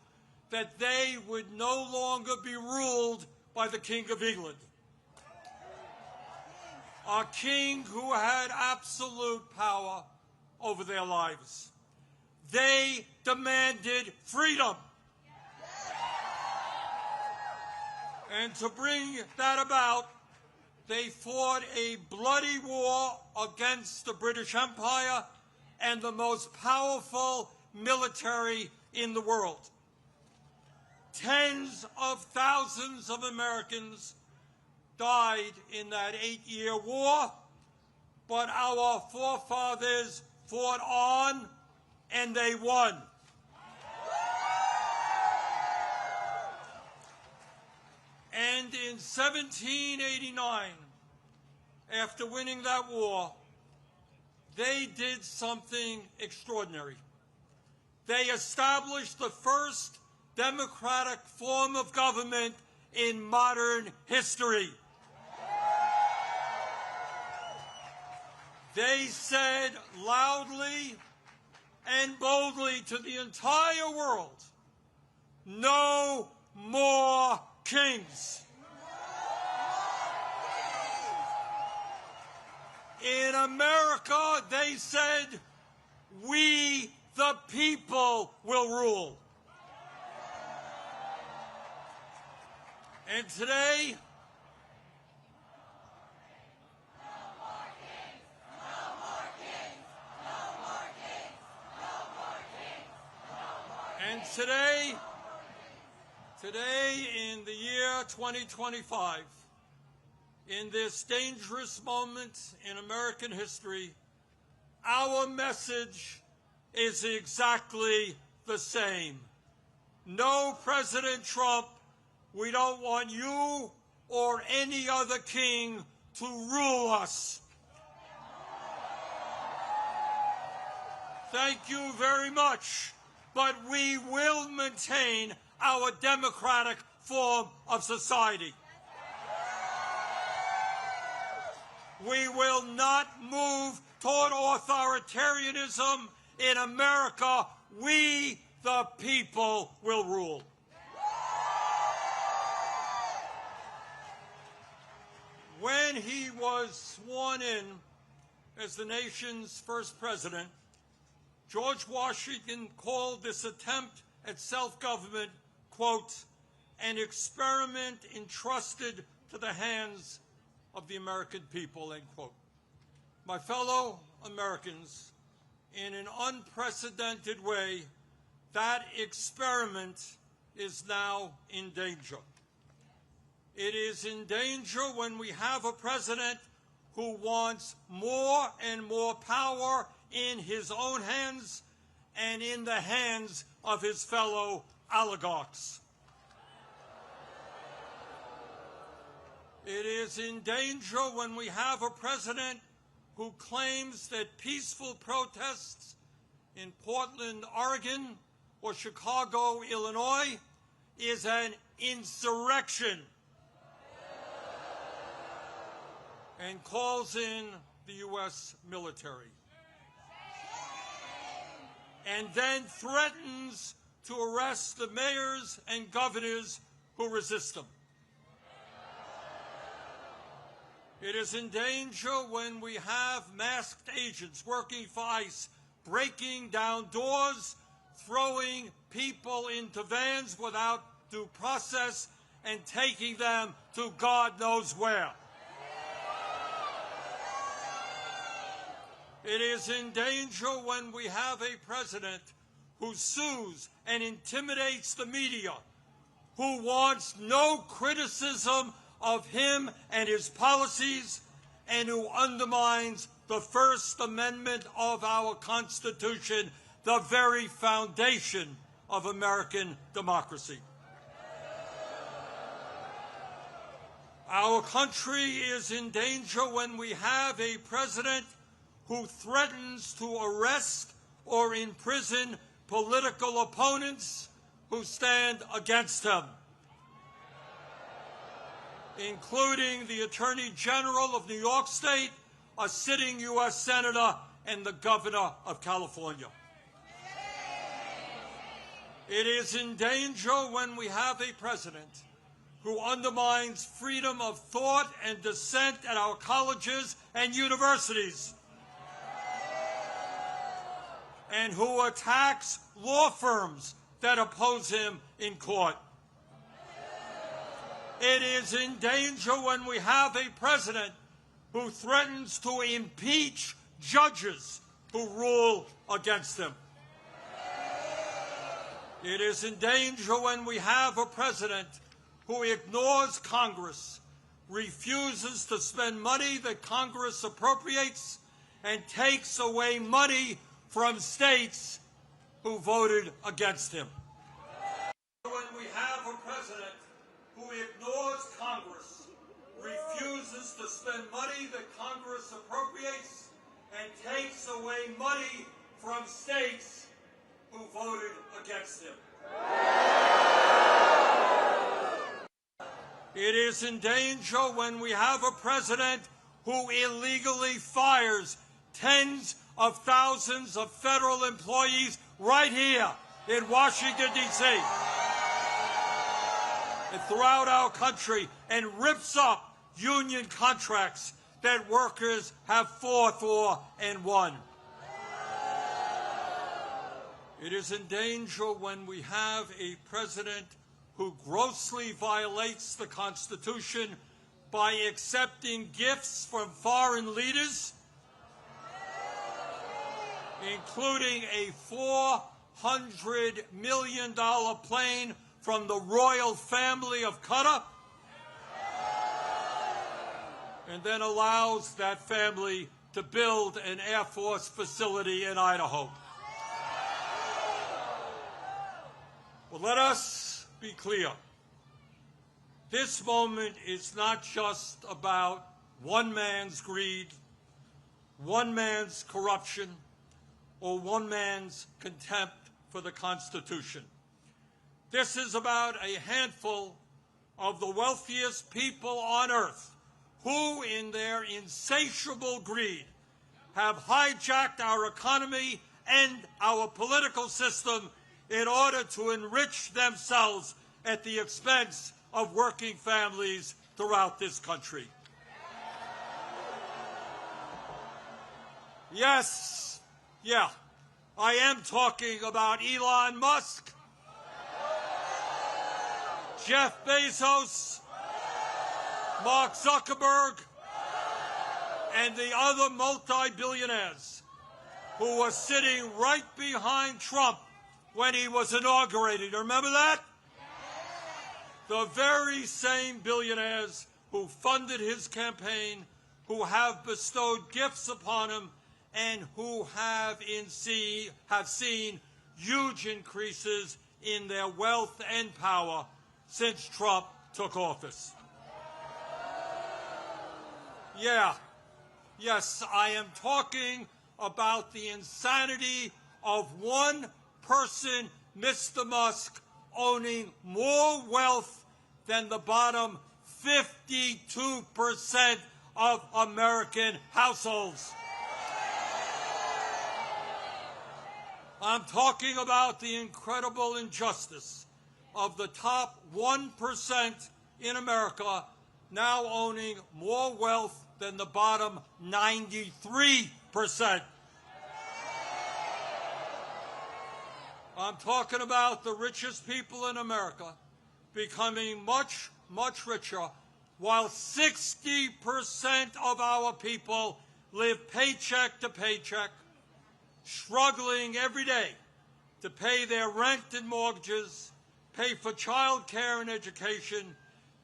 that they would no longer be ruled by the King of England, a king who had absolute power over their lives. They demanded freedom. And to bring that about, they fought a bloody war against the British Empire and the most powerful military in the world. Tens of thousands of Americans died in that 8-year war, but our forefathers fought on and they won. And in 1789, after winning that war, they did something extraordinary. They established the first democratic form of government in modern history. They said loudly and boldly to the entire world, no more kings. In America, they said, we the people will rule. And today, today in the year 2025, in this dangerous moment in American history, our message is exactly the same. No, President Trump, we don't want you or any other king to rule us. Thank you very much, but we will maintain our democratic form of society. We will not move toward authoritarianism. In America, we, the people, will rule. When he was sworn in as the nation's first president, George Washington called this attempt at self-government, quote, an experiment entrusted to the hands of the American people, end quote. My fellow Americans, in an unprecedented way, that experiment is now in danger. It is in danger when we have a president who wants more and more power in his own hands and in the hands of his fellow oligarchs. It is in danger when we have a president who claims that peaceful protests in Portland, Oregon, or Chicago, Illinois, is an insurrection and calls in the U.S. military, and then threatens to arrest the mayors and governors who resist them. It is in danger when we have masked agents working for ICE, breaking down doors, throwing people into vans without due process, and taking them to God knows where. It is in danger when we have a president who sues and intimidates the media, who wants no criticism of him and his policies, and who undermines the First Amendment of our Constitution, the very foundation of American democracy. Our country is in danger when we have a president who threatens to arrest or imprison political opponents who stand against him, including the Attorney General of New York State, a sitting U.S. Senator, and the Governor of California. It is in danger when we have a president who undermines freedom of thought and dissent at our colleges and universities, and who attacks law firms that oppose him in court. It is in danger when we have a president who threatens to impeach judges who rule against him. It is in danger when we have a president who ignores Congress, refuses to spend money that Congress appropriates, and takes away money from states who voted against him. When we have a president who ignores Congress, refuses to spend money that Congress appropriates, and takes away money from states who voted against him. It is in danger when we have a president who illegally fires tens of thousands of federal employees right here in Washington, D.C. and throughout our country, and rips up union contracts that workers have fought for and won. It is in danger when we have a president who grossly violates the Constitution by accepting gifts from foreign leaders, including a $400 million plane from the royal family of Qatar, and then allows that family to build an Air Force facility in Idaho. Well, let us be clear. This moment is not just about one man's greed, one man's corruption, or one man's contempt for the Constitution. This is about a handful of the wealthiest people on earth who, in their insatiable greed, have hijacked our economy and our political system in order to enrich themselves at the expense of working families throughout this country. Yes, I am talking about Elon Musk, Jeff Bezos, Mark Zuckerberg, and the other multi-billionaires who was sitting right behind Trump when he was inaugurated. Remember that? The very same billionaires who funded his campaign, who have bestowed gifts upon him, and who have seen huge increases in their wealth and power since Trump took office. Yes, I am talking about the insanity of one person, Mr. Musk, owning more wealth than the bottom 52% of American households. I'm talking about the incredible injustice of the top 1% in America now owning more wealth than the bottom 93%. I'm talking about the richest people in America becoming much, much richer, while 60% of our people live paycheck to paycheck, struggling every day to pay their rent and mortgages, pay for child care and education,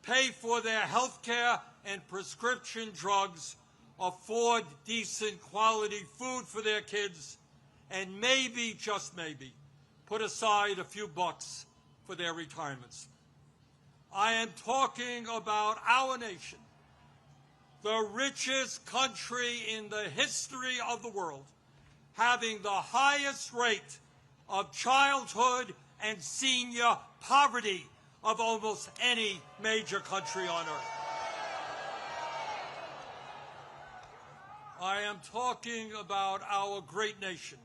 pay for their health care and prescription drugs, afford decent quality food for their kids, and maybe, just maybe, put aside a few bucks for their retirements. I am talking about our nation, the richest country in the history of the world, having the highest rate of childhood and senior poverty of almost any major country on earth. I am talking about our great nation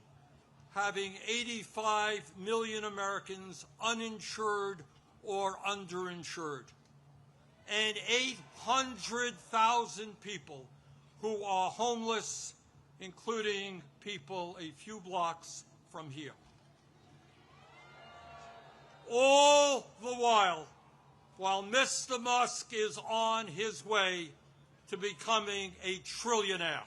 having 85 million Americans uninsured or underinsured, and 800,000 people who are homeless, including people a few blocks from here. All the while Mr. Musk is on his way to becoming a trillionaire.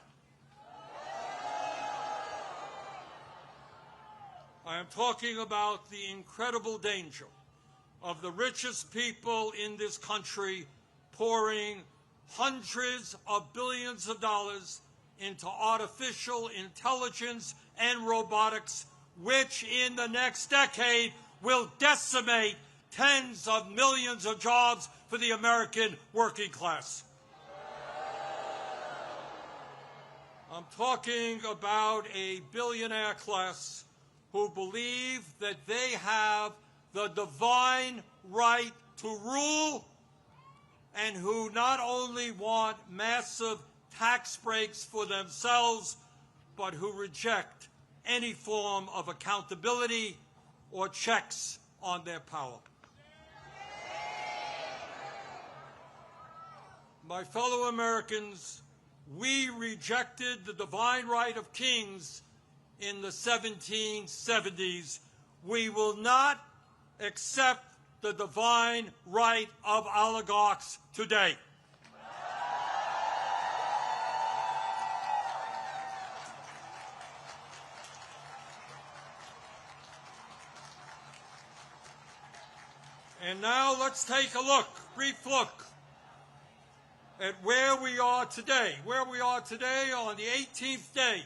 I am talking about the incredible danger of the richest people in this country pouring hundreds of billions of dollars into artificial intelligence and robotics, which in the next decade will decimate tens of millions of jobs for the American working class. I'm talking about a billionaire class who believe that they have the divine right to rule, and who not only want massive tax breaks for themselves, but who reject any form of accountability or checks on their power. My fellow Americans, we rejected the divine right of kings in the 1770s. We will not accept the divine right of oligarchs today. And now let's take a look, brief look, at where we are today. Where we are today on the 18th day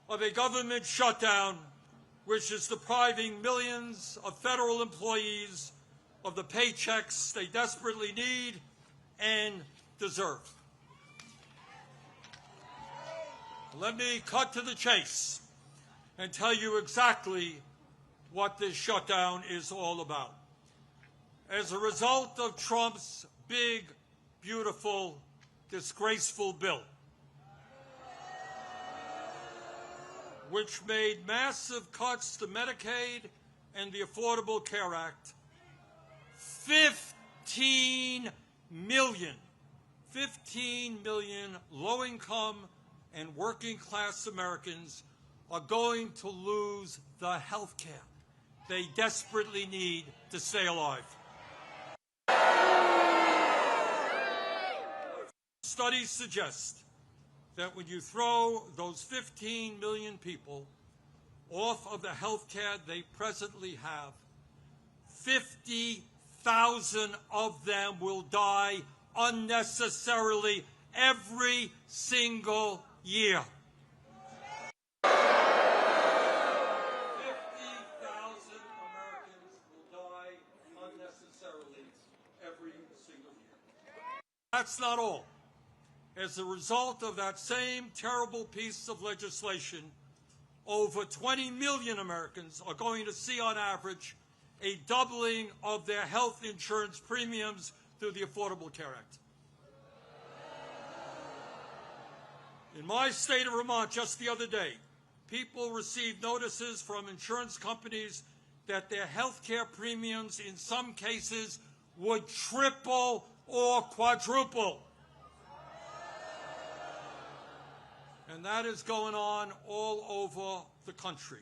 of a government shutdown, which is depriving millions of federal employees of the paychecks they desperately need and deserve. Let me cut to the chase and tell you exactly what this shutdown is all about. As a result of Trump's big, beautiful, disgraceful bill, which made massive cuts to Medicaid and the Affordable Care Act, 15 million low-income and working-class Americans are going to lose the health care they desperately need to stay alive. Studies suggest that when you throw those 15 million people off of the health care they presently have, 50,000 of them will die unnecessarily every single year. 50,000 Americans will die unnecessarily every single year. That's not all. As a result of that same terrible piece of legislation, over 20 million Americans are going to see on average a doubling of their health insurance premiums through the Affordable Care Act. In my state of Vermont just the other day, people received notices from insurance companies that their health care premiums in some cases would triple or quadruple. And that is going on all over the country.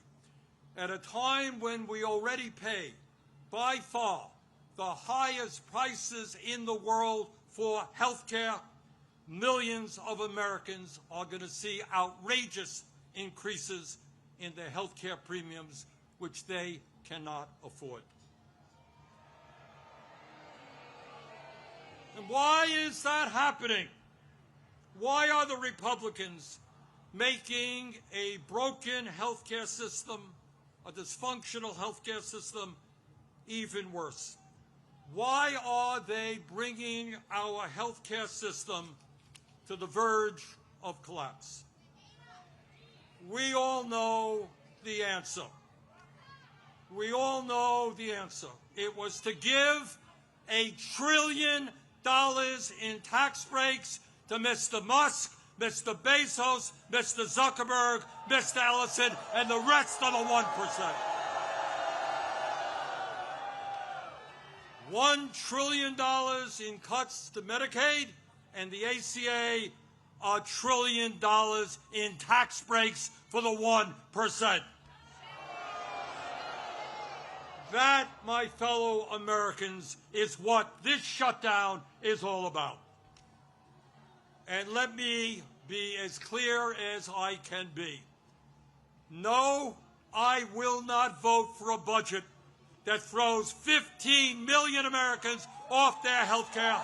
At a time when we already pay, by far, the highest prices in the world for health care, millions of Americans are going to see outrageous increases in their health care premiums, which they cannot afford. And why is that happening? Why are the Republicans making a broken health care system, a dysfunctional health care system, even worse? Why are they bringing our health care system to the verge of collapse? We all know the answer. We all know the answer. It was to give $1 trillion in tax breaks to Mr. Musk, Mr. Bezos, Mr. Zuckerberg, Mr. Ellison, and the rest of the 1%. $1 trillion in cuts to Medicaid, and the ACA, $1 trillion in tax breaks for the 1%. That, my fellow Americans, is what this shutdown is all about. And let me be as clear as I can be. No, I will not vote for a budget that throws 15 million Americans off their health care.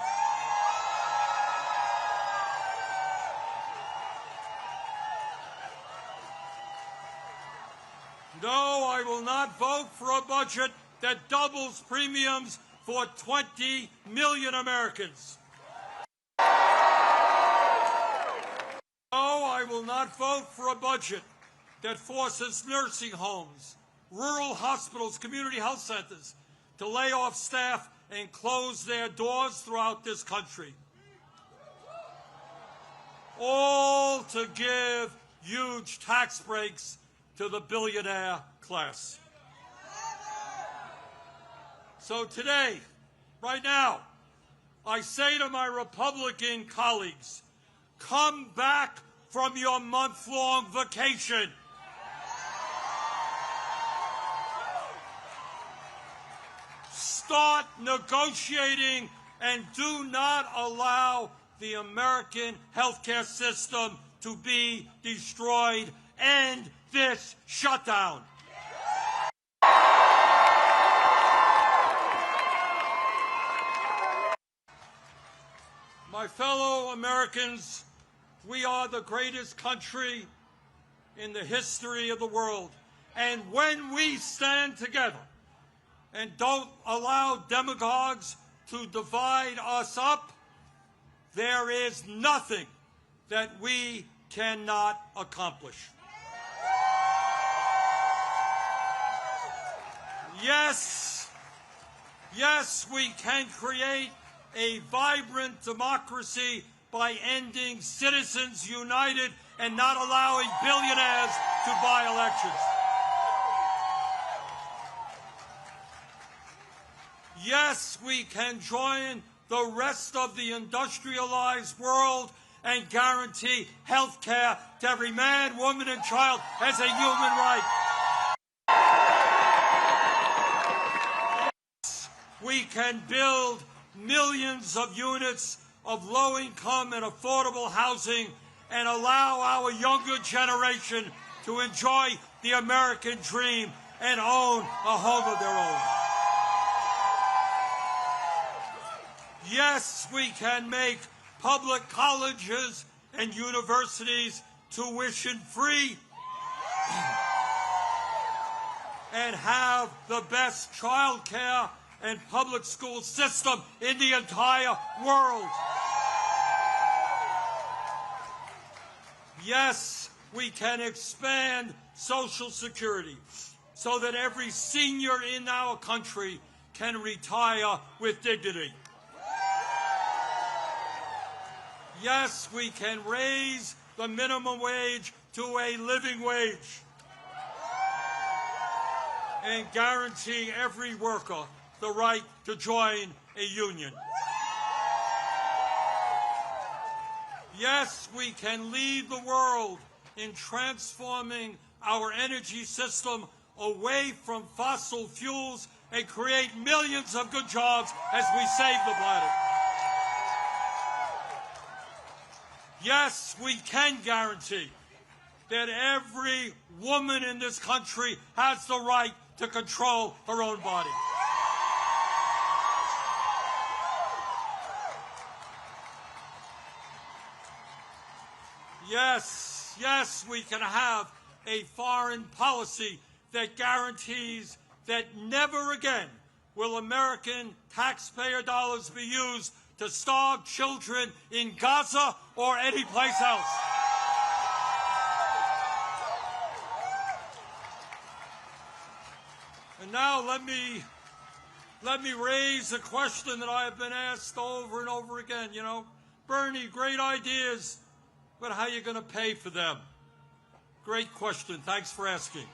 No, I will not vote for a budget that doubles premiums for 20 million Americans. No, I will not vote for a budget that forces nursing homes, rural hospitals, community health centers to lay off staff and close their doors throughout this country. All to give huge tax breaks to the billionaire class. So today, right now, I say to my Republican colleagues, come back from your month-long vacation. Start negotiating and do not allow the American healthcare system to be destroyed. End this shutdown. My fellow Americans, we are the greatest country in the history of the world. And when we stand together and don't allow demagogues to divide us up, there is nothing that we cannot accomplish. Yes, we can create a vibrant democracy by ending Citizens United and not allowing billionaires to buy elections. Yes, we can join the rest of the industrialized world and guarantee health care to every man, woman, and child as a human right. Yes, we can build millions of units of low-income and affordable housing and allow our younger generation to enjoy the American dream and own a home of their own. Yes, we can make public colleges and universities tuition-free and have the best child care and public school system in the entire world. Yes, we can expand Social Security so that every senior in our country can retire with dignity. Yes, we can raise the minimum wage to a living wage and guarantee every worker the right to join a union. Yes, we can lead the world in transforming our energy system away from fossil fuels and create millions of good jobs as we save the planet. Yes, we can guarantee that every woman in this country has the right to control her own body. Yes, yes, we can have a foreign policy that guarantees that never again will American taxpayer dollars be used to starve children in Gaza or any place else. And now let me raise a question that I have been asked over and over again. You know, Bernie, great ideas, but how are you going to pay for them? Great question. Thanks for asking.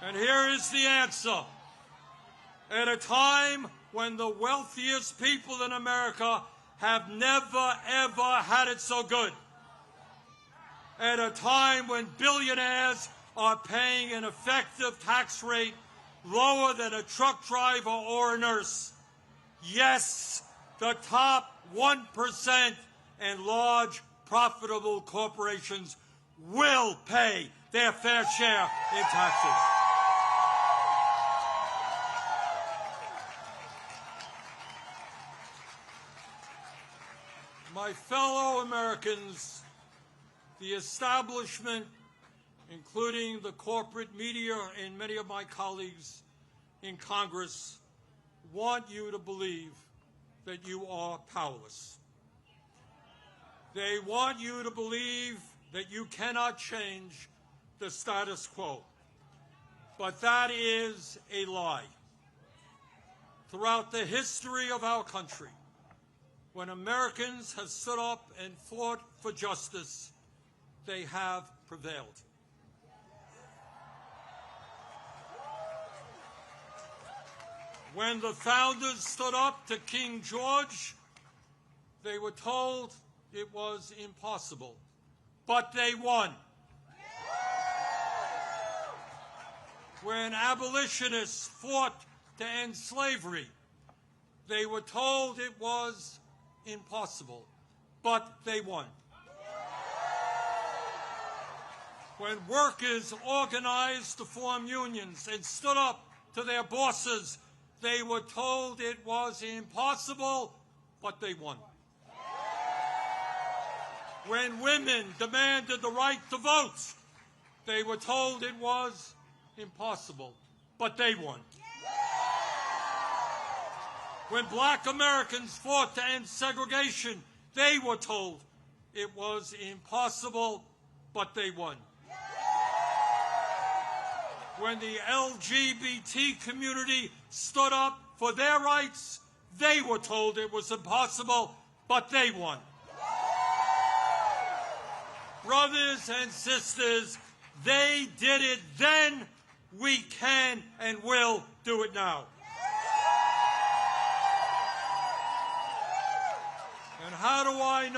And here is the answer. At a time when the wealthiest people in America have never, ever had it so good, at a time when billionaires are paying an effective tax rate lower than a truck driver or a nurse, yes, the top 1% and large profitable corporations will pay their fair share in taxes. My fellow Americans, the establishment, including the corporate media and many of my colleagues in Congress, want you to believe that you are powerless. They want you to believe that you cannot change the status quo. But that is a lie. Throughout the history of our country, when Americans have stood up and fought for justice, they have prevailed. When the founders stood up to King George, they were told it was impossible, but they won. When abolitionists fought to end slavery, they were told it was impossible, but they won. When workers organized to form unions and stood up to their bosses, they were told it was impossible, but they won. When women demanded the right to vote, they were told it was impossible, but they won. When black Americans fought to end segregation, they were told it was impossible, but they won. When the LGBT community stood up for their rights, they were told it was impossible, but they won. Brothers and sisters, they did it then, we can and will do it now. And how do I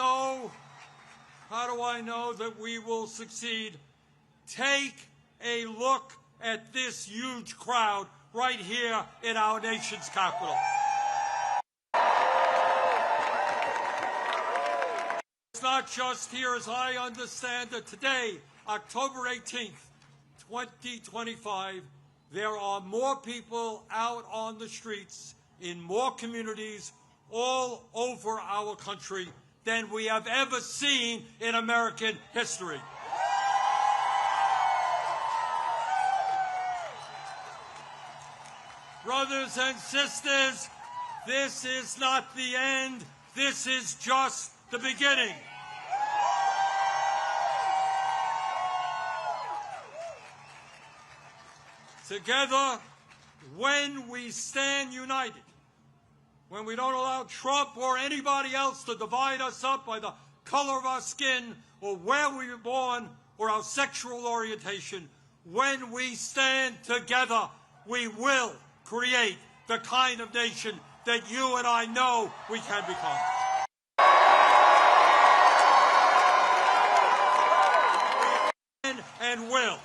know that we will succeed? Take a look at this huge crowd right here in our nation's capital. not just here as I understand it. Today, October 18th, 2025, there are more people out on the streets in more communities all over our country than we have ever seen in American history. Brothers and sisters, this is not the end. This is just the beginning. Together, when we stand united, when we don't allow Trump or anybody else to divide us up by the color of our skin or where we were born or our sexual orientation, when we stand together, we will create the kind of nation that you and I know we can become. And will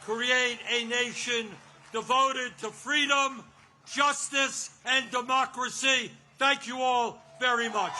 create a nation devoted to freedom, justice, and democracy. Thank you all very much.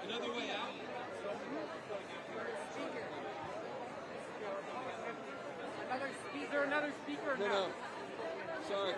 Another way out? Is there another speaker? No. Sorry.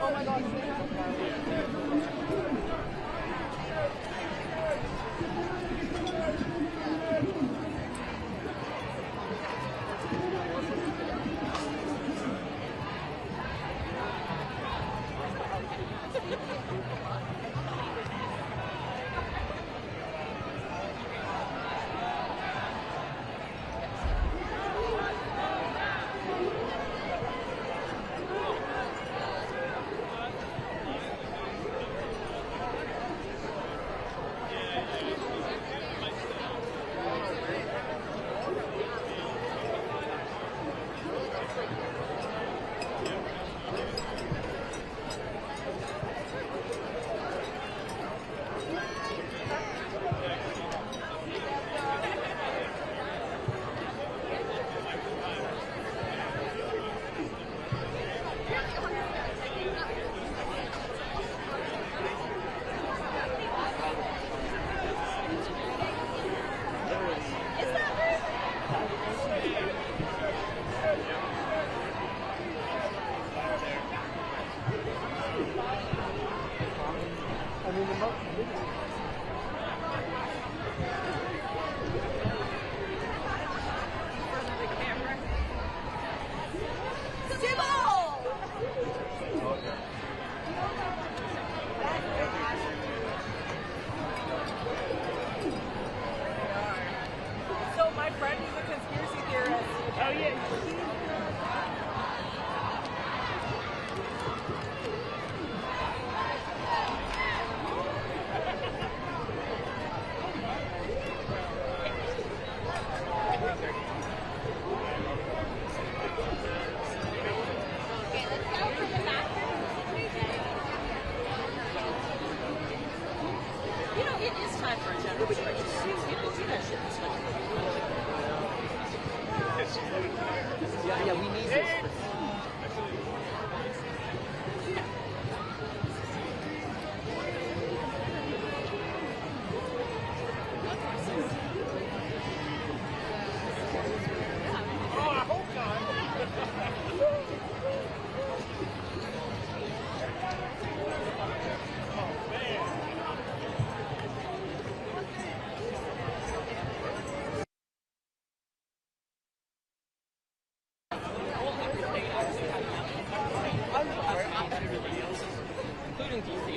Oh my God. So my friend is a conspiracy theorist. Oh yeah. You know, it is time for a general election. People do that shit. Yeah, we need this. Oh, I hope not. Including DC.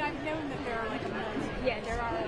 I've known that there are like a million. Yeah, there are.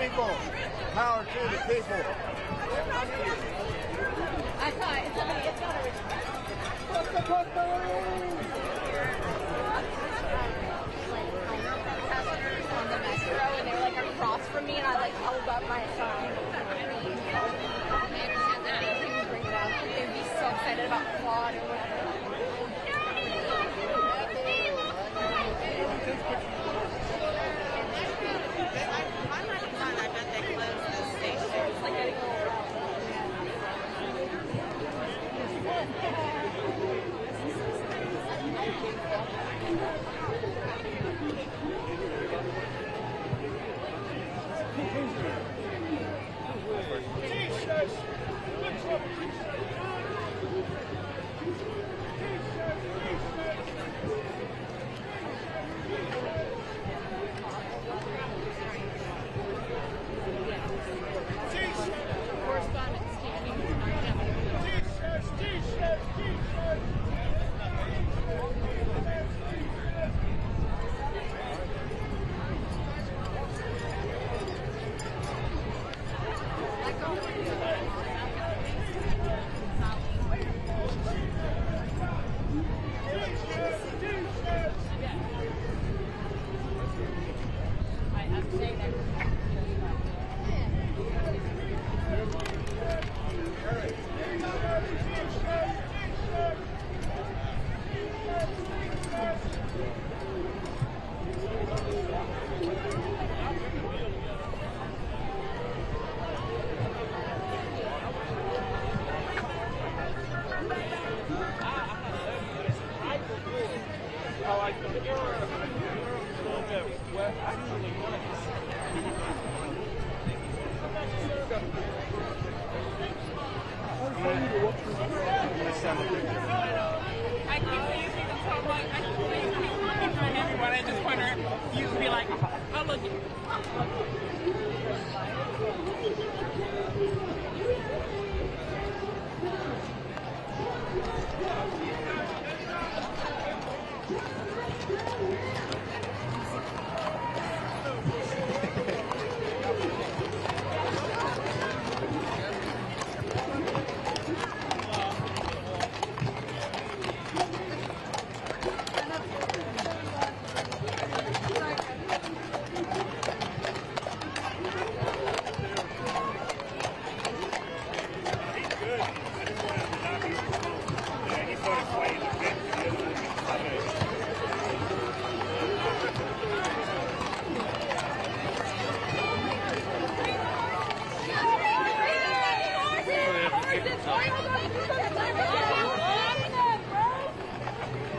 people. Power to the people. I thought somebody it's not on the next row, and they were like across from me, and I like held up my sign. Bring it out. They'd be so excited about quad or whatever. I bet they closed this station. It's like getting a little round.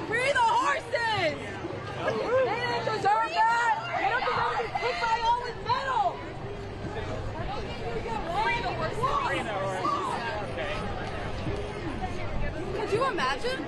Free the horses! They didn't deserve that! They don't deserve to be kicked by all with metal! Free the horses! Could you imagine?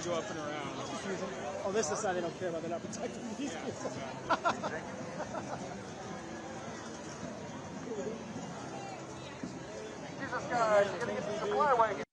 go up and around. Oh, this is the side they don't care about. They're not protecting these people. Jesus, guys, you're going to get the supply wagon.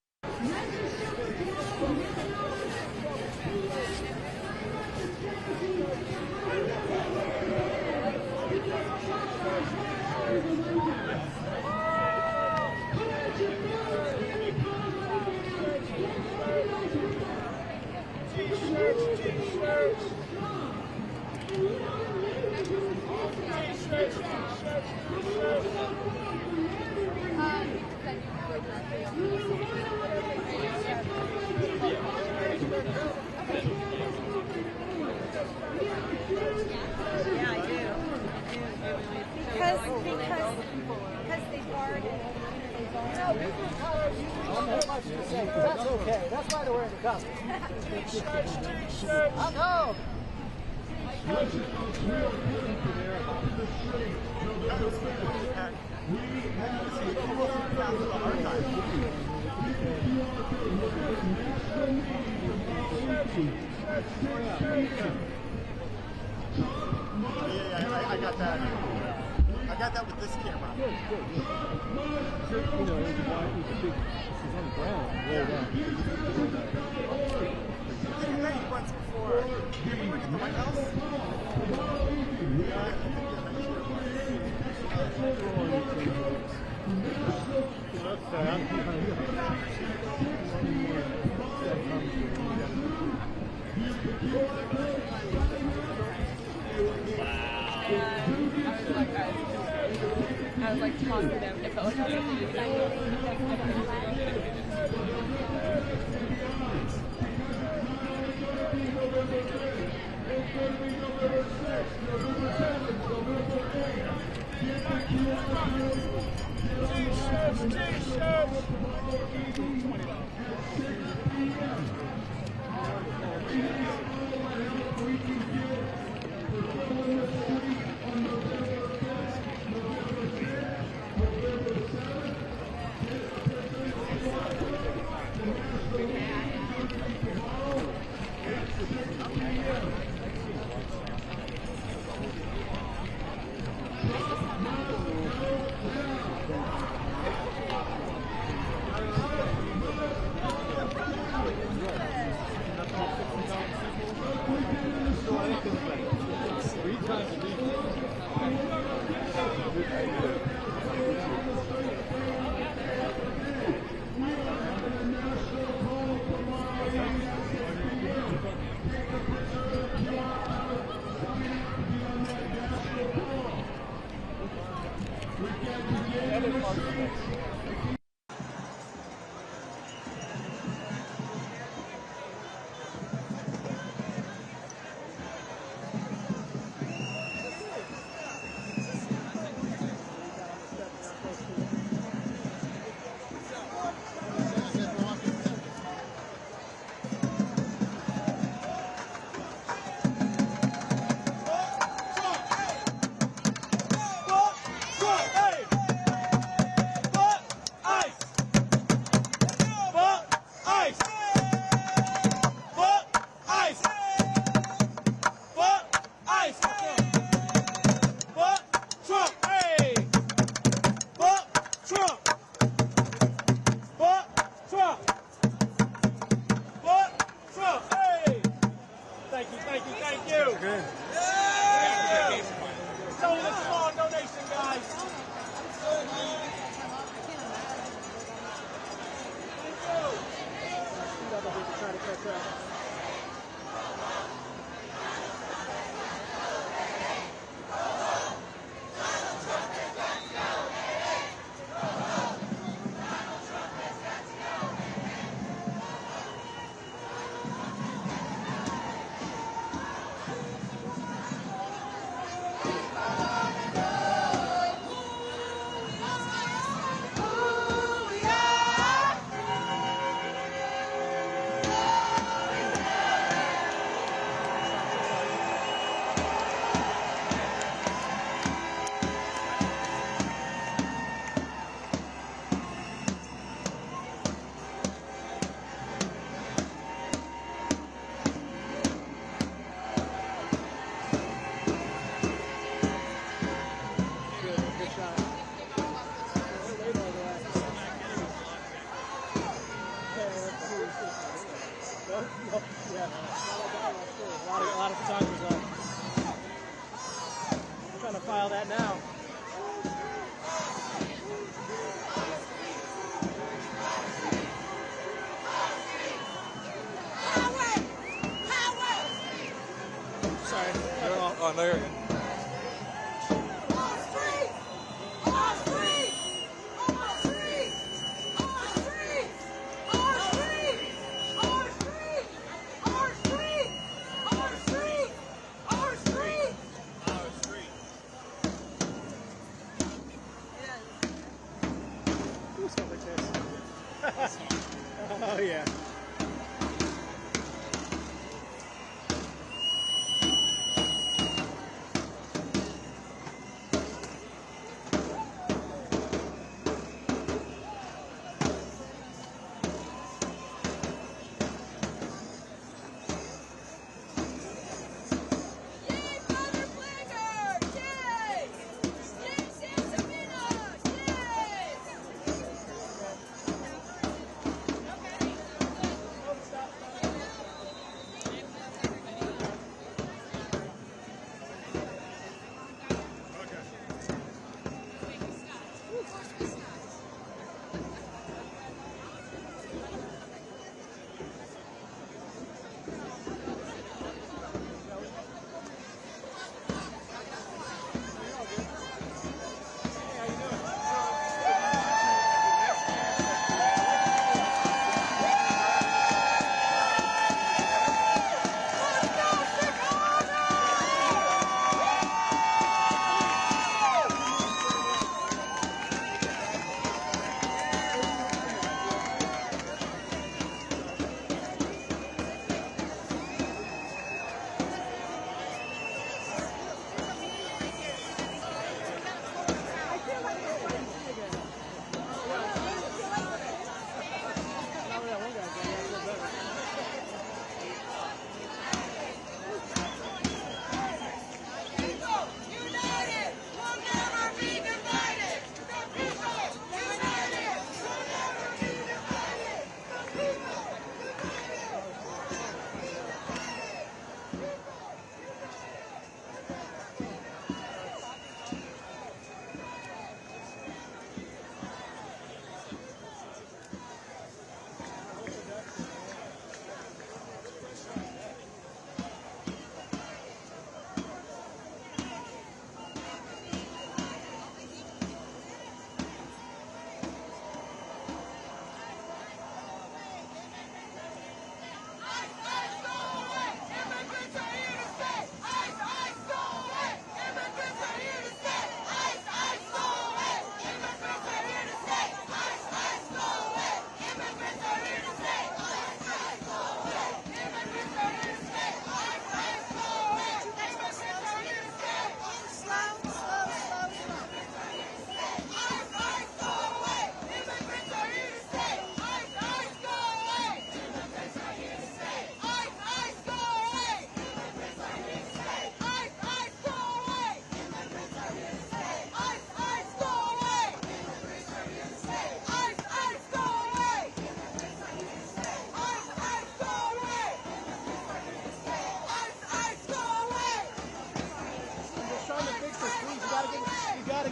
Because they barred it. That's okay. That's why they're wearing the cup. I know. I got that. I got that with this camera. Good. You know, it was a big. This is on the ground. Rolled out. Did you make once before? Did we look at the White House? I was like talking to them. It felt like I was there. Oh yeah.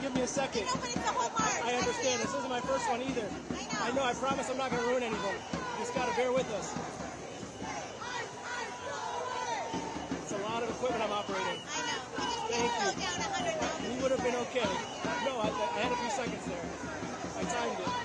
Give me a second. I know, but it's the whole march. I understand. This isn't my first one either. I know. I promise I'm not going to ruin anything. You just got to bear with us. It's a lot of equipment I'm operating. I know. We just Thank you. slow down 100 We would have been okay. No, I had a few seconds there. I timed it.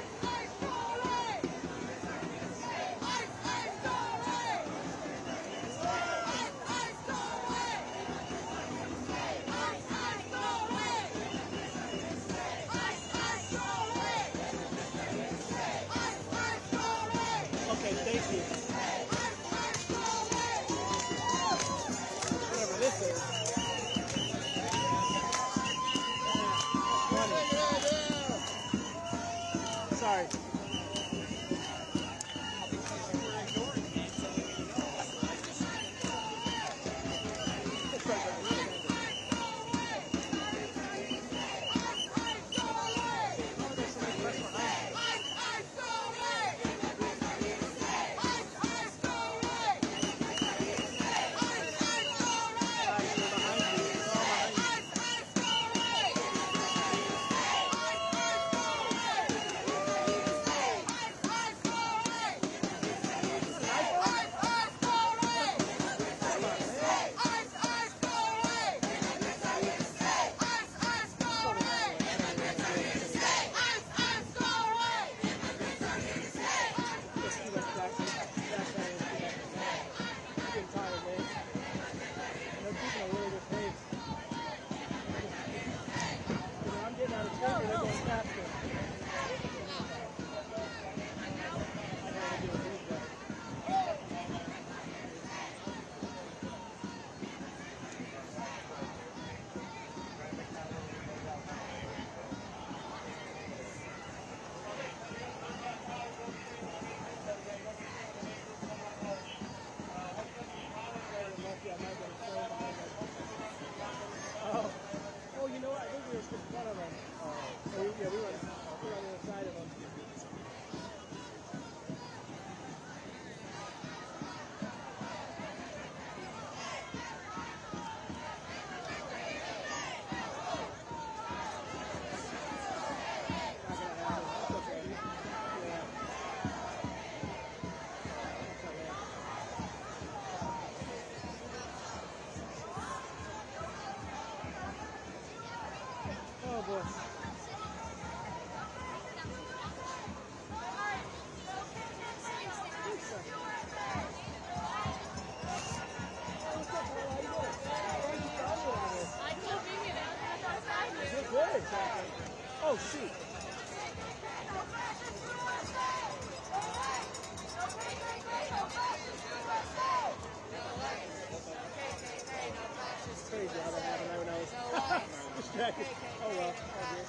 all good.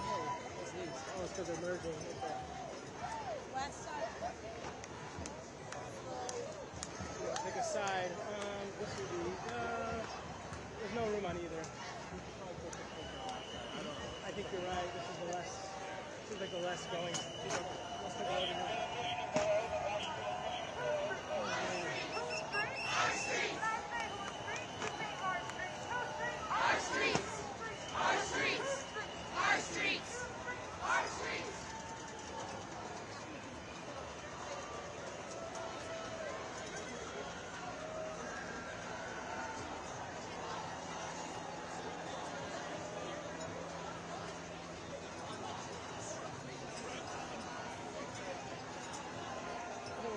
Oh, what's these? Oh, it's because they're merging. Okay. West side. Yeah, pick a side. This would be, there's no room on either. I think you're right. This is the less, seems like the less going. Let's go over here. Our streets! Our streets! Our streets! Our streets!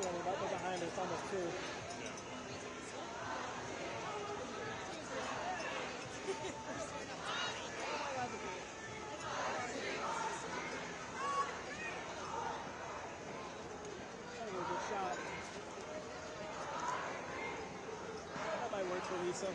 About behind us, almost two. That was a good shot. That might work for Lisa.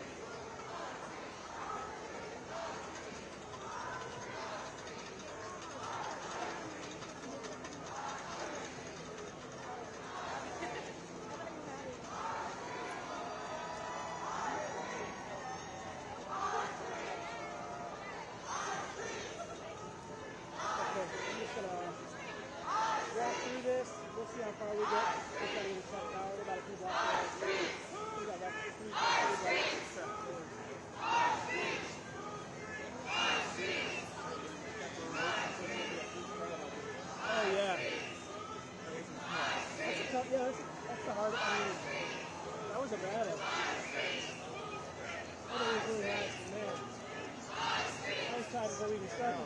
We'll see how far we get. We're trying to get checked out. We're about a few blocks away. We got about 3 blocks. Oh, yeah. That's a tough, yeah, that's the hard, I mean, that was a battle. That was really nice, man. I was tired before we even started.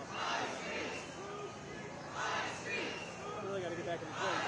I really got to get back in the game.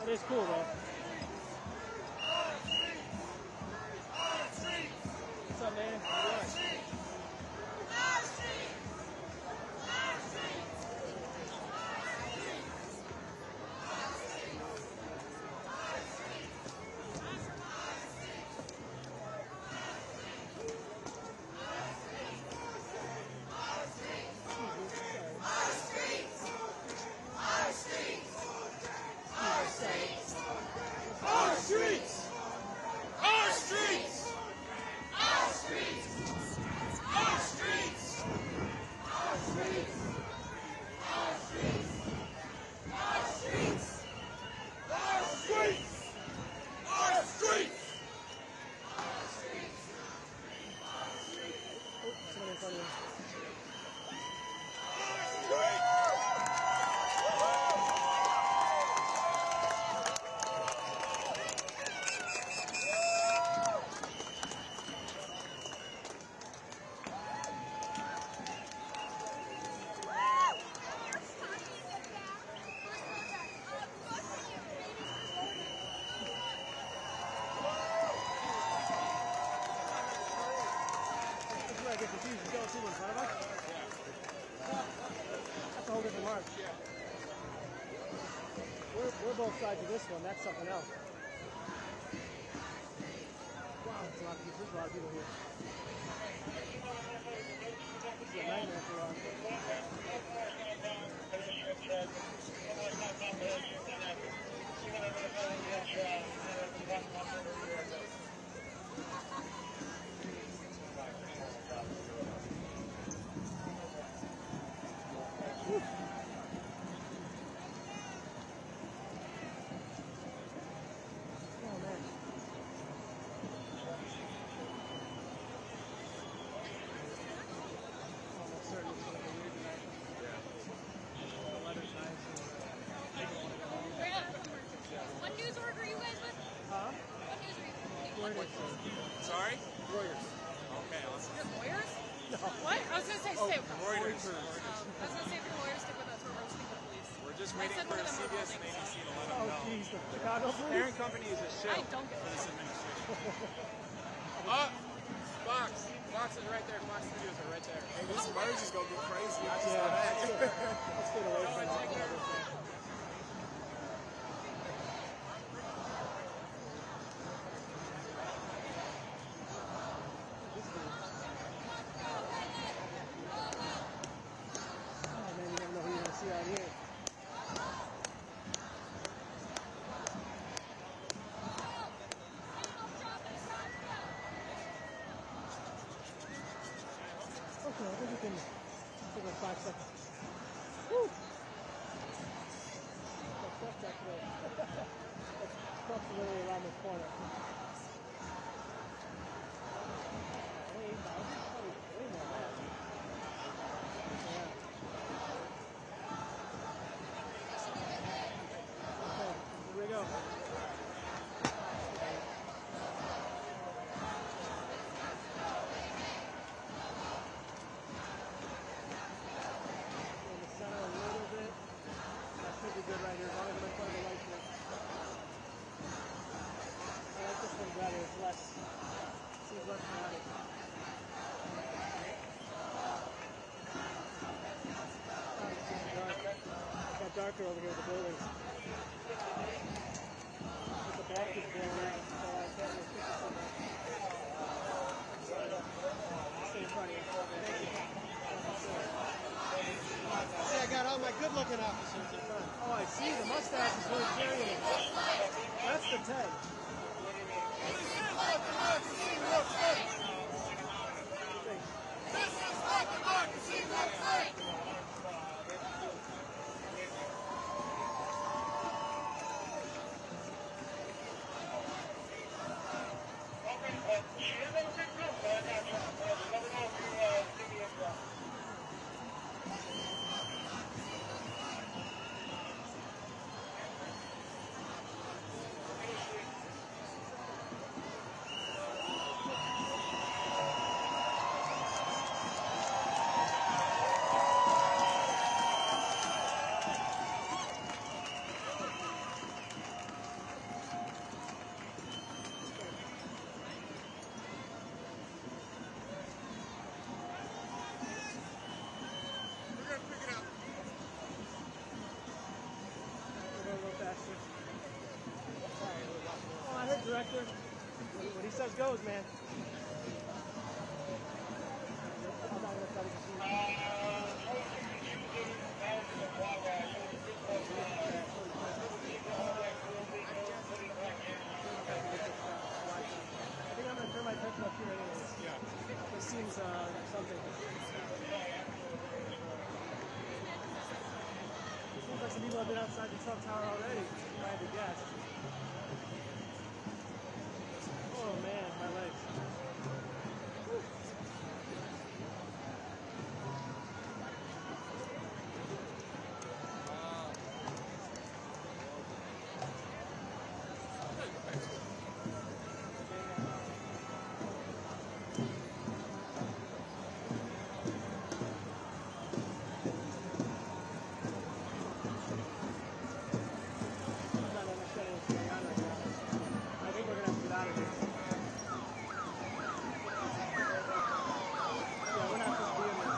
It is cool though. What's up, man? We're both sides of this one. That's something else. Wow, there's a lot of people. There's a lot of people here. This is a nightmare for us. lawyers. I was gonna say if your lawyers stick with us, we're roasting the police. We're just I waiting said for one of them were CBS and buildings, ABC to let Oh, them know. jeez, the Chicago police? Parent company is a shit I don't get for it. this administration. Oh, Fox. Fox is right there. Fox Studios are right there. Hey, this merge is going to be crazy. I just saw that. Let's get away from that. Okay, I think we can take like 5 seconds. Woo! That's actually, that's literally around the corner. Way more bad. Yeah. Okay, here we go. Good right here, as long as I'm in front of the light here. I like this one better, it's less, seems less chaotic. It's getting dark. It got darker over here with the buildings. With the back is blowing out, so I can't really see this one. Stay in front of you. Thank you. See, I got all my good-looking officers in front. Oh, I see. The mustache is really carrying it. That's the Ted. This is what democracy looks like. Oh, I heard director. What he says goes, man. I'm not gonna try to see. I think I'm gonna turn my attention up here anyways. Yeah. This seems something. Seems like some people have been outside the Trump Tower already, if I had to guess. Oh man, my legs. Whew. I think we're gonna have to get out of here. Yeah, we're not supposed to be in this.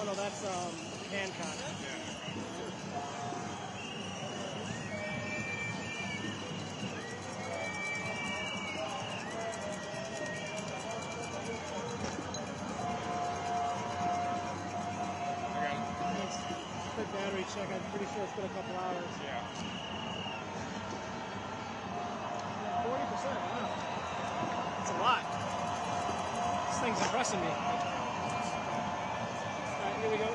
Oh no, that's Hancock. sure it's been a couple hours. Yeah. 40%. Wow. That's a lot. This thing's impressing me. All right, here we go.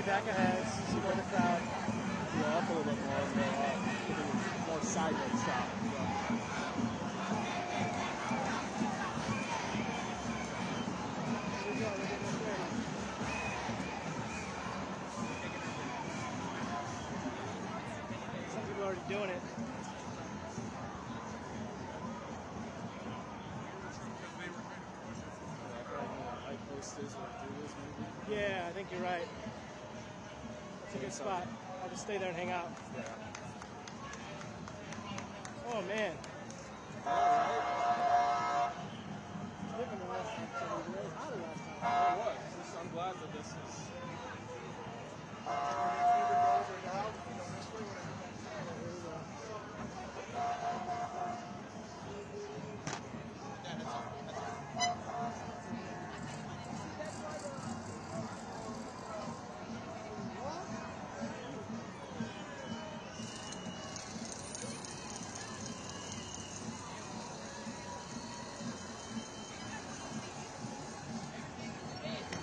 Back ahead, see more of the crowd. Yeah, up a little bit more, more sideways stop. Some people are already doing it. Yeah, I think you're right. That's a good spot. I'll just stay there and hang out. Oh, man. Different than last time. It was really hot last time. It was. I'm glad that this is...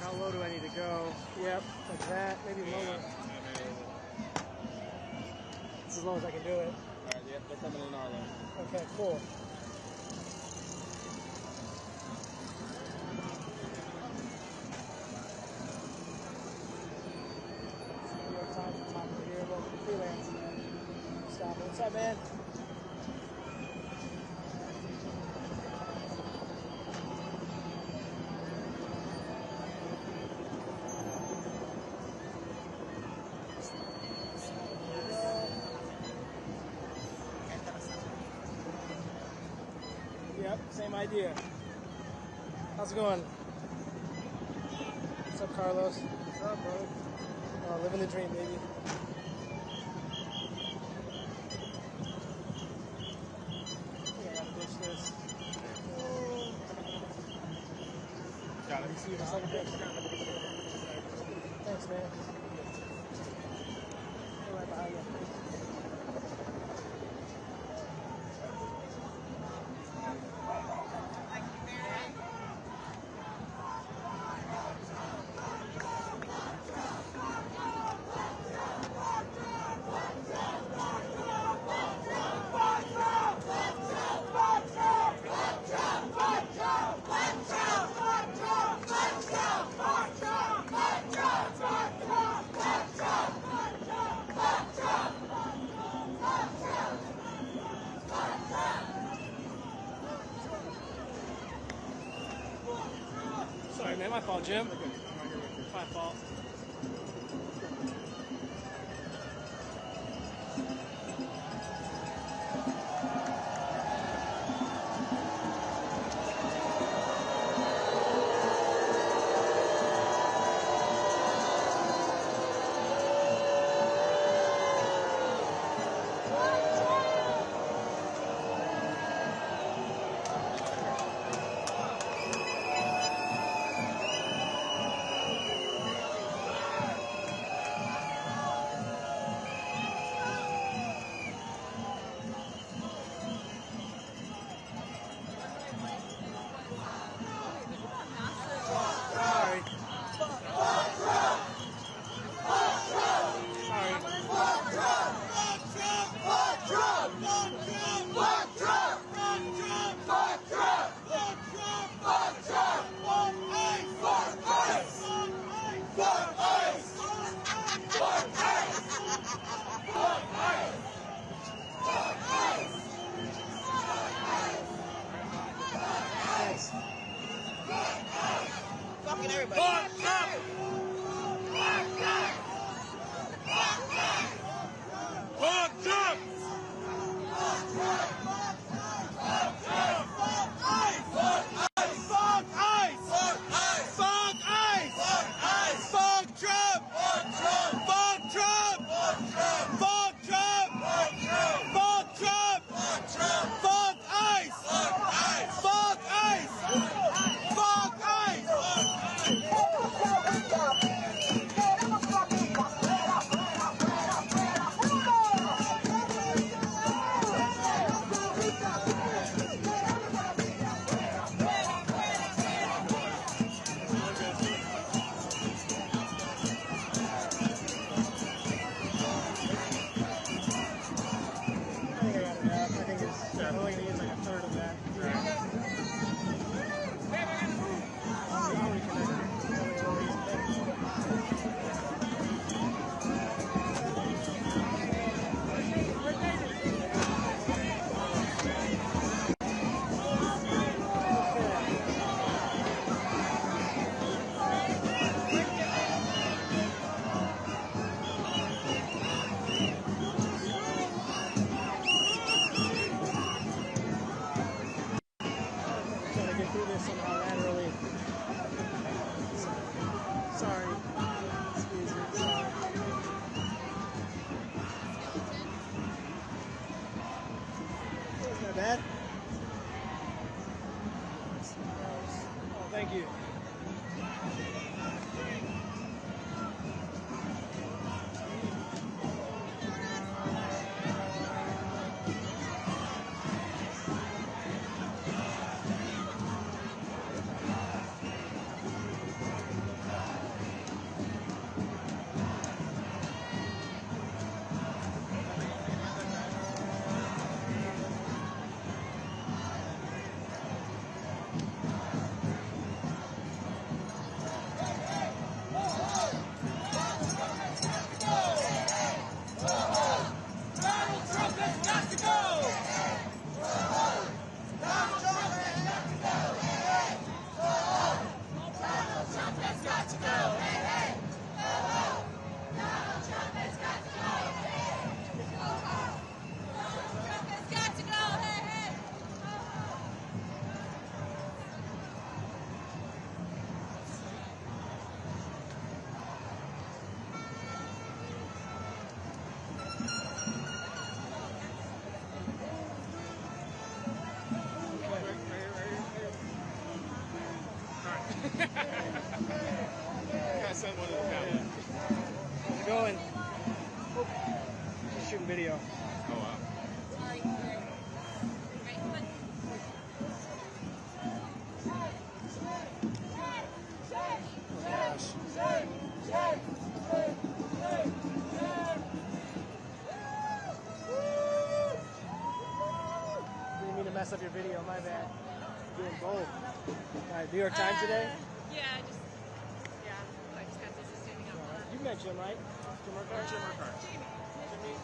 How low do I need to go? Yep, like that, maybe lower. It's as low as I can do it. Alright, yep, they're coming in our lane. Okay, cool. New York Times from top of here, welcome to freelance. Stop it. What's up, man? Yep, same idea. How's it going? What's up, Carlos? What's up, bro? Oh, living the dream, baby. I think I gotta ditch this. Got it. See you in a second. Thanks, man. man. My fault, Jim. My fault. Send one of the cameras. How's it going? Oh, just shooting video. Oh, wow. Didn't mean to mess up your video, my bad. You're doing both. All right, New York Times today? Yeah, I just got busy standing up. You met Jim, right? Jim Urquhart? Jim Urquhart. Jimmy,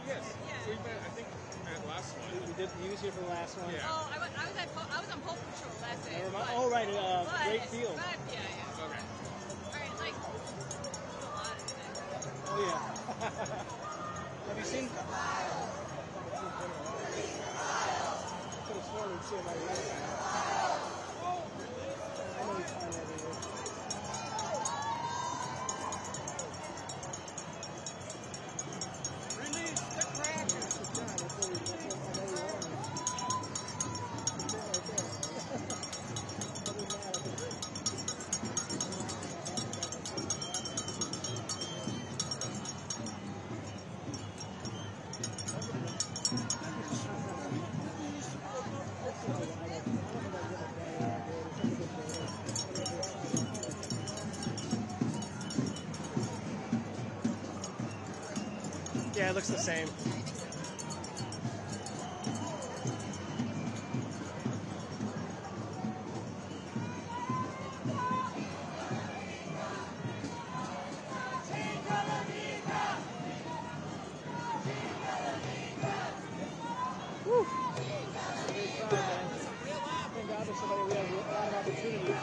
yes. We met, I think, at last one. You was here for the last one. Yeah. Oh, I was on pole patrol that day. Never mind. Oh, right. Great field. Yeah. Okay. All right, like a lot. Oh yeah. Have you seen? Could have sworn we'd see him right now. I know he's fine every year. Release the crackers. That's what I know he wanted. Yeah, it looks the same. Woo! Thank God there's somebody we have a lot of opportunities.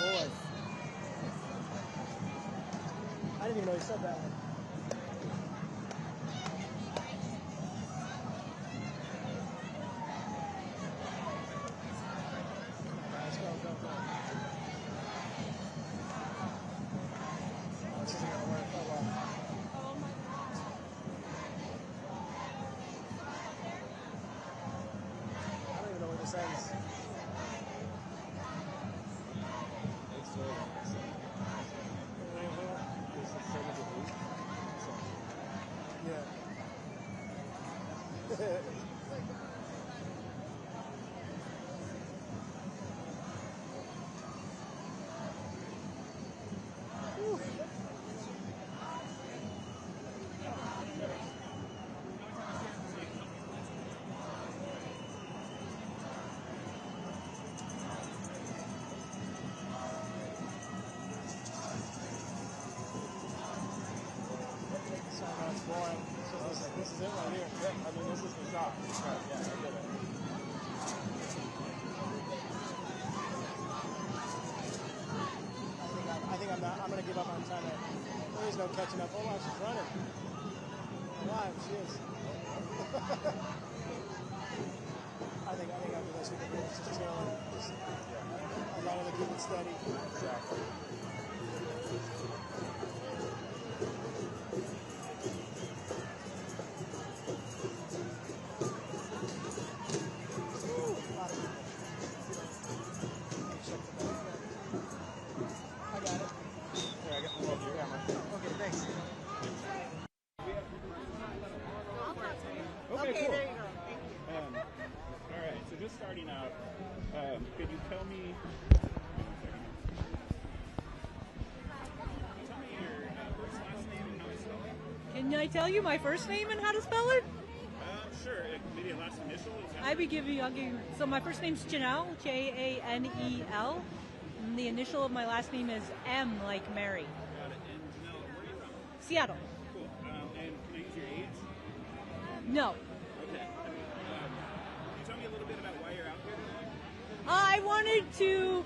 Boy. I didn't even know he said that one. Let's go. Oh, this isn't going to work. Oh, well. Oh my God. I don't even know where this ends. Yeah. So no, it's boring. This is it right here. Yeah, I mean, this is the shot. Right, yeah, I get it. I think I'm going to give up on time. There is no catching up. Oh, wow, she's running. Alive, she is. I think after this we can just chill and just as long as I keep it steady. Exactly. I got it. Here, I got one of your camera. Okay, thanks. Okay, cool. There you go. Thank you. All right, so just starting out, could you tell me your first, last name and how to spell it? Can I tell you my first name and how to spell it? Sure, maybe a last initial? I'll give you, so my first name's Janelle, Janel, and the initial of my last name is M, like Mary. Got it. And Janelle, where are you from? Seattle. Cool. And can I use your age? No. Okay. Can you tell me a little bit about why you're out here today? I wanted to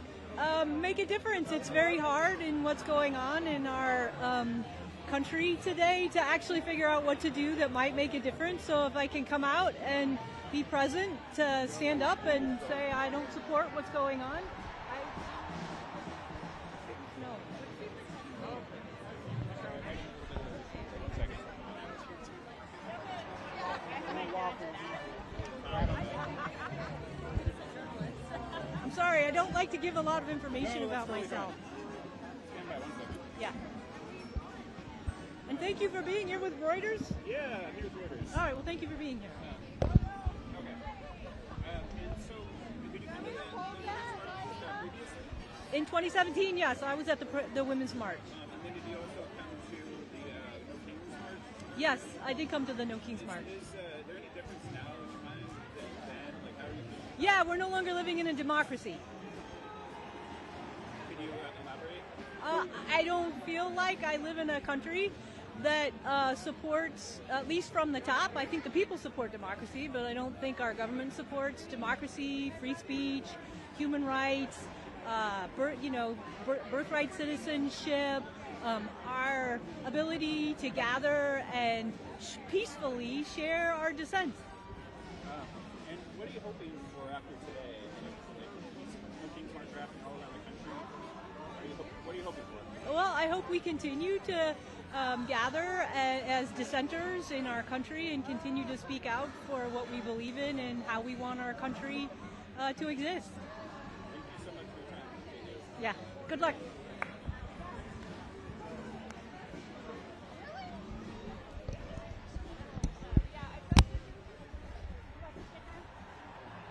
make a difference. It's very hard in what's going on in our country today to actually figure out what to do that might make a difference. So if I can come out and be present to stand up and say I don't support what's going on. I'm sorry, I don't like to give a lot of information about myself. Stand by 1 second. Yeah. And thank you for being here with Reuters. Yeah, I'm here with Reuters. All right, well, thank you for being here. Okay. And so, did you come to the previously? In 2017, yes, I was at the Women's March. And then did you also come to the No Kings March? Yes, I did come to the No Kings March. Is there any difference now in your mind than then? Like, how are you feeling Yeah, we're no longer living in a democracy. Could you elaborate? I don't feel like I live in a country that supports, at least from the top, I think the people support democracy, but I don't think our government supports democracy, free speech, human rights, birthright citizenship, our ability to gather and peacefully share our dissent. And what are you hoping for after today? No King's March happening all around the country. What are you hoping for? Well, I hope we continue to gather as dissenters in our country and continue to speak out for what we believe in and how we want our country to exist. Thank you so much for your time. Yeah, good luck.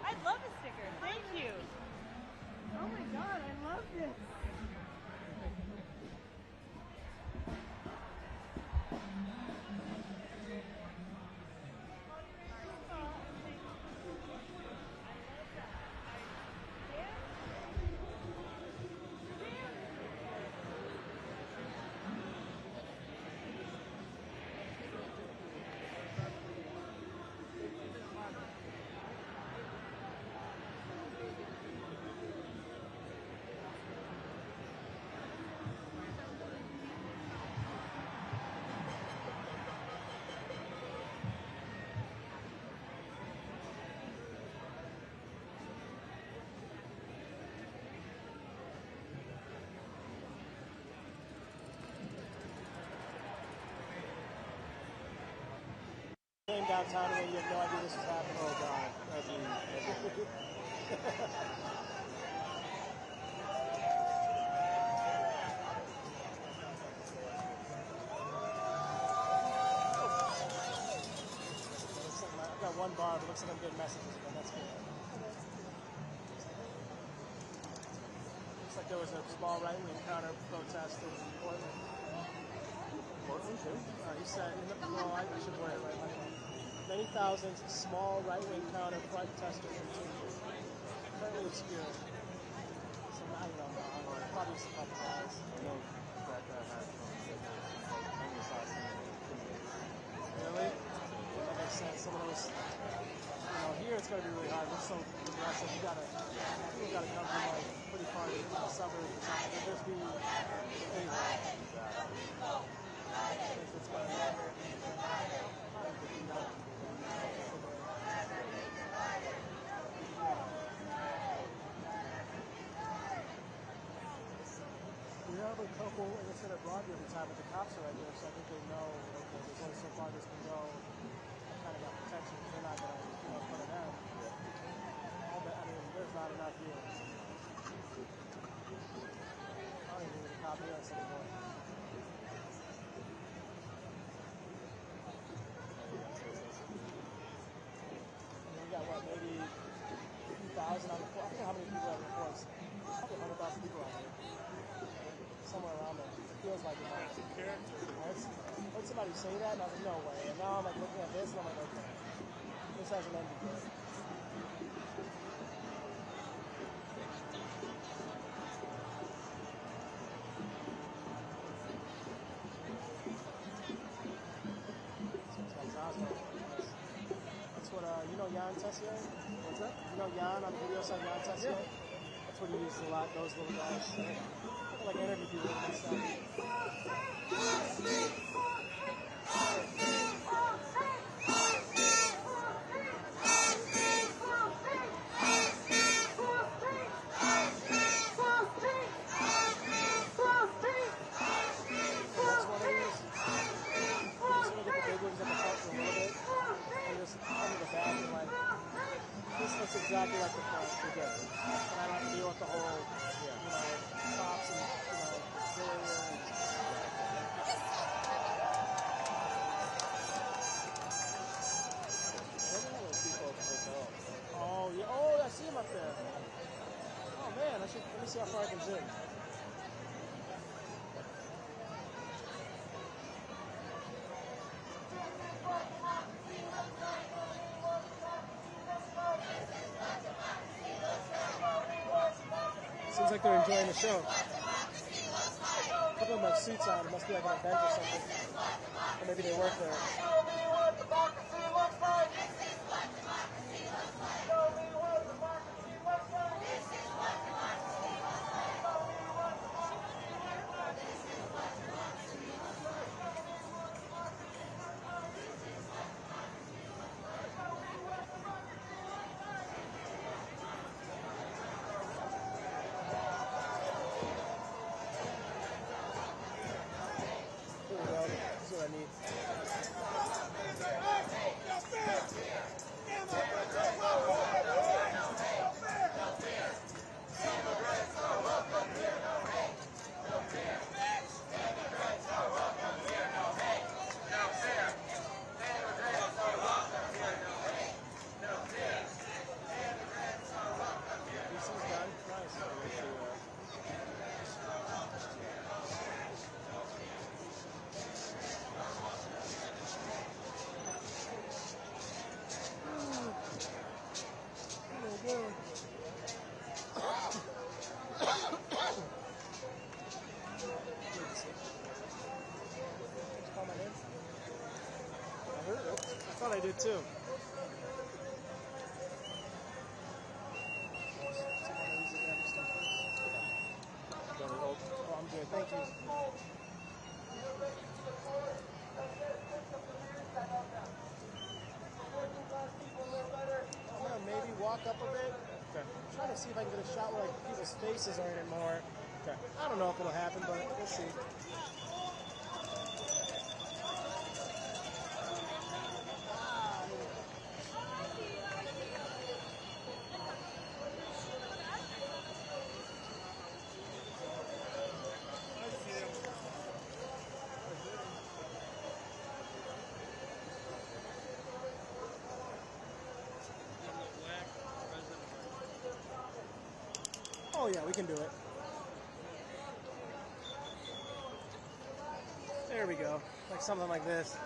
I love a sticker. Thank you. Oh my God, I love this. Came downtown and you had no idea this was happening. Oh God. I've got one bar, but it looks like I'm getting messages again. That's good. Looks like there was a small right-wing counter protest in Portland. Portland too? He said, I should word it right. Many thousands of small right-wing counter protesters continue. Currently obscure. So I don't know. Probably just a couple guys. I know that has really? That makes sense. Some of those, here it's going to be really hard. We're so aggressive. People got to come from like pretty far to the suburbs or something. There'll just be we have a couple, like I said, at Broadway every time, but the cops are right there, so I think they know that there's only so far this can go. I kind of got protection because they're not going to, in front of them. There's not enough here. I don't even need a copy of this anymore. We got what, maybe 2,000 on the floor. I forget how many people have reports. Probably 100,000 people out here. Somewhere around there. It feels like it. I heard somebody say that, and I was like, no way. And now I'm like looking at this, and I'm like, okay. This has an ending to it. That's what, Jan Tessier? What's that? Jan on the video side, Jan Tessier? Yeah. That's what he uses a lot, those little guys. I like interview people and stuff. That's exactly like the front. You're good. And I don't have to deal with the whole, cops and, barrier. Oh, yeah. Oh, I see him up there. Oh, man. Let me see how far I can zoom. Seems like they're enjoying the show. People have suits on. It must be like an event or something. Or maybe they work there. Here we go. This is what I need. I thought I did too. Oh, I'm good. Thank you. I'm gonna maybe walk up a bit. Okay. I'm trying to see if I can get a shot where like people's faces aren't in more. Okay. I don't know if it'll happen, but we'll see. Oh yeah, we can do it. There we go. Like something like this.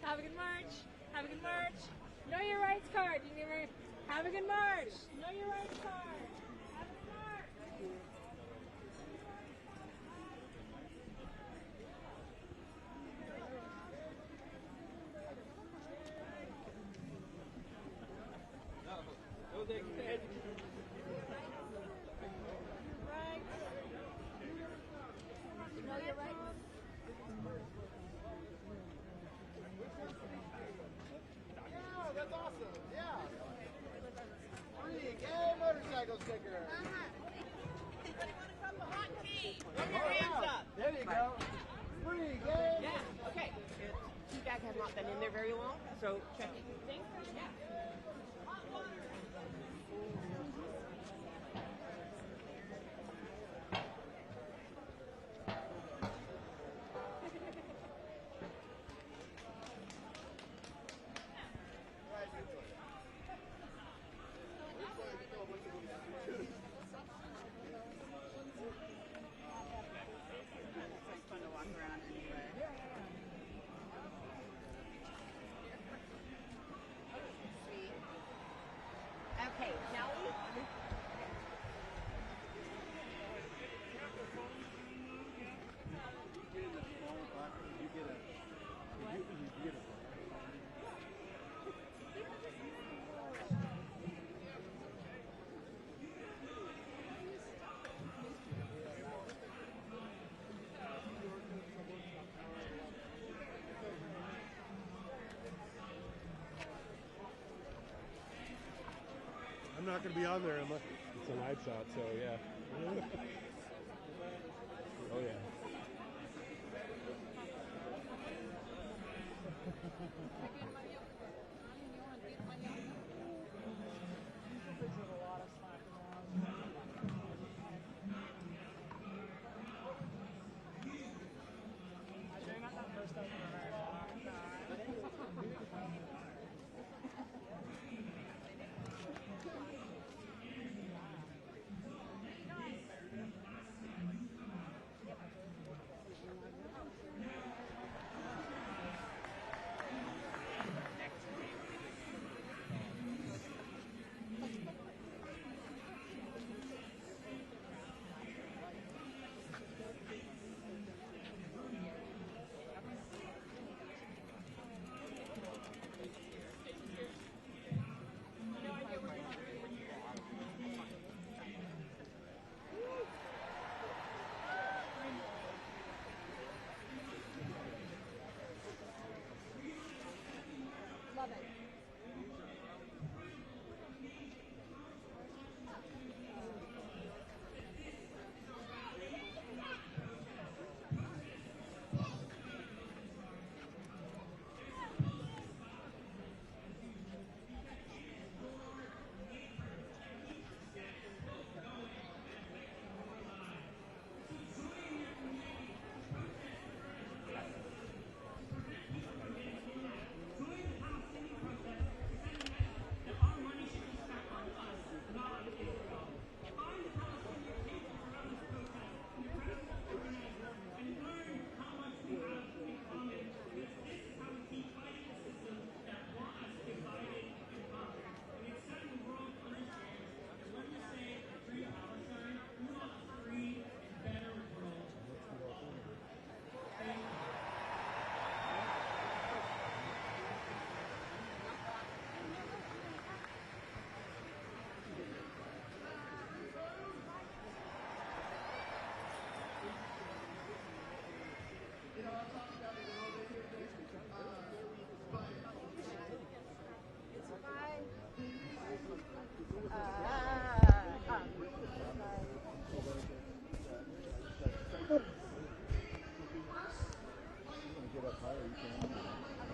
Have a good march. Have a good march. Know your rights card. You never have a good march. Know your rights card. Have a good march. Go there, kid. Right. Know your rights. Yeah, that's awesome. Yeah. Free gay motorcycle sticker. Put your hands up. There you go. Free gay. Yeah, okay. You guys have not been in there very long, so check it. Thing? Yeah. not going to be on there unless it's a wide shot. So yeah. Oh yeah.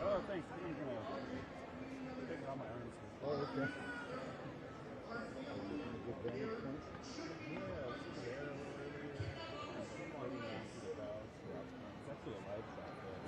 Oh, thanks. I'm gonna take it on my arms. Oh, okay. It's actually a live shot there.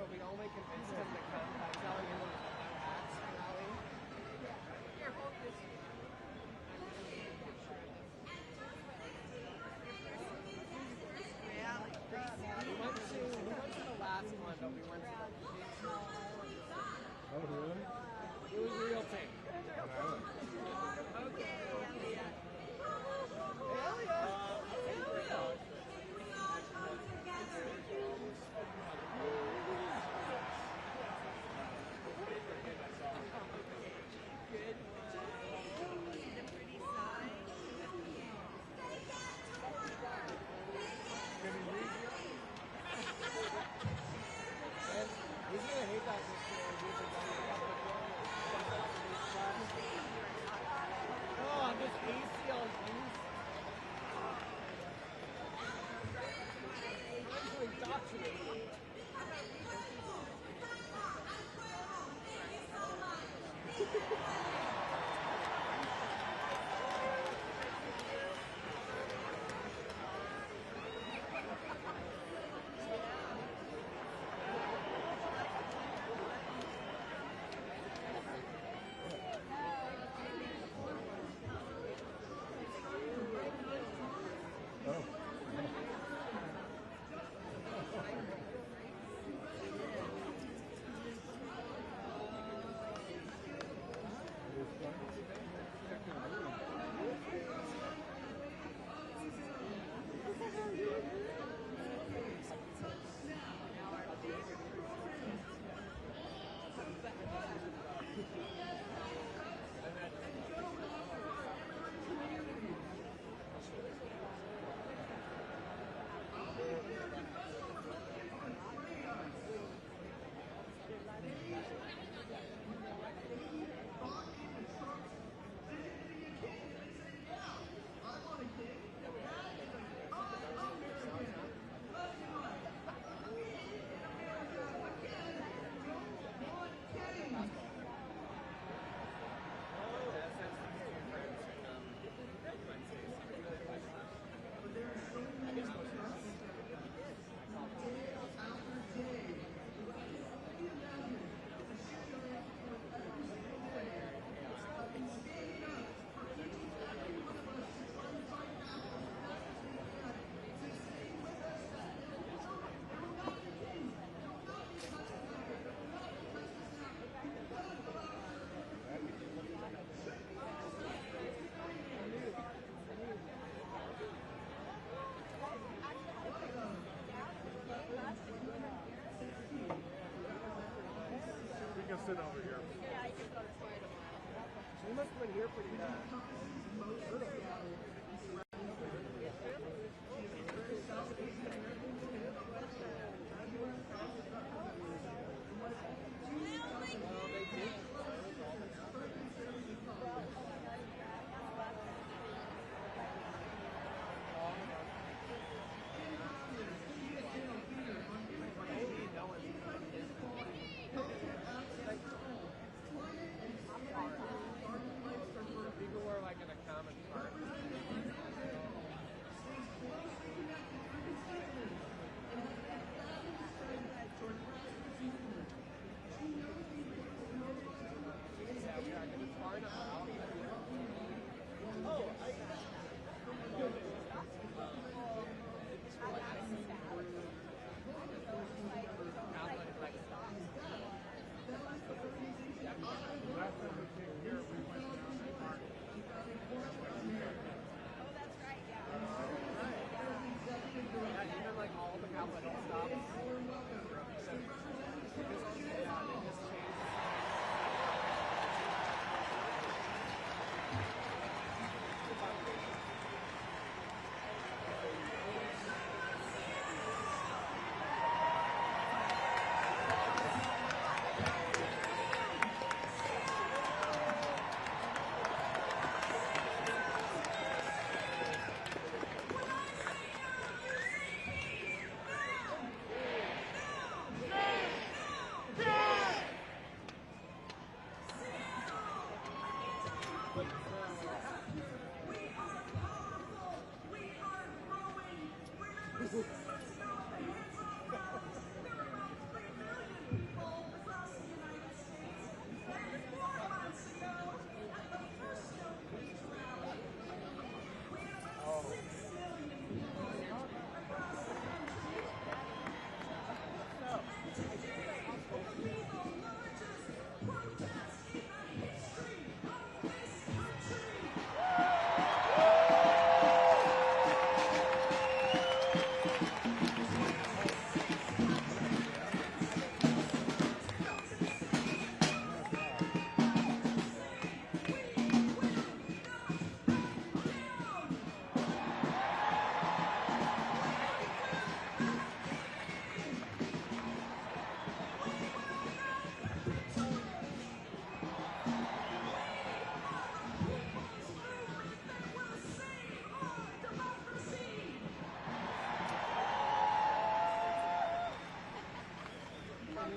but we only convinced him to come by telling him it was a no-hats rally. Here, hold this. We went to the last one, but we went to the big small. Oh, really? It was real pink. Okay, Elliot. He's gonna hate that this year. Oh, I'm just ACL juice. I'm so indoctrinated. Sit over here. Yeah, I can go this way tomorrow. We must have been here pretty bad. People were like in a common park.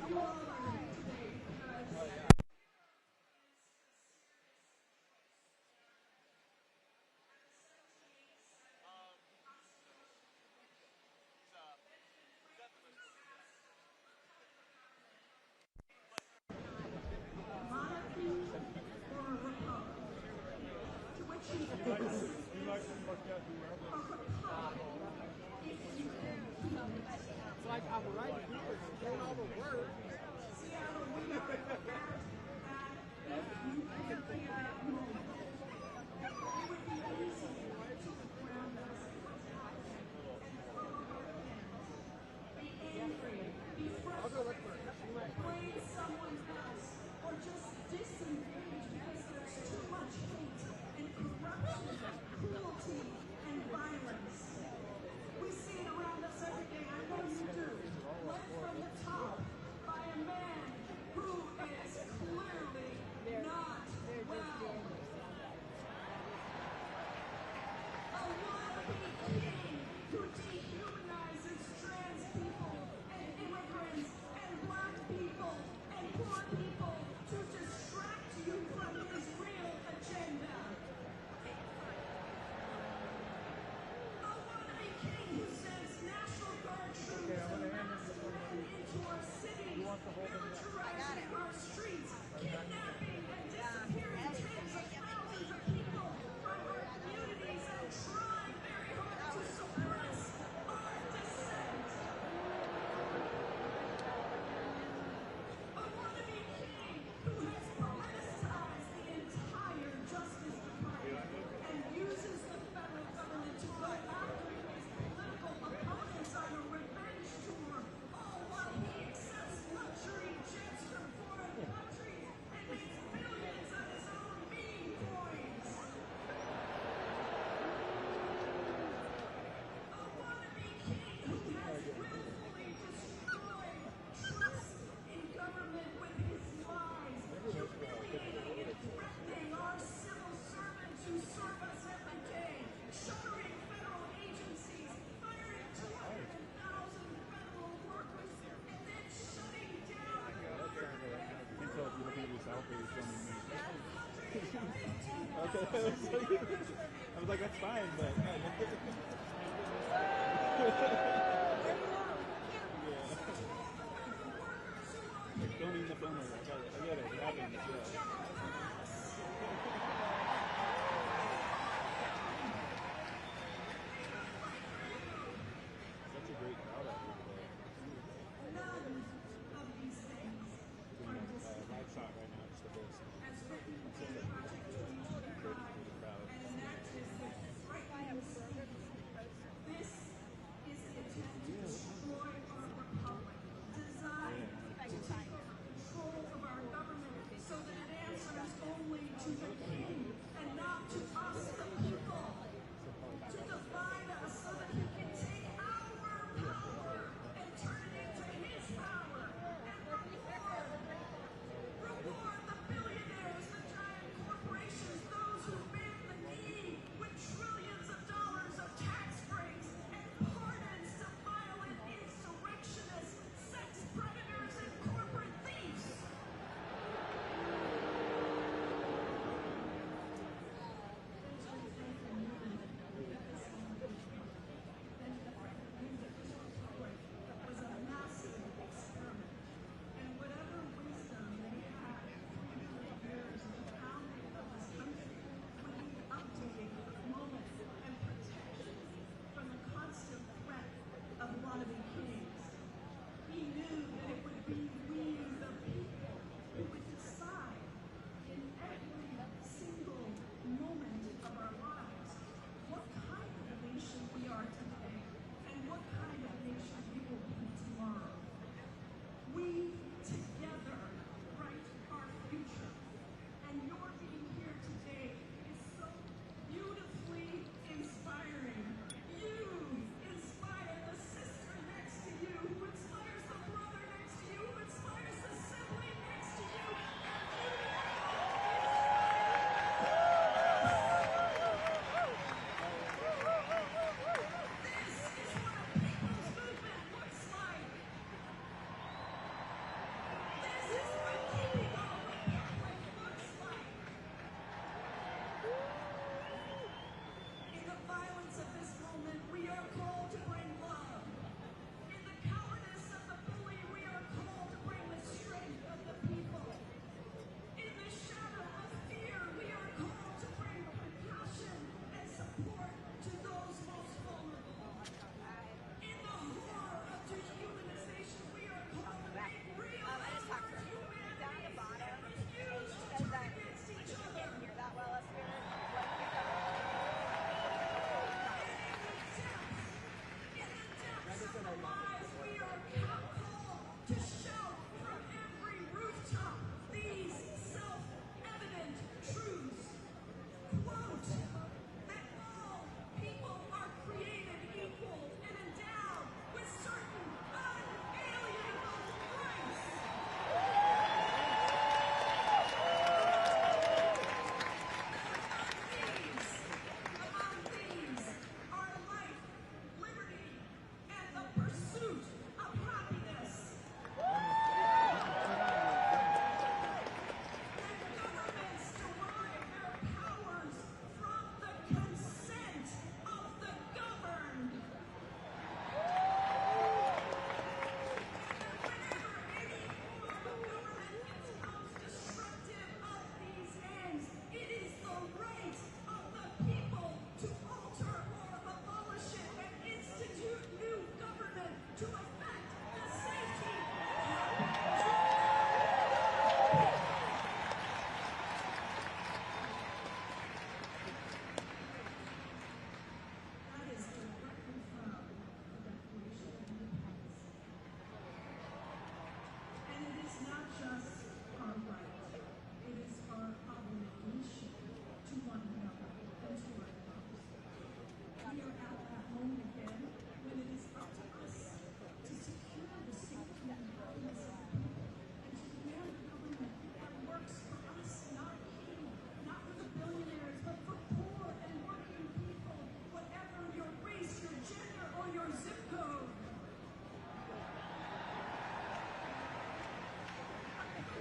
It's like I'm right here, doing all the work. I'll go look for it. Blame someone else or just disengage because there's too much hate and corruption, cruelty, and violence. We see it around us every day. I know you do. Led from the top by a man who is clearly not well. A wannabe king who dehumanizes trans people and immigrants and black people and poor people to distract you from his real agenda. A wannabe king who sends National Guard troops and massive men into our cities, militarizing our streets, kidnapping and disappearing tens of thousands of people from our communities and trying very hard to suppress our dissent. A wannabe king who has politicized the entire Justice Department and uses the federal government to go after his political opponents on a revenge tour, all while he accepts luxury jets from foreign countries and makes billions on his own meme coins. A wannabe king who has willfully destroyed trust in government with his lies, humiliating and threatening our civil servants who serve us every day, shuttering federal agencies, firing 200,000 federal workers, and then shutting down another Can't tell if you're looking at yourself or you're filming me. Okay, I was like, that's fine, but filming the filmer. I get it. It happens. Yeah. Such a great crowd out here today. None of these things are Live shot right now, just a bit. as written in Project 2020 and enacted right now. This is the attempt to destroy our republic, designed to take over control of our government so that it answers only to the king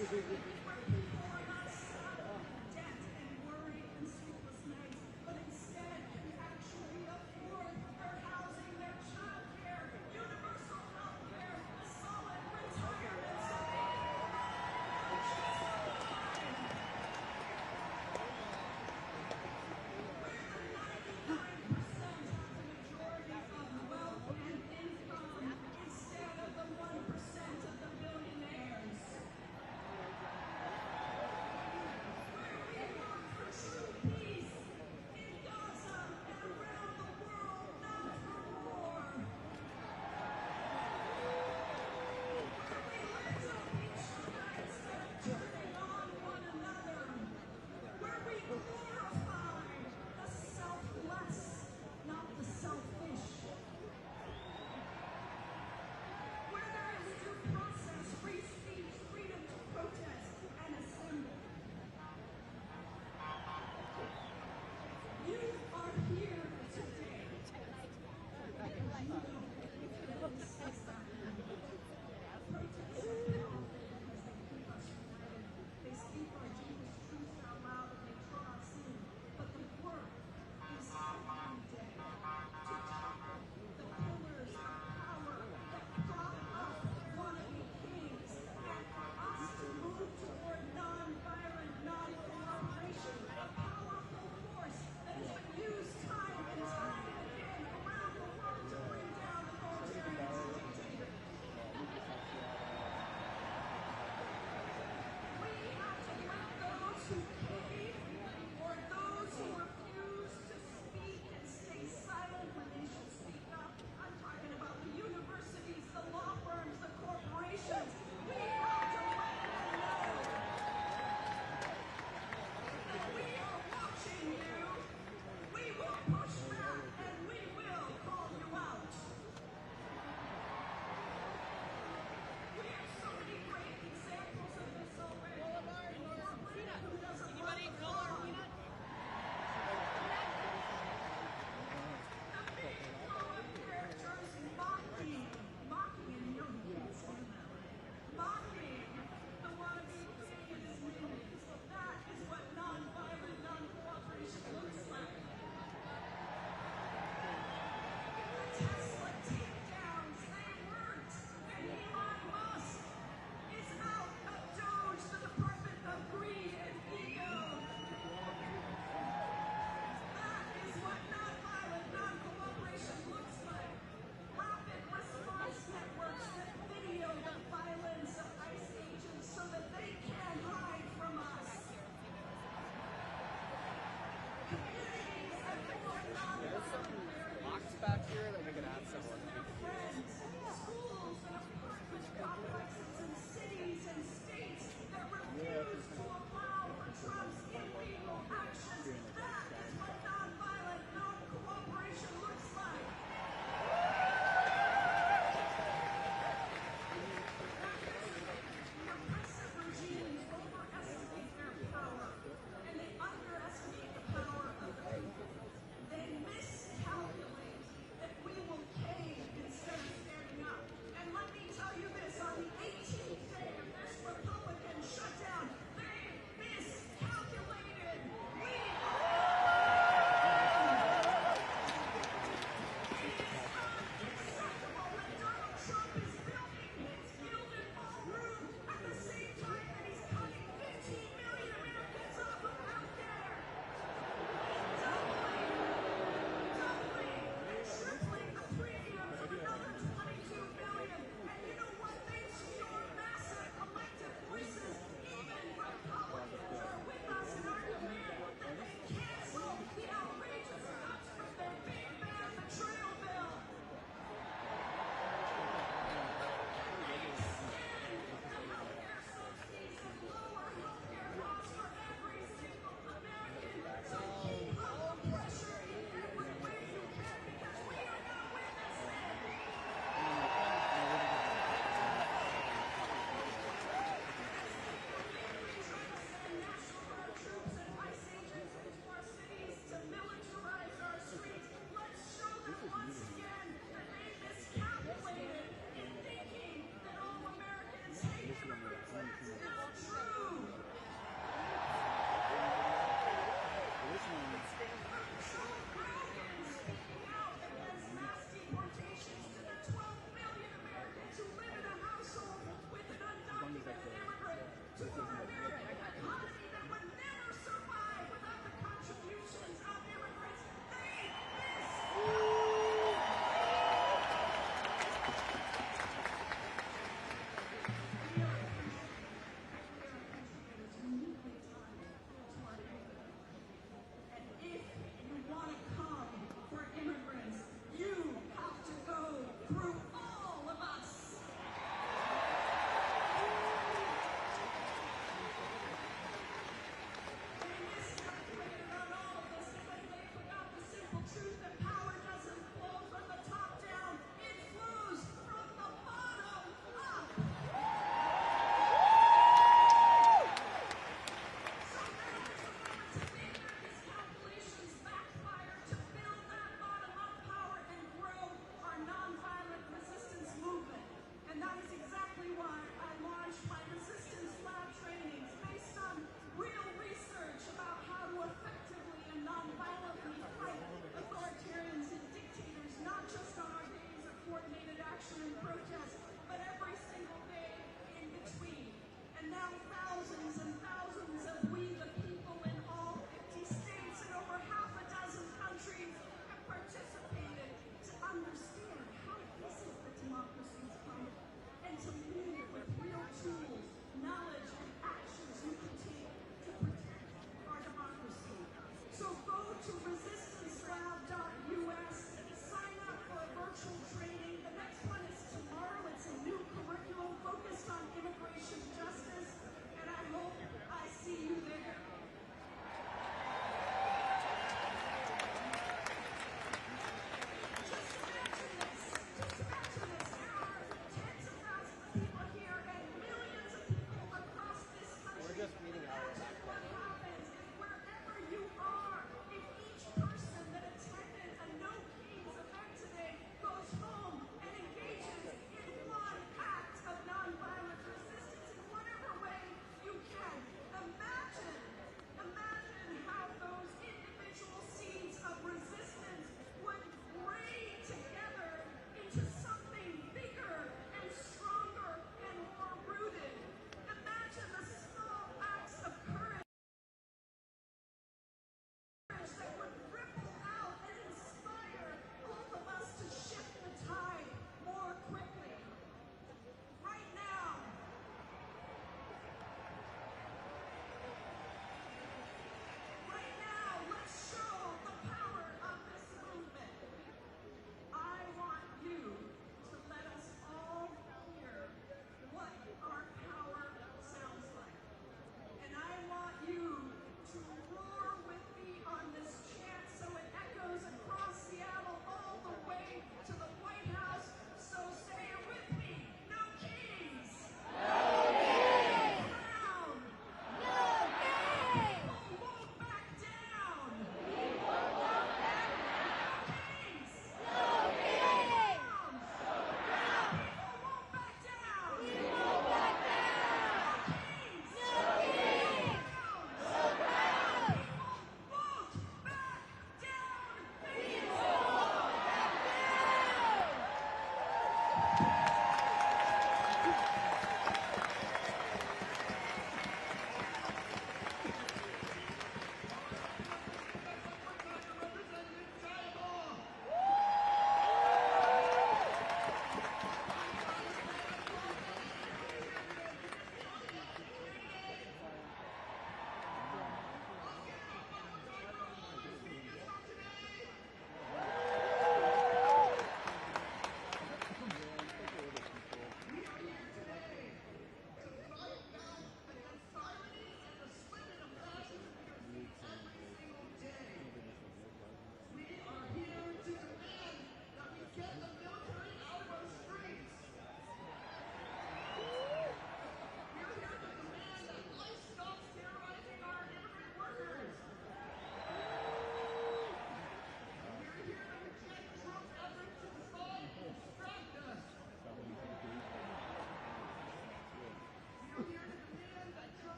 On the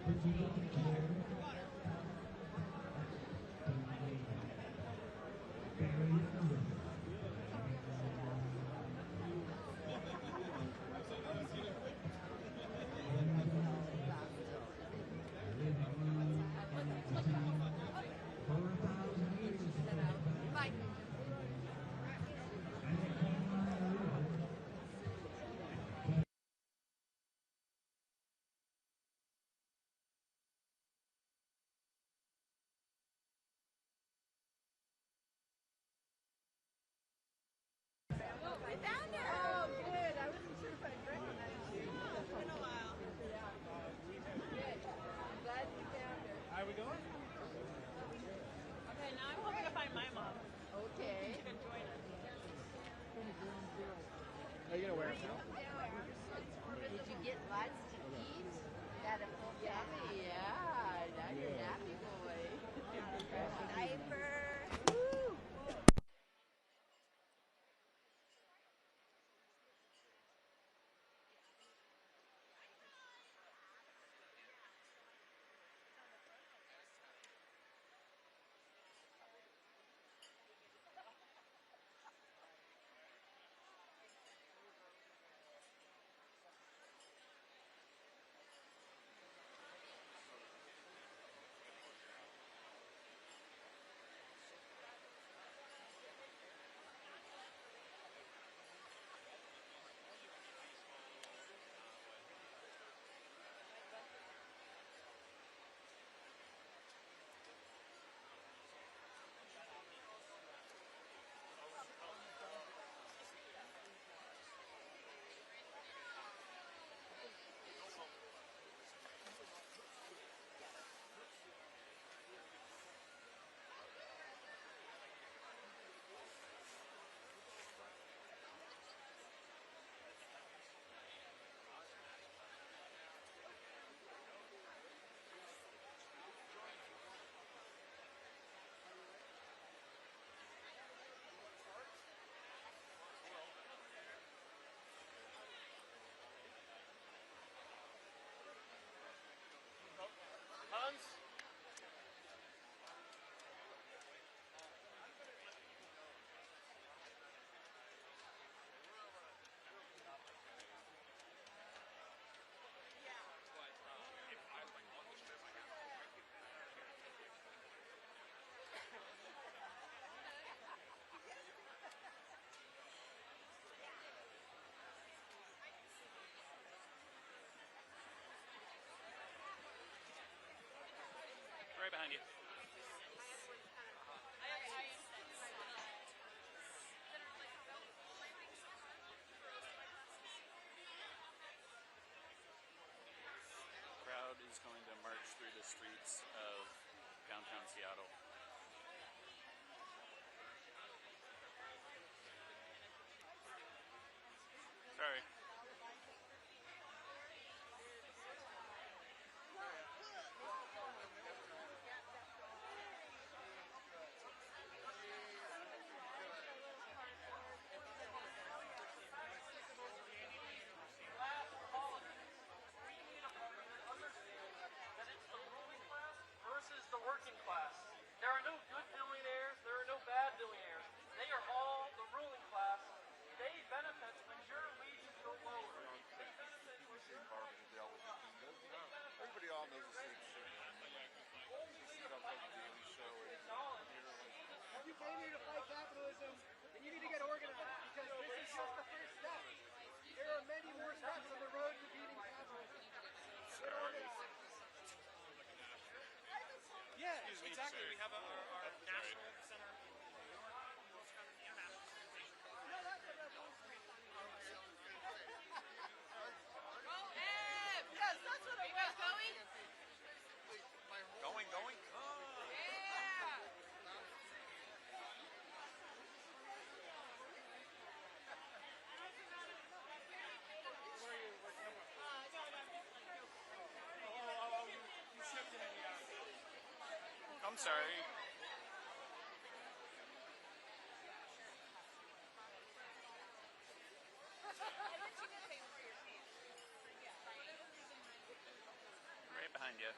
Are you gonna wear it now? Did you get lots to eat? Got a full family? Yeah, now you're a nappy boy. Diaper. Woo! Right behind you. The crowd is going to march through the streets of downtown Seattle. Sorry. Versus the working class. There are no good billionaires, there are no bad billionaires. They are all the ruling class. They benefit when your wages go lower. They benefit when your Everybody all knows the same shit. You see it on the Daily Show. You came here to fight capitalism, and you need to get organized, because this is just the first step. There are many more steps on the road to beating capitalism. Yeah, exactly. We have our national center. Yes, that's what I was going. Going? Yeah. I'm sorry. Right behind behind you.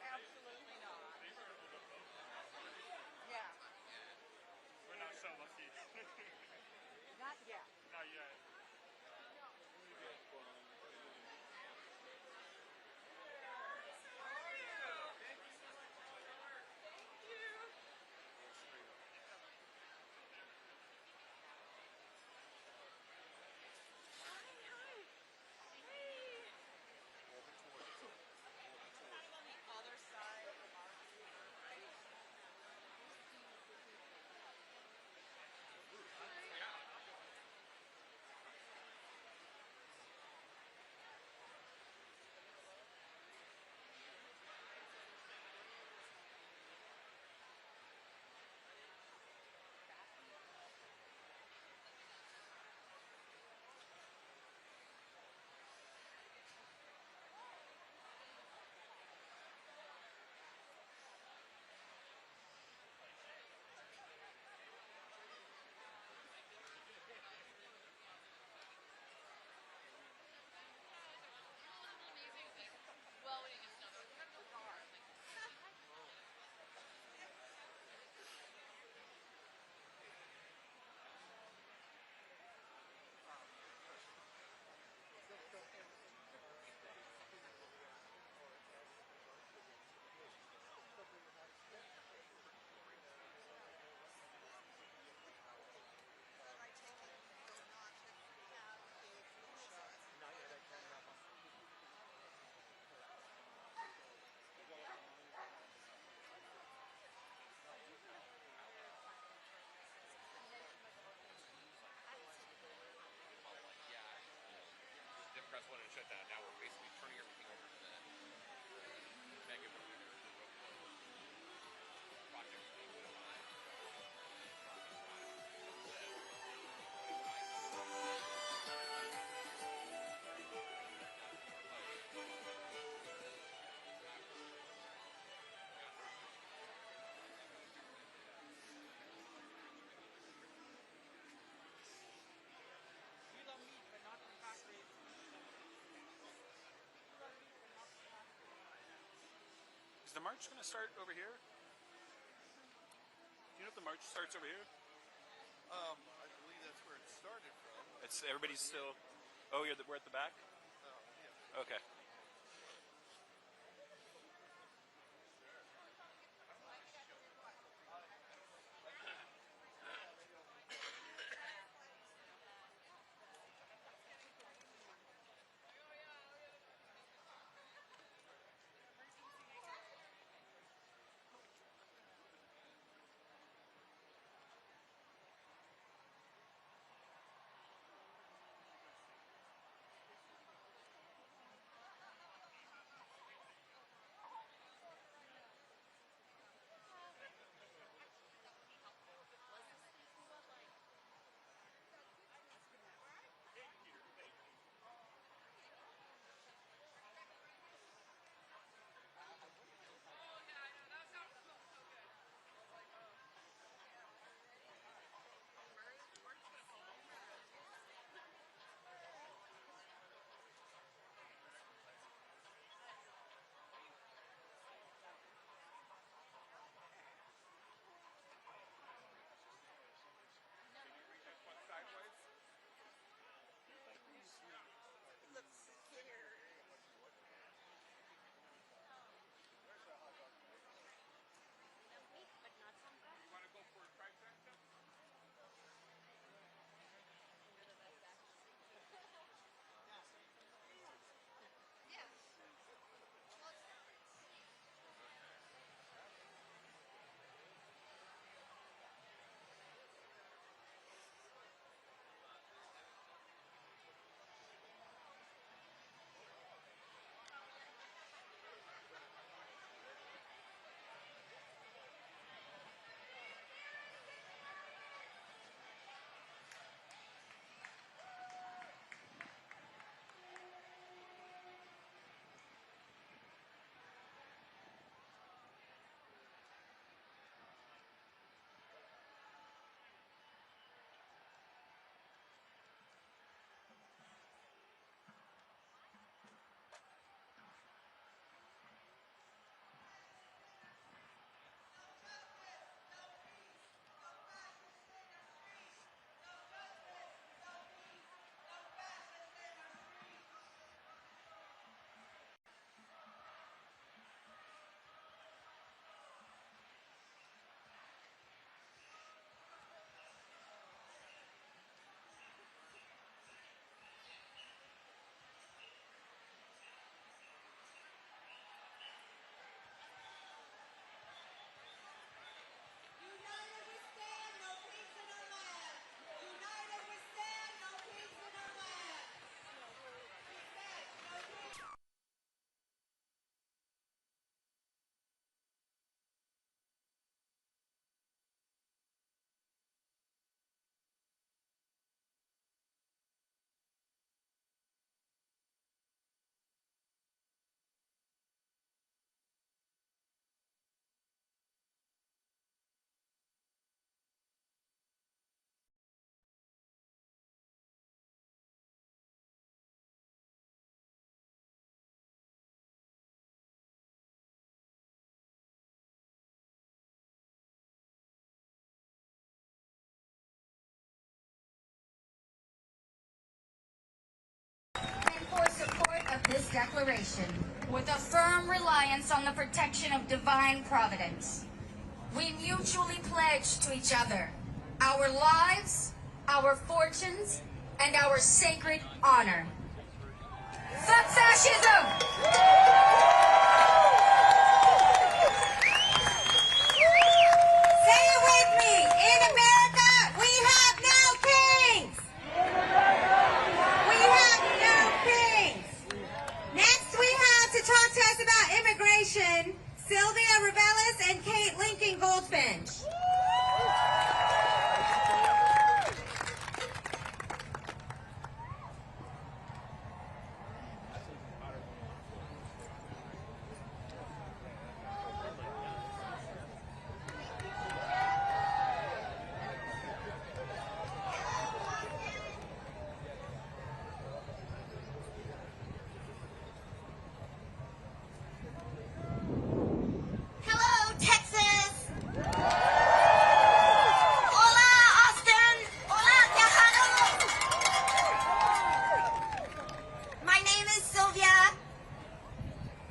Absolutely not. Yeah. We're not so lucky. Not yet. Not yet. Other side of the market, right? Well, we didn't know. We had no car. Democrats wanted to shut down. Now we're basically turning everything over to the mega projects being put on. You love meat, but not the factory. Is the march going to start over here? Do you know if the march starts over here? I believe that's where it started from. It's everybody's still. Oh, we're at the back. Yeah. Okay. this declaration with a firm reliance on the protection of divine providence. We mutually pledge to each other our lives, our fortunes, and our sacred honor. Fuck fascism! Say it with me. In America, we have no kings. We have no kings. Next, we have to talk to us about immigration, Sylvia Revelis and Kate Lincoln Goldfinch. Hello, Texas! Hola, Austin! Hola, Tejano! My name is Sylvia,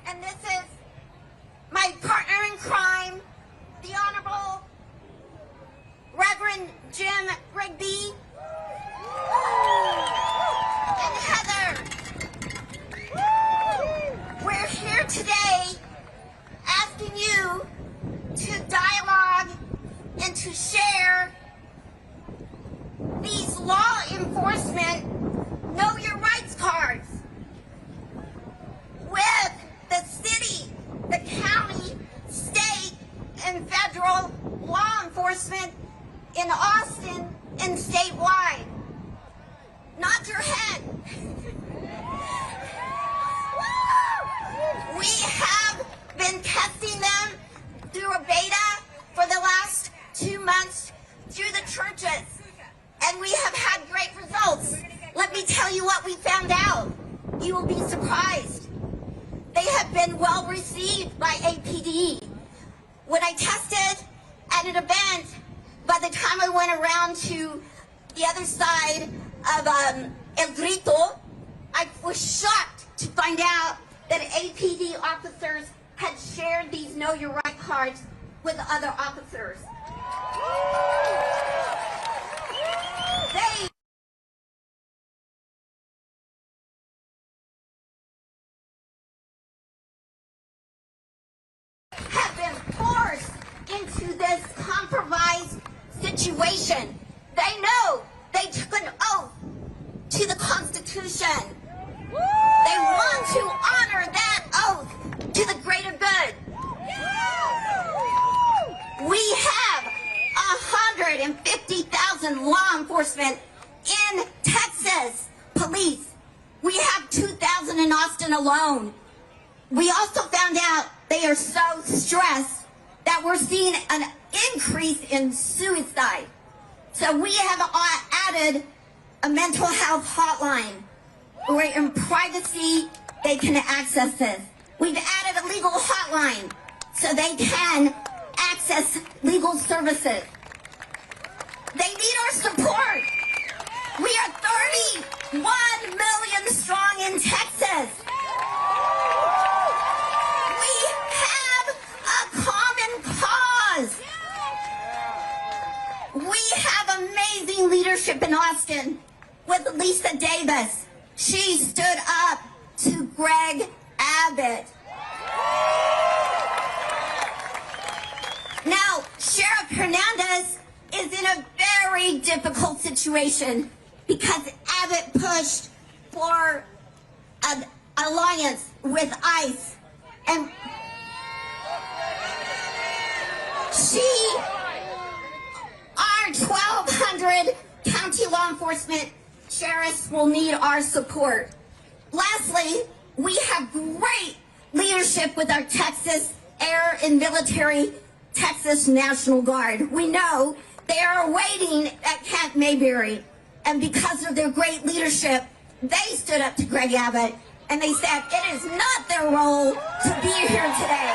and this is my partner in crime, the Honorable Reverend Jim Rigby, and Heather. We're here today asking you to dialogue and to share these law enforcement Know Your Rights cards with the city, the county, state, and federal law enforcement in Austin and statewide. Nod your head. We have been testing them through a beta for the last 2 months through the churches, and we have had great results. Let me tell you what we found out. You will be surprised. They have been well received by APD. When I tested at an event, by the time I went around to the other side of El Grito, I was shocked to find out that APD officers had shared these Know Your Right cards with other officers. They have been forced into this compromised situation. They know they took an oath to the Constitution. They want to honor that oath to the greater good. We have 150,000 law enforcement in Texas police. We have 2,000 in Austin alone. We also found out they are so stressed that we're seeing an increase in suicide. So we have added a mental health hotline where in privacy they can access this. We've added a legal hotline so they can access legal services. They need our support. We are 31 million strong in Texas. We have a common cause. We have amazing leadership in Austin with Lisa Davis. She stood up to Greg Abbott. Now, Sheriff Hernandez is in a very difficult situation because Abbott pushed for an alliance with ICE. And our 1,200 county law enforcement sheriffs will need our support. Lastly, we have great leadership with our Texas Air and Military Texas National Guard. We know they are waiting at Camp Mayberry, and because of their great leadership, they stood up to Greg Abbott, and they said it is not their role to be here today.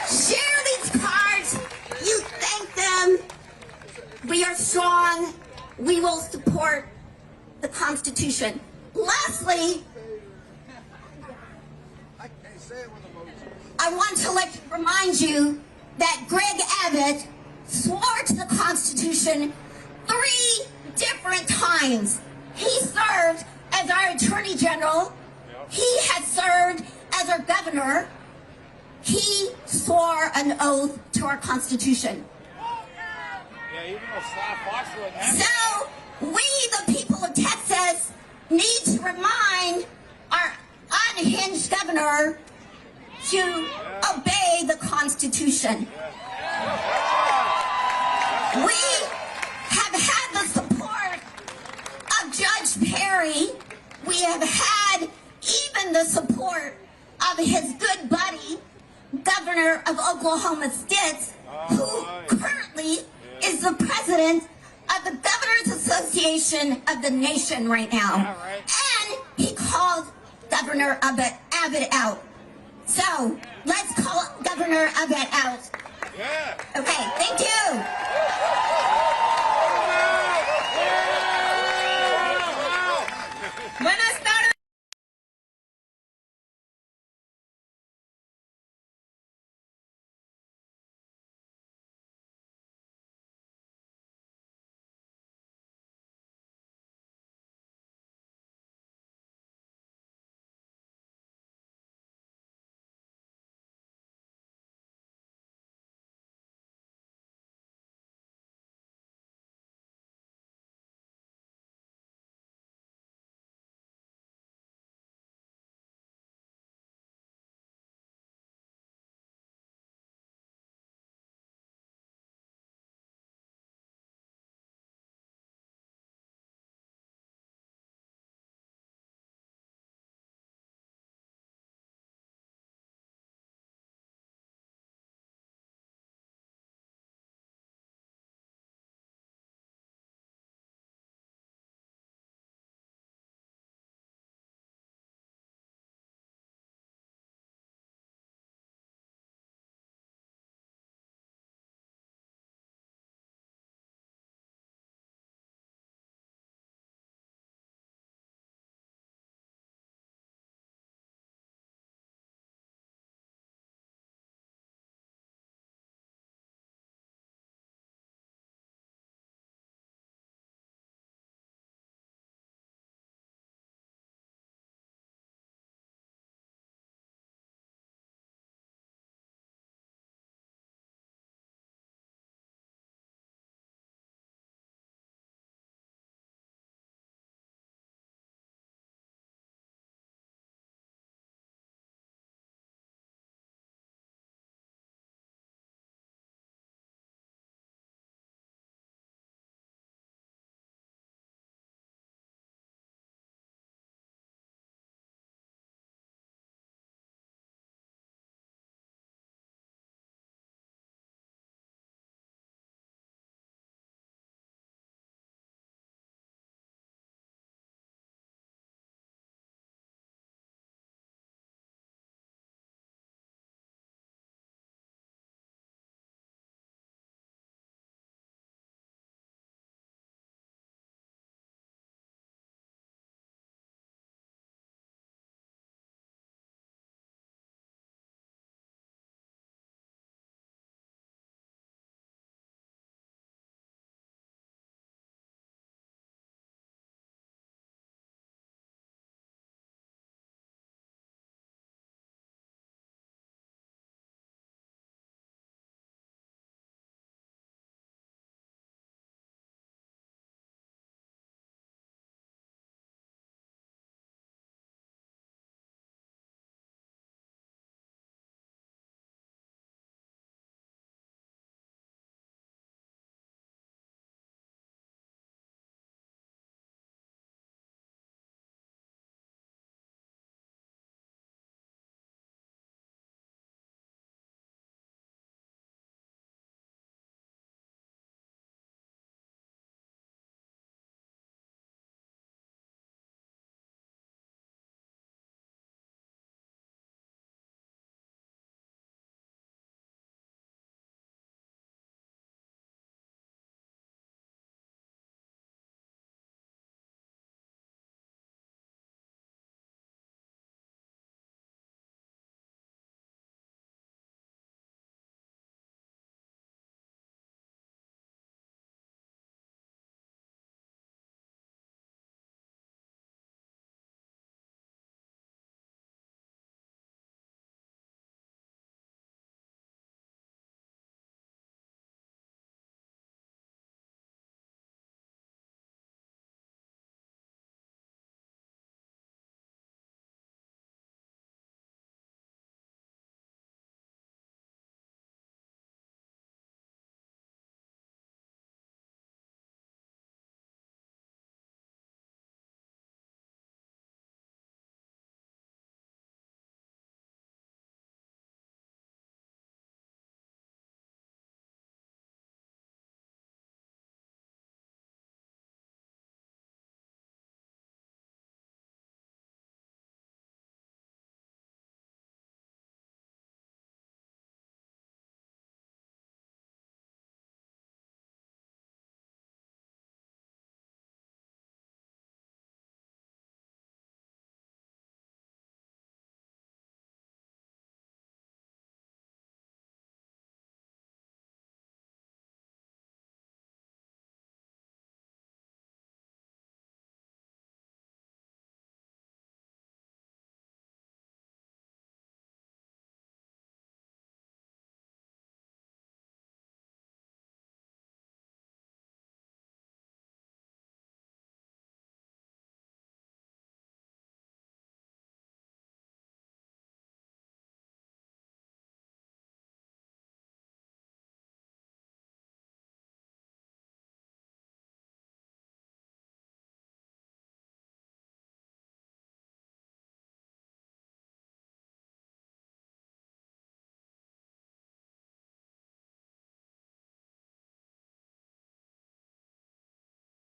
Share these cards. You thank them. are strong. We will support the Constitution. Lastly, I want to remind you that Greg Abbott swore to the Constitution 3 different times. He served as our Attorney General. He has served as our governor. He swore an oath to our Constitution. Yeah, even though Sly Fox wouldn't have So, we, the people of Texas, need to remind our unhinged governor to obey the Constitution. We have had the support of Judge Perry. We have had even the support of his good buddy, Governor of Oklahoma State, who currently is the president of the Governors Association of the nation right now. And he called Governor Abbott out. So, let's call Governor Abbott out. Okay, thank you. Buenas tardes.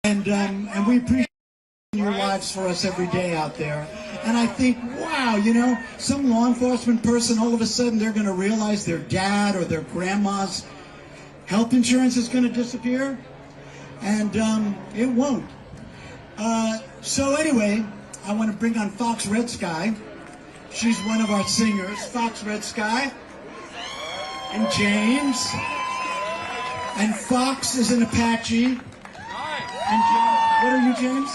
And we appreciate your lives for us every day out there. And I think, wow, you know, some law enforcement person, all of a sudden they're going to realize their dad or their grandma's health insurance is going to disappear. And it won't. So anyway, I want to bring on Fox Red Sky. She's one of our singers, Fox Red Sky. And James. And Fox is an Apache. And James, what are you, James?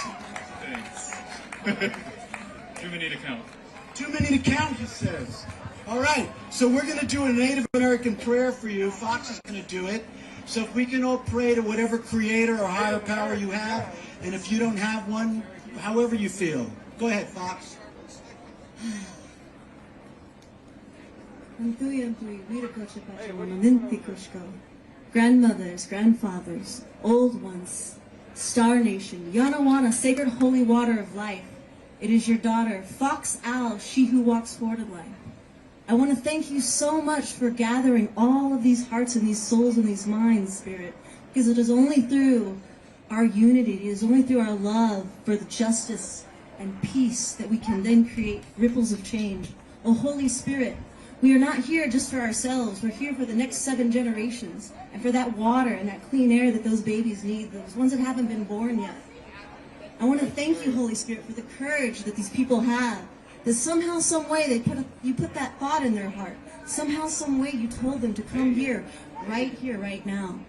Thanks. Too many to count. Too many to count, he says. All right, so we're going to do a Native American prayer for you. Fox is going to do it. So if we can all pray to whatever creator or higher power you have, and if you don't have one, however you feel. Go ahead, Fox. Grandmothers, grandfathers, old ones, Star Nation, Yanawana, sacred holy water of life. It is your daughter, Fox Owl, she who walks forward in life. I want to thank you so much for gathering all of these hearts and these souls and these minds, Spirit, because it is only through our unity, it is only through our love for the justice and peace that we can then create ripples of change. Oh, Holy Spirit, we are not here just for ourselves. We're here for the next 7 generations and for that water and that clean air that those babies need, those ones that haven't been born yet. I want to thank you, Holy Spirit, for the courage that these people have, that somehow, some way, you put that thought in their heart. Somehow, some way, you told them to come here, right now.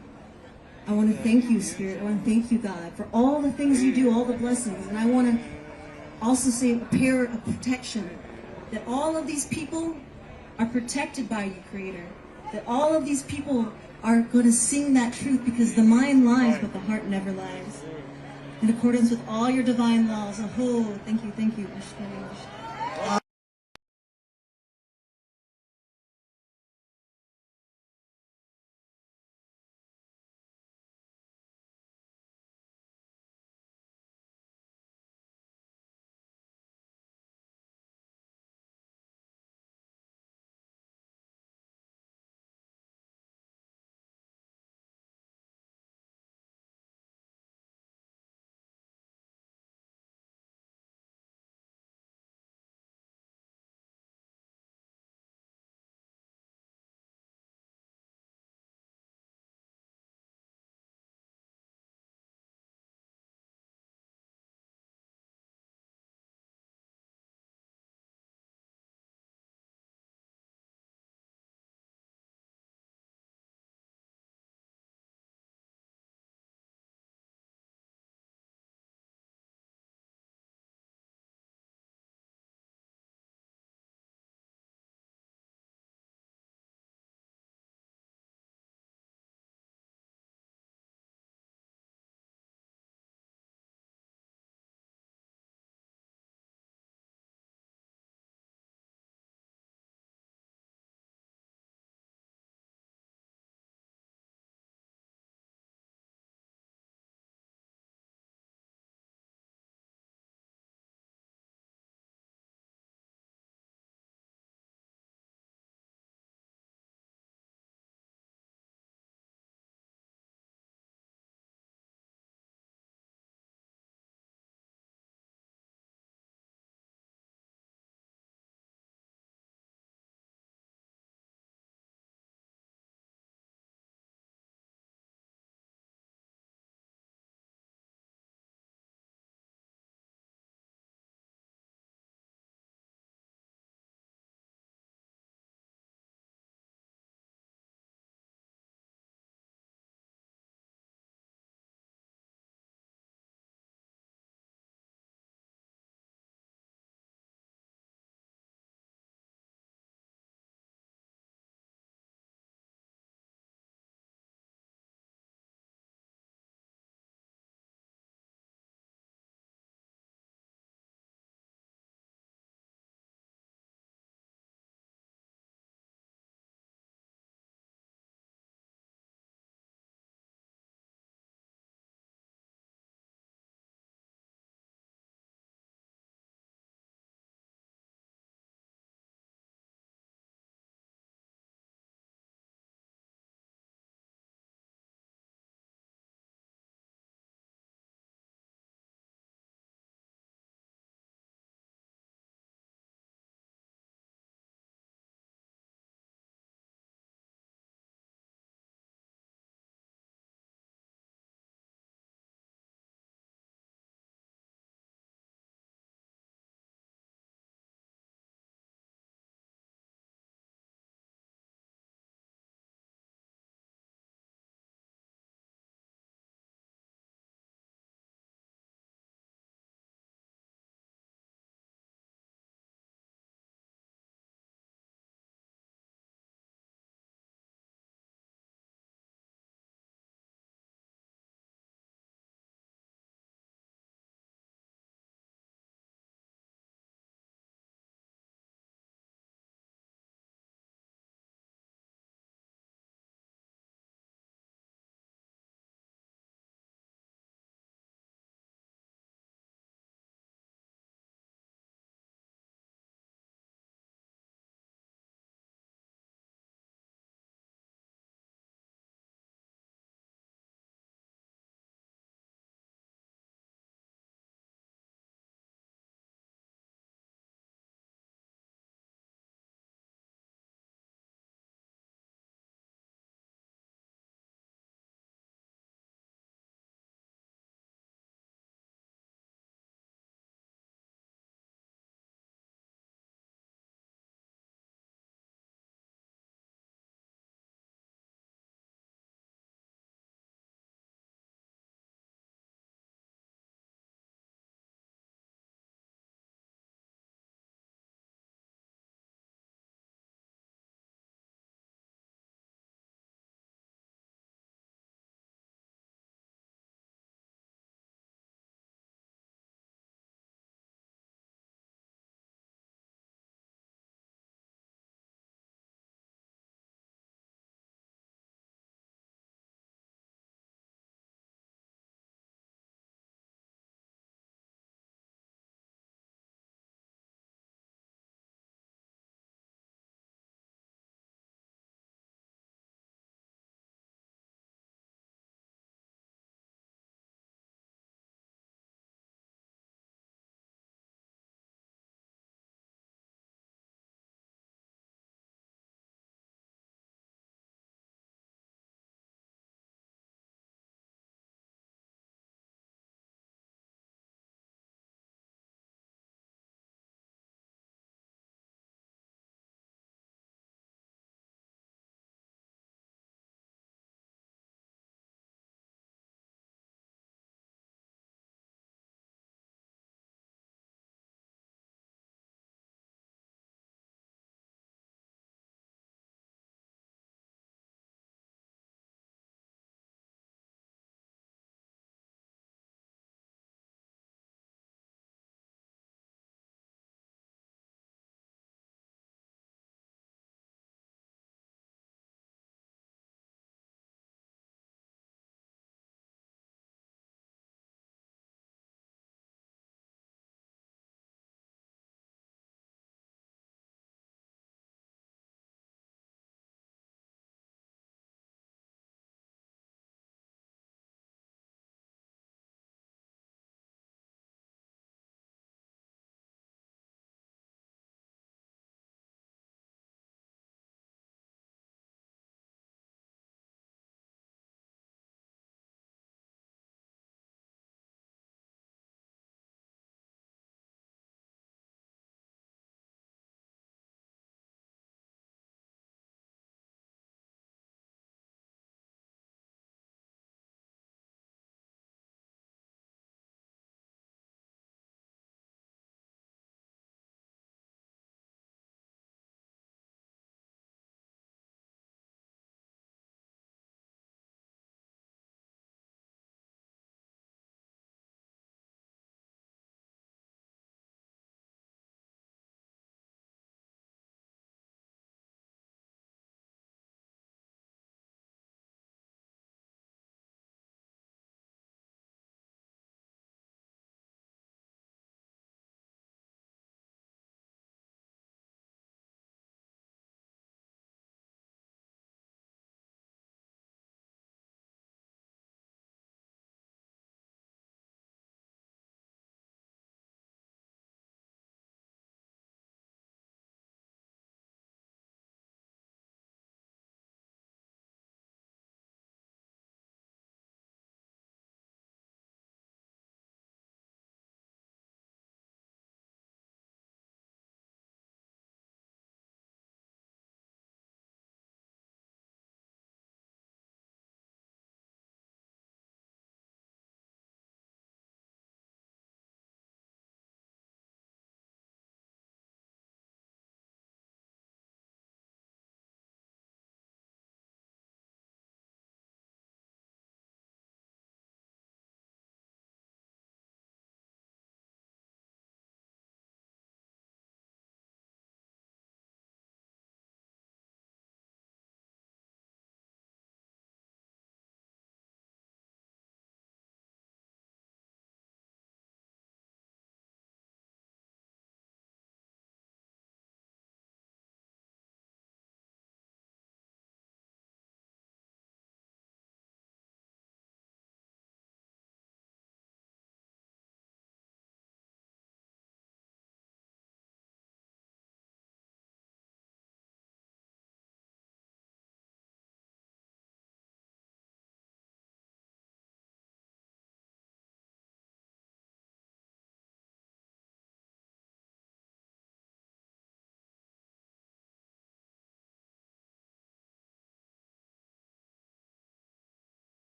I want to thank you, Spirit. I want to thank you, God, for all the things you do, all the blessings. And I want to also say a prayer of protection, that all of these people are protected by you, Creator. That all of these people are going to sing that truth, because the mind lies, but the heart never lies. In accordance with all your divine laws. Oh, thank you.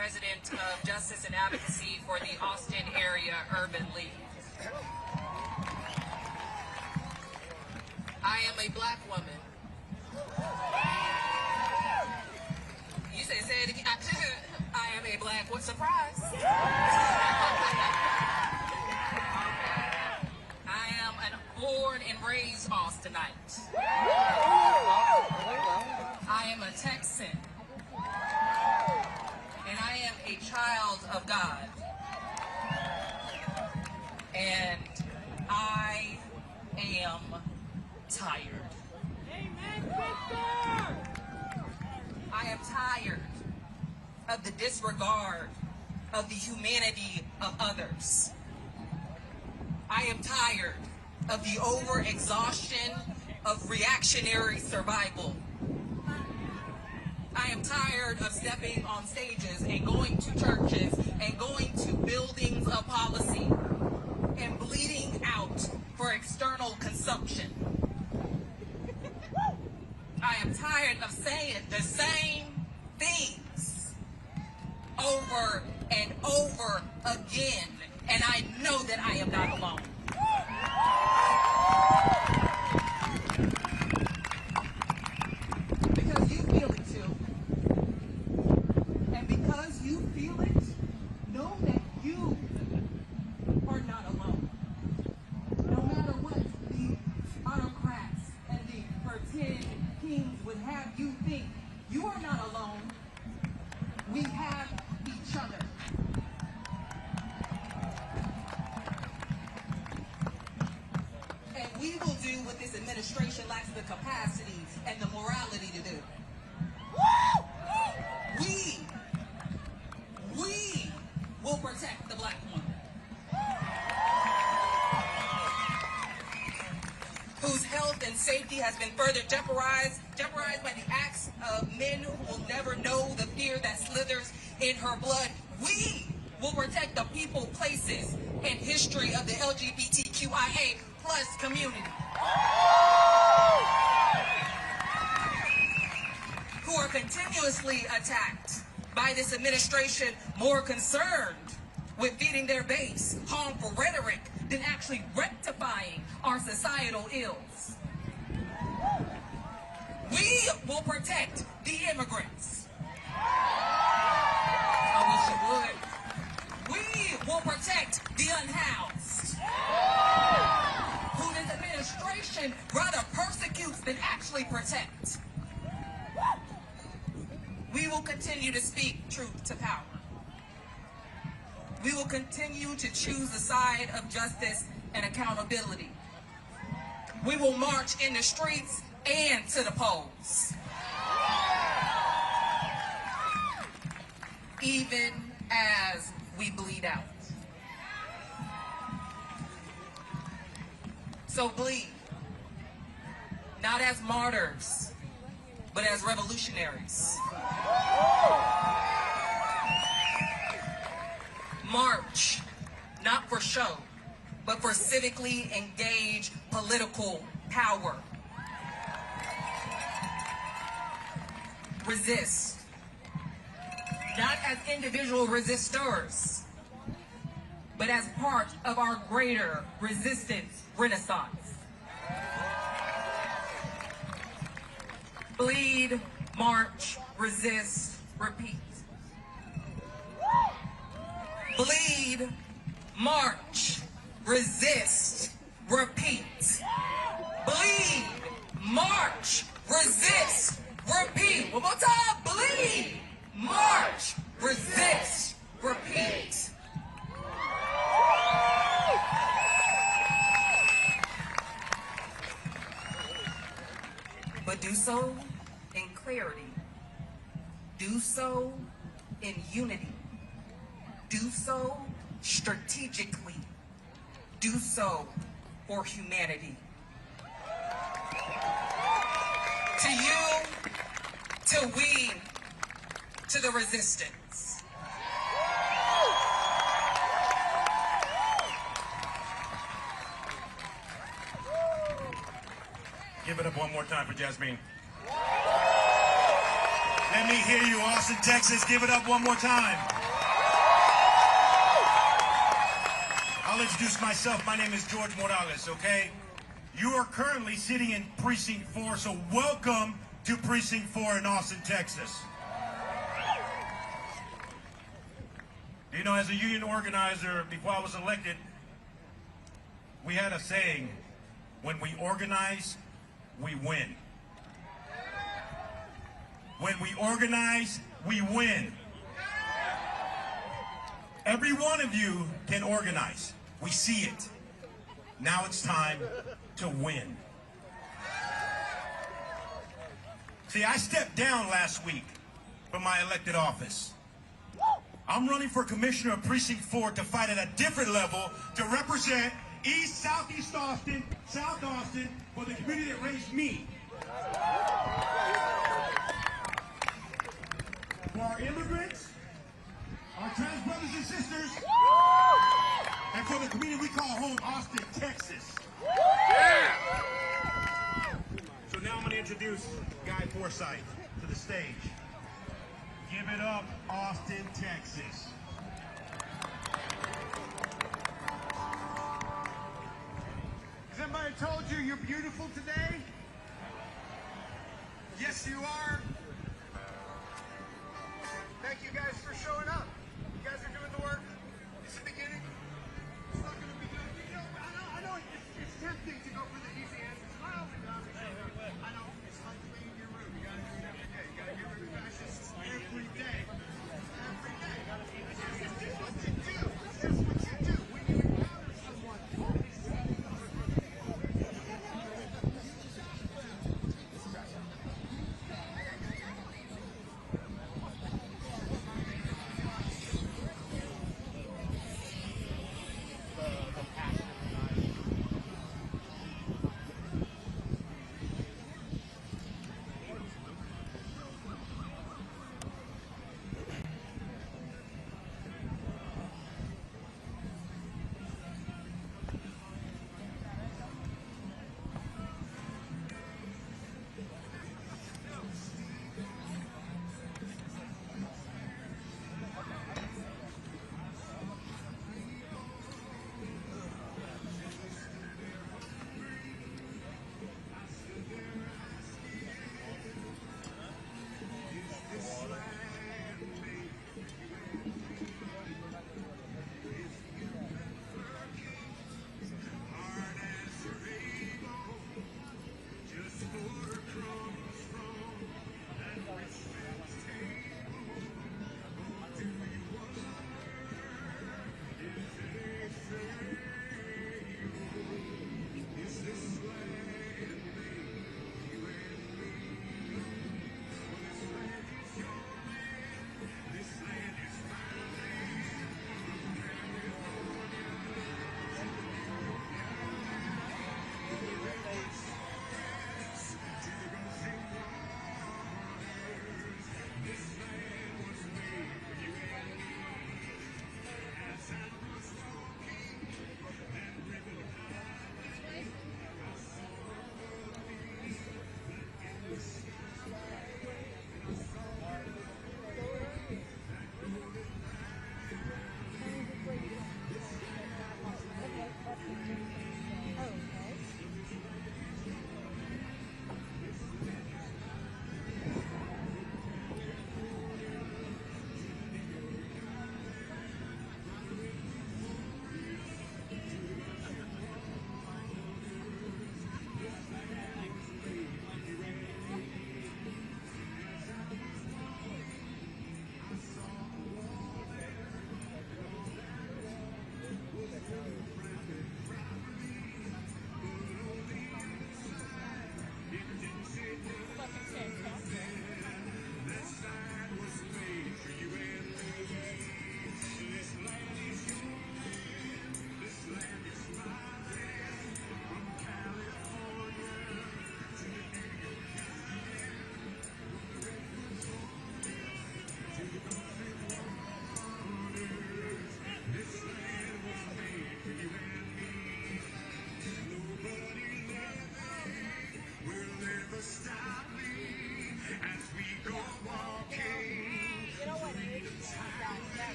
President of Justice and Advocacy for the Austin Area Urban League. I am a black woman. You say it again. I am a black, what surprise? I am born and raised Austinite. I am a Texan. And I am a child of God. And I am tired. Amen, sister! I am tired of the disregard of the humanity of others. I am tired of the overexhaustion of reactionary survival. I am tired of stepping on stages and going to churches and going to buildings of policy and bleeding out for external consumption. I am tired of saying the same things over and over again, and I know that I am not alone. Because you feel it too. And because you feel it, know that you are not alone. No matter what the autocrats and the pretend kings would have you think, you are not alone. We have each other. And we will do what this administration lacks the capacity and the morality to do. We will protect the black woman, whose health and safety has been further jeopardized by the acts of men who will never know the fear that slithers in her blood. We will protect the people, places, and history of the LGBTQIA plus community, who are continuously attacked by this administration, more concerned with feeding their base harmful rhetoric than actually rectifying our societal ills. We will protect the immigrants. I wish it would. We will protect the unhoused, who this administration rather persecutes than actually protect. We will continue to speak truth to power. We will continue to choose the side of justice and accountability. We will march in the streets and to the polls, even as we bleed out. So bleed, not as martyrs, but as revolutionaries. March, not for show, but for civically engaged political power. Resist, not as individual resistors, but as part of our greater resistance renaissance. Bleed, march, resist, repeat. Bleed, march, resist, repeat. Bleed, march, resist, repeat. One more time. Bleed, march, resist, repeat. But do so in clarity. Do so in unity. Do so strategically. Do so for humanity. To you, to we, to the resistance. Give it up one more time for Jasmine. Let me hear you, Austin, Texas. Give it up one more time. I'll introduce myself. My name is George Morales, okay? You are currently sitting in Precinct 4, so welcome to Precinct 4 in Austin, Texas. You know, as a union organizer, before I was elected, we had a saying, when we organize, we win. When we organize, we win. Every one of you can organize. We see it. Now it's time to win. See, I stepped down last week from my elected office. I'm running for commissioner of Precinct 4 to fight at a different level to represent East, Southeast Austin, South Austin, for the community that raised me. For our immigrants, our trans brothers and sisters, and for the community we call home, Austin, Texas. Yeah. So now I'm going to introduce Guy Forsyth to the stage. Give it up, Austin, Texas. Has anybody told you you're beautiful today? Yes, you are. Thank you guys for showing up. You guys are doing the work. It's the beginning. It's not going to be good. You know, I know it's tempting to go for the easy answers. I know it's like cleaning your room. You got to do it every day. You got to get rid of fascists every day. Every day. That's what you do. That's what you do when you encounter someone.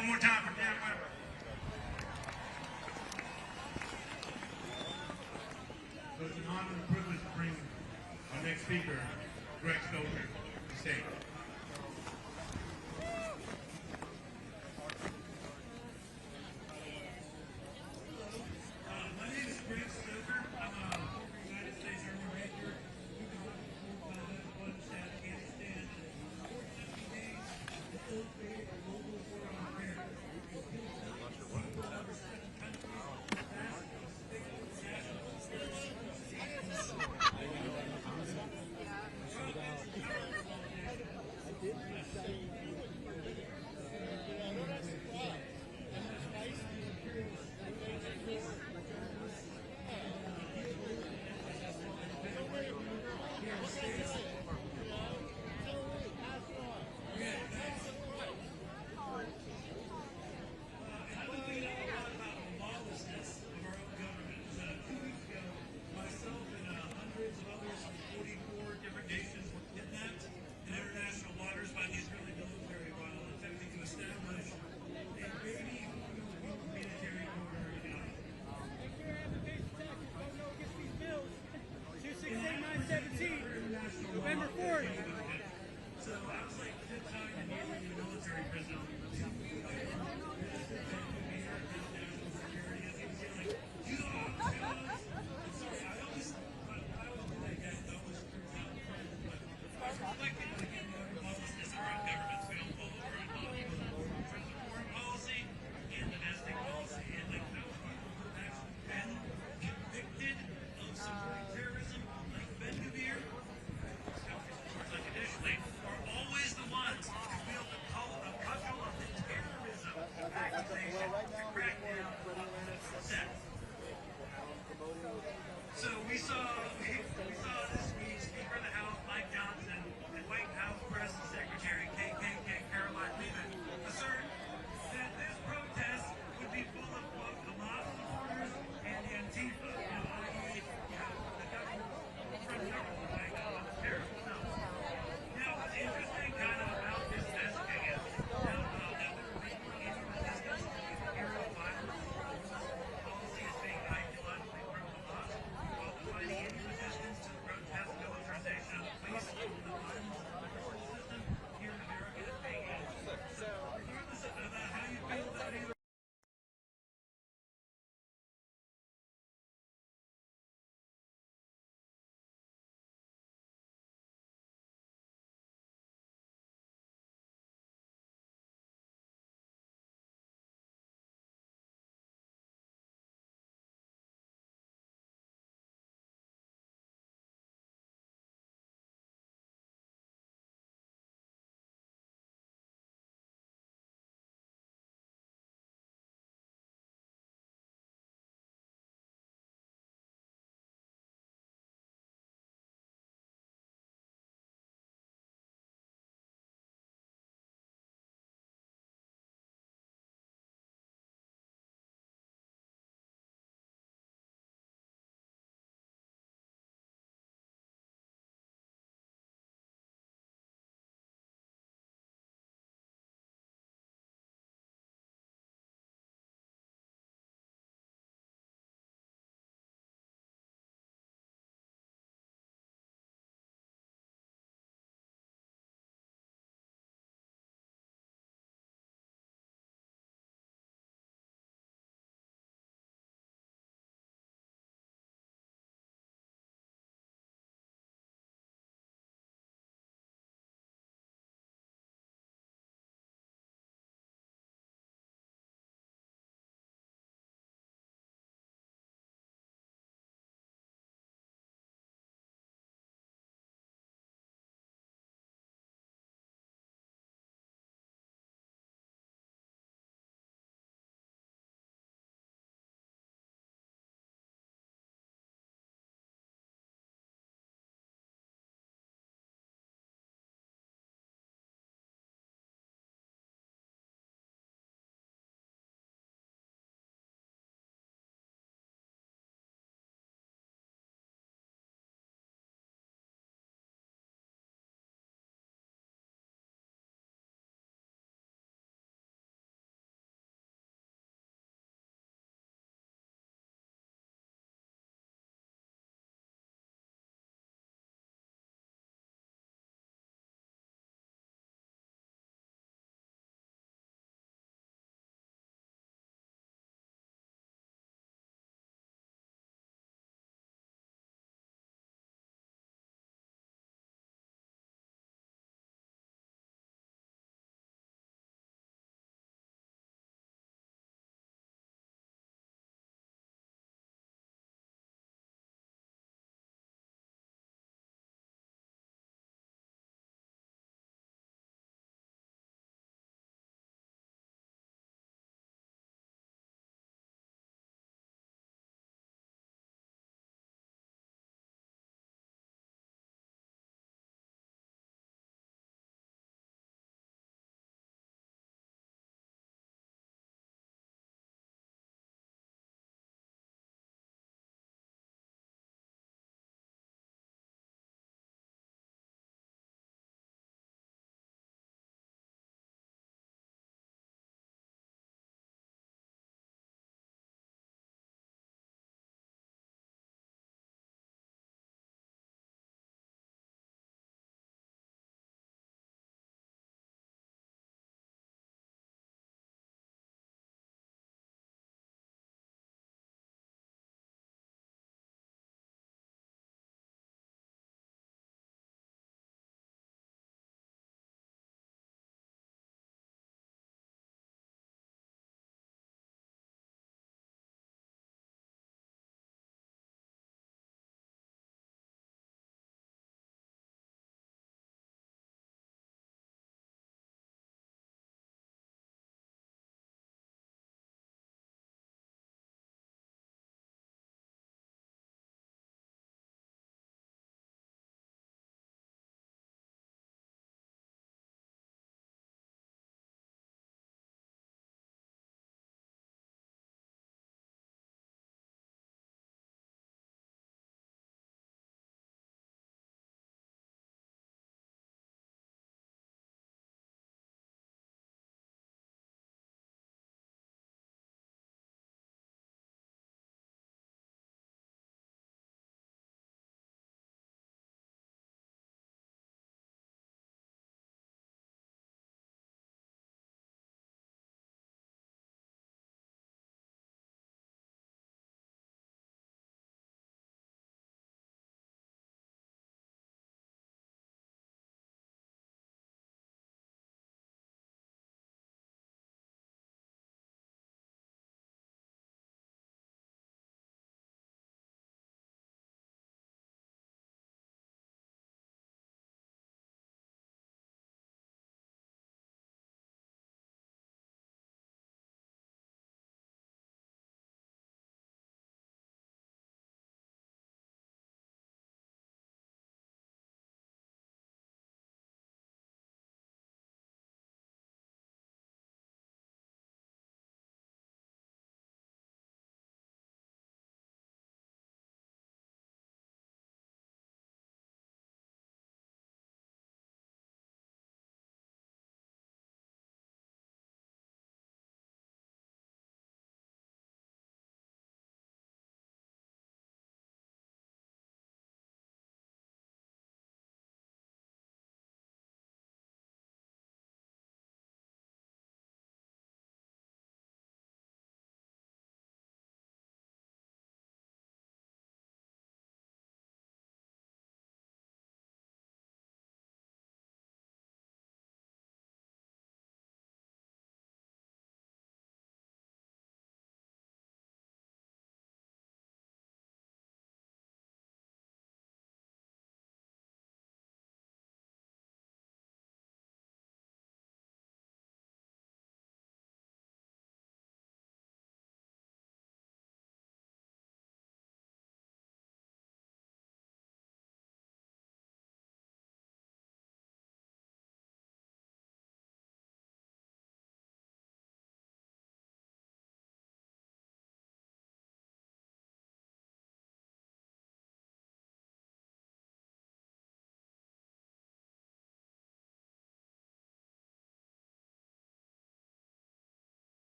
one more time for Dan Weber. So it's an honor and privilege to bring our next speaker, Greg Stoker, to the stage. My name is Greg Stoker. I'm a former United States Army Ranger. We've been working for Afghanistan. Unfortunately, the full created a global war on terror. We've killed people in over 7 countries. Vast national security. November 4th. So I was like, good time to meet with the military prison. So we saw this week Speaker of the House Mike Johnson and White House Press Secretary KKK Caroline Leavitt assert that this protest would be full of quote Hamas supporters and Antifa, i.e., the government from government like terrorists. Now, what's interesting kind of about this messaging is that we're bringing into resistance the era of violence. Policy is being ideologically pro-Hamas while defining any resistance to the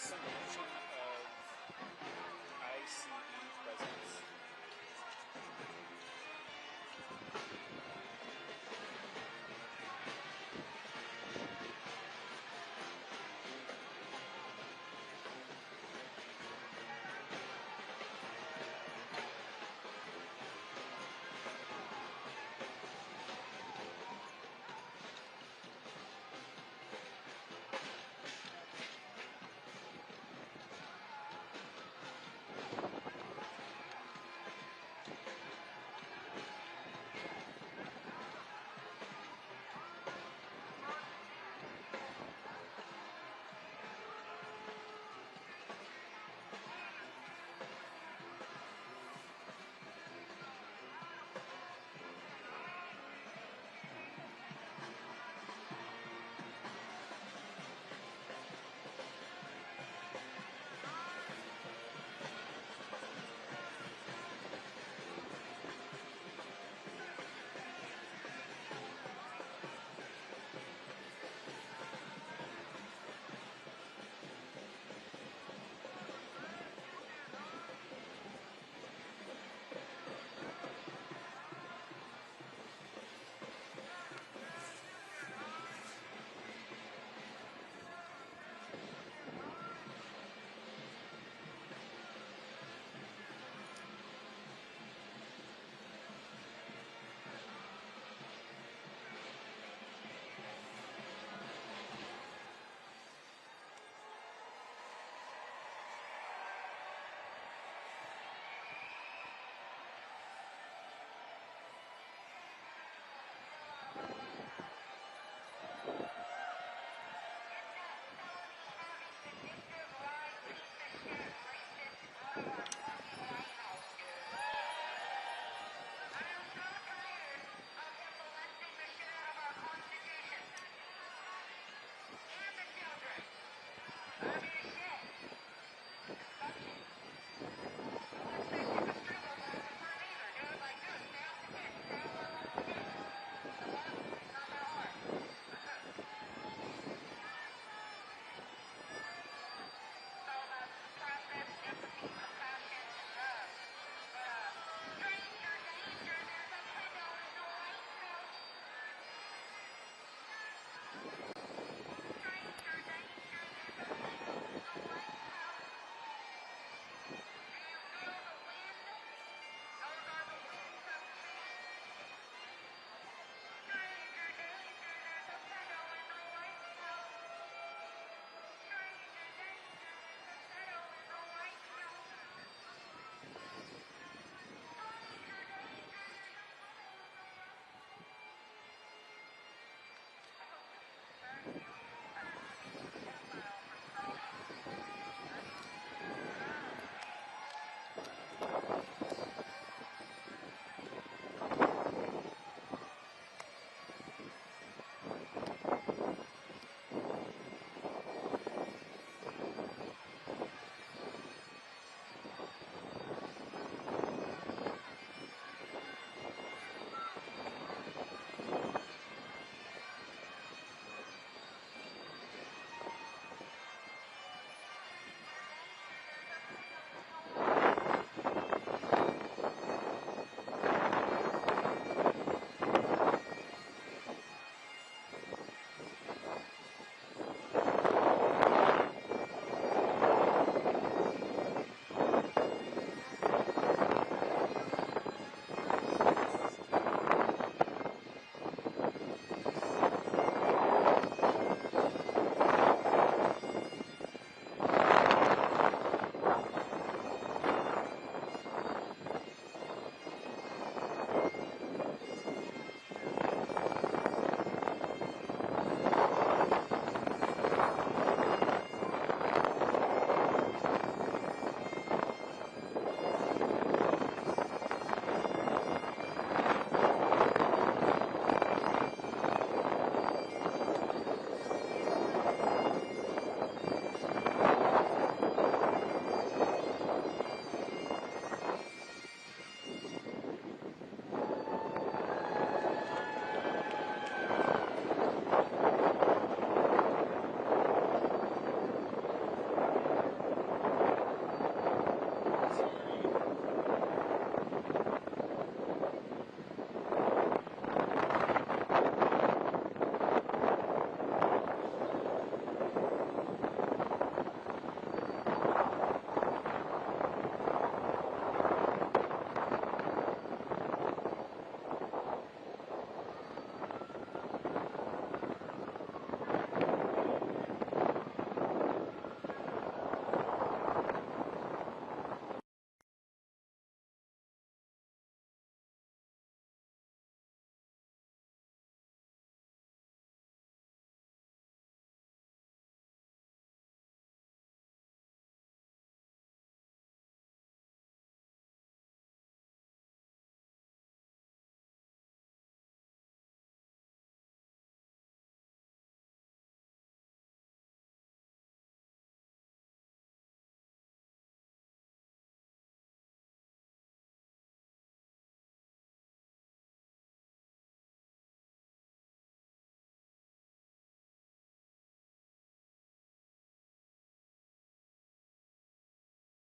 celebration